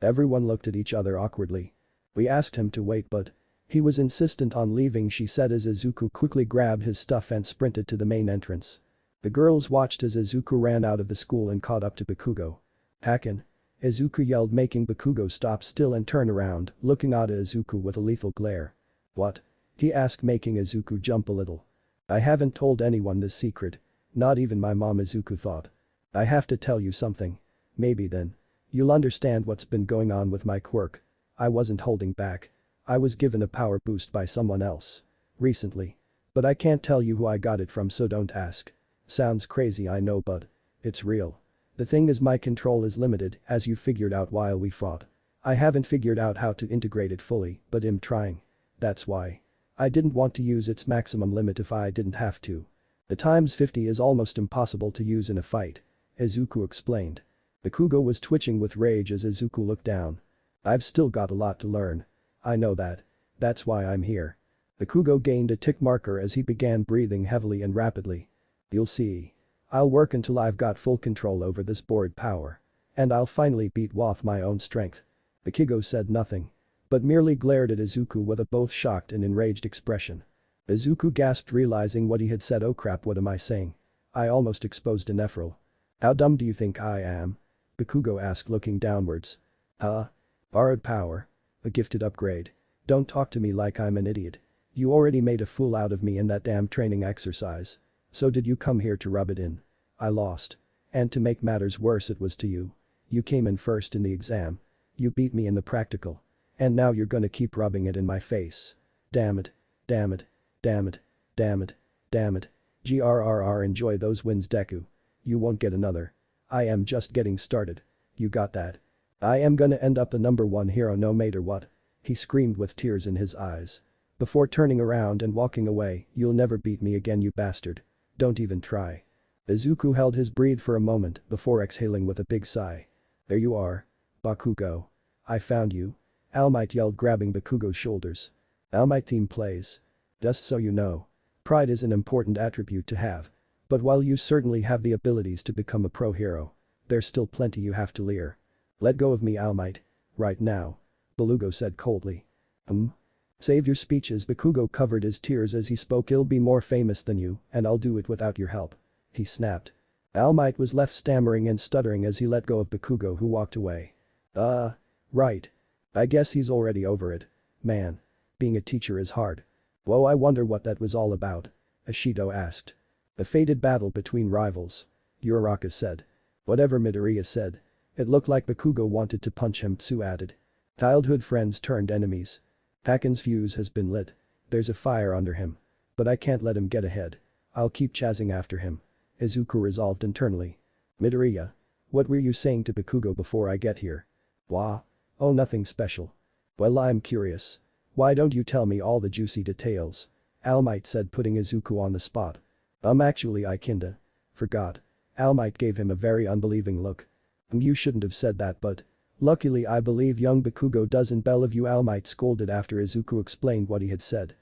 Everyone looked at each other awkwardly. We asked him to wait but he was insistent on leaving, she said as Izuku quickly grabbed his stuff and sprinted to the main entrance. The girls watched as Izuku ran out of the school and caught up to Bakugo. Kaken. Izuku yelled, making Bakugo stop still and turn around, looking out at Izuku with a lethal glare. What? He asked, making Izuku jump a little. I haven't told anyone this secret. Not even my mom, Izuku thought. I have to tell you something. Maybe then. You'll understand what's been going on with my quirk. I wasn't holding back. I was given a power boost by someone else. Recently. But I can't tell you who I got it from, so don't ask. Sounds crazy, I know, but it's real. The thing is, my control is limited, as you figured out while we fought. I haven't figured out how to integrate it fully, but I'm trying. That's why. I didn't want to use its maximum limit if I didn't have to. The times 50 is almost impossible to use in a fight. Izuku explained. Bakugo was twitching with rage as Izuku looked down. I've still got a lot to learn. I know that. That's why I'm here. Bakugo gained a tick marker as he began breathing heavily and rapidly. You'll see. I'll work until I've got full control over this board power. And I'll finally beat with my own strength. Bakugo said nothing. But merely glared at Izuku with a both shocked and enraged expression. Izuku gasped, realizing what he had said. Oh crap, what am I saying? I almost exposed a Nephril. How dumb do you think I am? Bakugo asked, looking downwards. Huh? Borrowed power? A gifted upgrade? Don't talk to me like I'm an idiot. You already made a fool out of me in that damn training exercise. So did you come here to rub it in? I lost. And to make matters worse, it was to you. You came in first in the exam. You beat me in the practical. And now you're gonna keep rubbing it in my face. Damn it. Damn it. Damn it. Damn it. Damn it. Grrr, enjoy those wins, Deku. You won't get another. I am just getting started. You got that? I am gonna end up the #1 hero no matter what. He screamed with tears in his eyes. Before turning around and walking away, you'll never beat me again, you bastard. Don't even try. Izuku held his breath for a moment before exhaling with a big sigh. There you are. Bakugo. I found you. All Might yelled, grabbing Bakugo's shoulders. All Might team plays. Just so you know. Pride is an important attribute to have. But while you certainly have the abilities to become a pro hero, there's still plenty you have to learn. Let go of me, All Might. Right now. Belugo said coldly. Save your speeches. Bakugo covered his tears as he spoke. I'll be more famous than you, and I'll do it without your help. He snapped. All Might was left stammering and stuttering as he let go of Bakugo, who walked away. Right. I guess he's already over it. Man. Being a teacher is hard. Whoa, I wonder what that was all about. Ashido asked. A fated battle between rivals. Uraraka said. Whatever Midoriya said. It looked like Bakugo wanted to punch him, Tsu added. Childhood friends turned enemies. Kaken's fuse has been lit. There's a fire under him. But I can't let him get ahead. I'll keep chasing after him. Izuku resolved internally. Midoriya. What were you saying to Bakugo before I get here? Wah. Oh, nothing special. Well, I'm curious. Why don't you tell me all the juicy details? All Might said, putting Izuku on the spot. Actually I kinda forgot. All Might gave him a very unbelieving look. You shouldn't have said that, but luckily I believe young Bakugo doesn't believe you, All Might scolded after Izuku explained what he had said.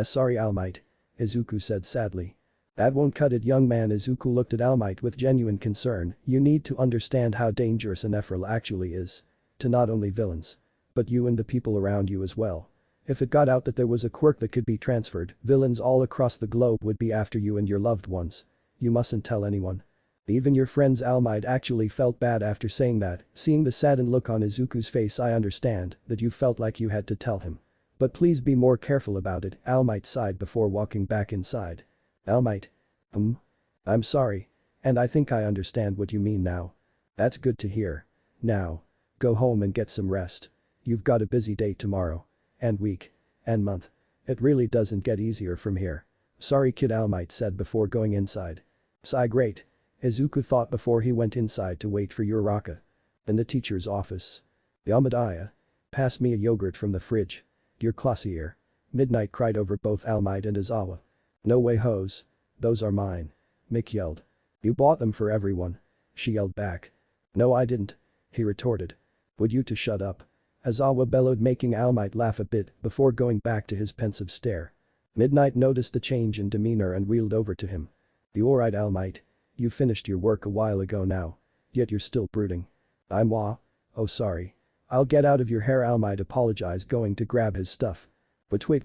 Sorry, All Might. Izuku said sadly. That won't cut it, young man. Izuku looked at All Might with genuine concern. You need to understand how dangerous a Nephril actually is. To not only villains. But you and the people around you as well. If it got out that there was a quirk that could be transferred, villains all across the globe would be after you and your loved ones. You mustn't tell anyone. Even your friends. All Might actually felt bad after saying that. Seeing the saddened look on Izuku's face, I understand that you felt like you had to tell him. But please be more careful about it, All Might sighed before walking back inside. All Might. I'm sorry. And I think I understand what you mean now. That's good to hear. Now. Go home and get some rest. You've got a busy day tomorrow. And week. And month. It really doesn't get easier from here. Sorry kid, All Might said before going inside. Sigh, great. Izuku thought before he went inside to wait for Uraraka. In the teacher's office. Yamadaya. Pass me a yogurt from the fridge. You're classier. Midnight cried over both All Might and Izawa. No way, hose. Those are mine. Mick yelled. You bought them for everyone. She yelled back. No I didn't. He retorted. Would you two shut up? Izawa bellowed, making All Might laugh a bit before going back to his pensive stare. Midnight noticed the change in demeanor and wheeled over to him. You alright, All Might? You finished your work a while ago now. Yet you're still brooding. Oh sorry. I'll get out of your hair, All Might apologized, going to grab his stuff. But wait.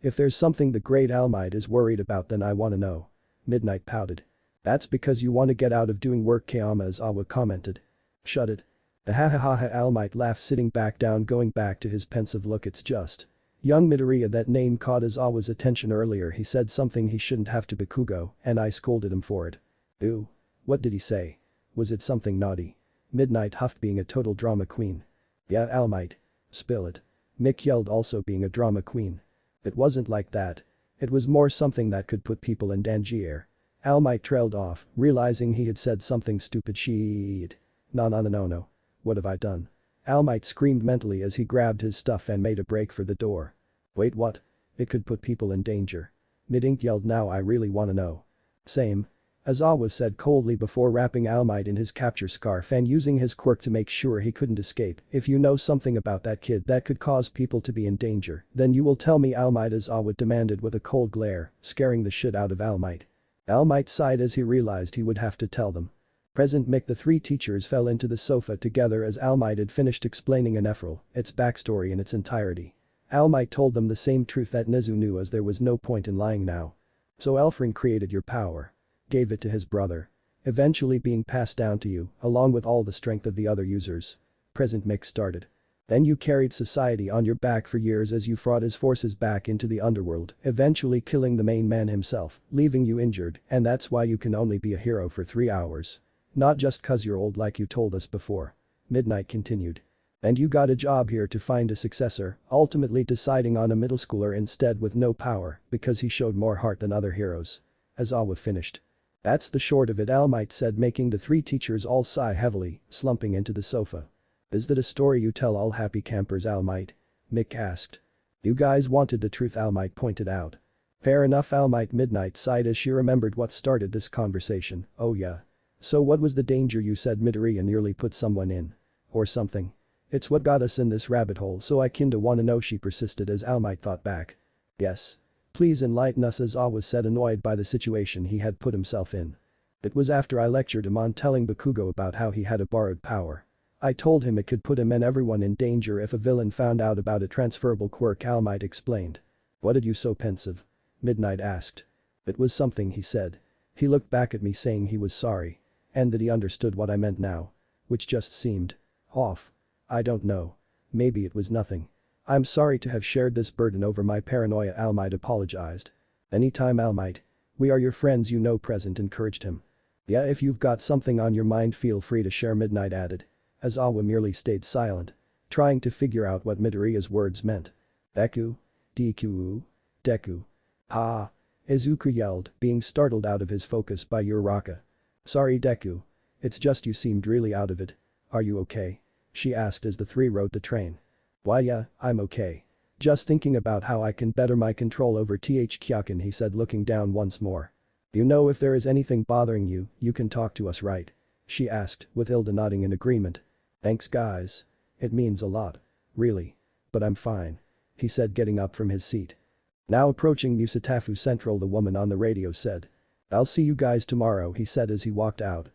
If there's something the great All Might is worried about, then I wanna know. Midnight pouted. That's because you want to get out of doing work, Kayama, Izawa commented. Shut it. Ha ha ha ha, All Might laughed, sitting back down, going back to his pensive look. It's just. Young Midoriya, that name caught Izawa's attention earlier. He said something he shouldn't have to Bakugo, and I scolded him for it. Ooh. What did he say? Was it something naughty? Midnight huffed, being a total drama queen. Yeah, All Might. Spill it. Mick yelled, also being a drama queen. It wasn't like that. It was more something that could put people in danger. All Might trailed off, realizing he had said something stupid. Shit. No. What have I done? All Might screamed mentally as he grabbed his stuff and made a break for the door. Wait, what? It could put people in danger. Midink yelled, now I really wanna know. Same. Izawa said coldly before wrapping All Might in his capture scarf and using his quirk to make sure he couldn't escape. If you know something about that kid that could cause people to be in danger, then you will tell me, All Might, Izawa demanded with a cold glare, scaring the shit out of All Might. All Might sighed as he realized he would have to tell them. Present Mick, the three teachers fell into the sofa together as All Might had finished explaining Anephril, its backstory in its entirety. All Might told them the same truth that Nizu knew, as there was no point in lying now. So Elfring created your power. Gave it to his brother. Eventually being passed down to you, along with all the strength of the other users. Present Mick started. Then you carried society on your back for years as you fought his forces back into the underworld, eventually killing the main man himself, leaving you injured, and that's why you can only be a hero for 3 hours. Not just cause you're old like you told us before. Midnight continued. And you got a job here to find a successor, ultimately deciding on a middle schooler instead with no power because he showed more heart than other heroes. Izawa finished. That's the short of it, All Might said, making the three teachers all sigh heavily, slumping into the sofa. Is that a story you tell all happy campers, All Might? Mick asked. You guys wanted the truth, All Might pointed out. Fair enough, All Might. Midnight sighed as she remembered what started this conversation. Oh yeah. So what was the danger you said Midoriya nearly put someone in? Or something? It's what got us in this rabbit hole, so I kinda wanna know, she persisted as All Might thought back. Yes. Please enlighten us, Izawa said, annoyed by the situation he had put himself in. It was after I lectured him on telling Bakugo about how he had a borrowed power. I told him it could put him and everyone in danger if a villain found out about a transferable quirk, All Might explained. What did you so pensive? Midnight asked. It was something he said. He looked back at me saying he was sorry. And that he understood what I meant now. Which just seemed off. I don't know. Maybe it was nothing. I'm sorry to have shared this burden over my paranoia, All Might apologized. Anytime, All Might. We are your friends, you know, Present encouraged him. Yeah, if you've got something on your mind, feel free to share, Midnight added. Izawa merely stayed silent, trying to figure out what Midoriya's words meant. Deku? Deku. Ha! Izuku yelled, being startled out of his focus by Uraraka. Sorry, Deku. It's just you seemed really out of it. Are you okay? She asked as the three rode the train. Why yeah, I'm okay. Just thinking about how I can better my control over KIAOKEN, he said, looking down once more. You know, if there is anything bothering you, you can talk to us, right? She asked, with Hilda nodding in agreement. Thanks guys. It means a lot. Really. But I'm fine. He said, getting up from his seat. Now approaching Musatafu Central, the woman on the radio said. I'll see you guys tomorrow, he said as he walked out.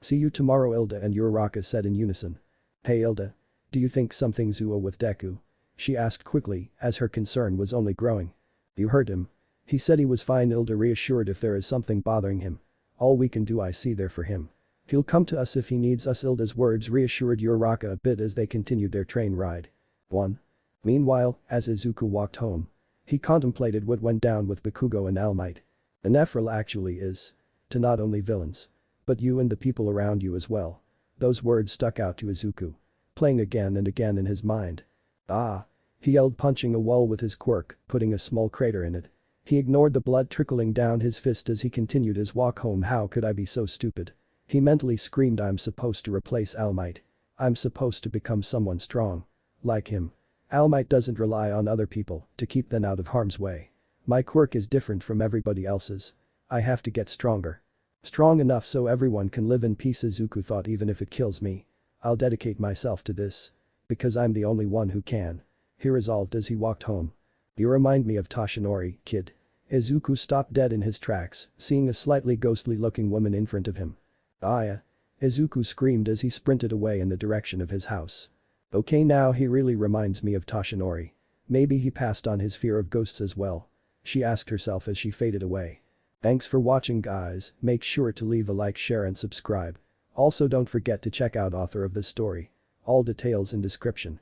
See you tomorrow, Hilda and Uraraka said in unison. Hey Hilda. Do you think something's with Deku? She asked quickly, as her concern was only growing. You heard him. He said he was fine, Hilda reassured. If there is something bothering him, all we can do I see there for him. He'll come to us if he needs us, Hilda's words reassured Uraraka a bit as they continued their train ride. 1. Meanwhile, as Izuku walked home, he contemplated what went down with Bakugo and All Might. Anephril actually is to not only villains. But you and the people around you as well. Those words stuck out to Izuku. Playing again and again in his mind. Ah! He yelled, punching a wall with his quirk, putting a small crater in it. He ignored the blood trickling down his fist as he continued his walk home. How could I be so stupid? He mentally screamed, I'm supposed to replace All Might. I'm supposed to become someone strong. Like him. All Might doesn't rely on other people to keep them out of harm's way. My quirk is different from everybody else's. I have to get stronger. Strong enough so everyone can live in peace. Izuku thought, even if it kills me, I'll dedicate myself to this. Because I'm the only one who can. He resolved as he walked home. You remind me of Toshinori, kid. Izuku stopped dead in his tracks, seeing a slightly ghostly-looking woman in front of him. Aya! Izuku screamed as he sprinted away in the direction of his house. Okay, now he really reminds me of Toshinori. Maybe he passed on his fear of ghosts as well. She asked herself as she faded away. Thanks for watching, guys. Make sure to leave a like, share and subscribe. Also don't forget to check out author of this story. All details in description.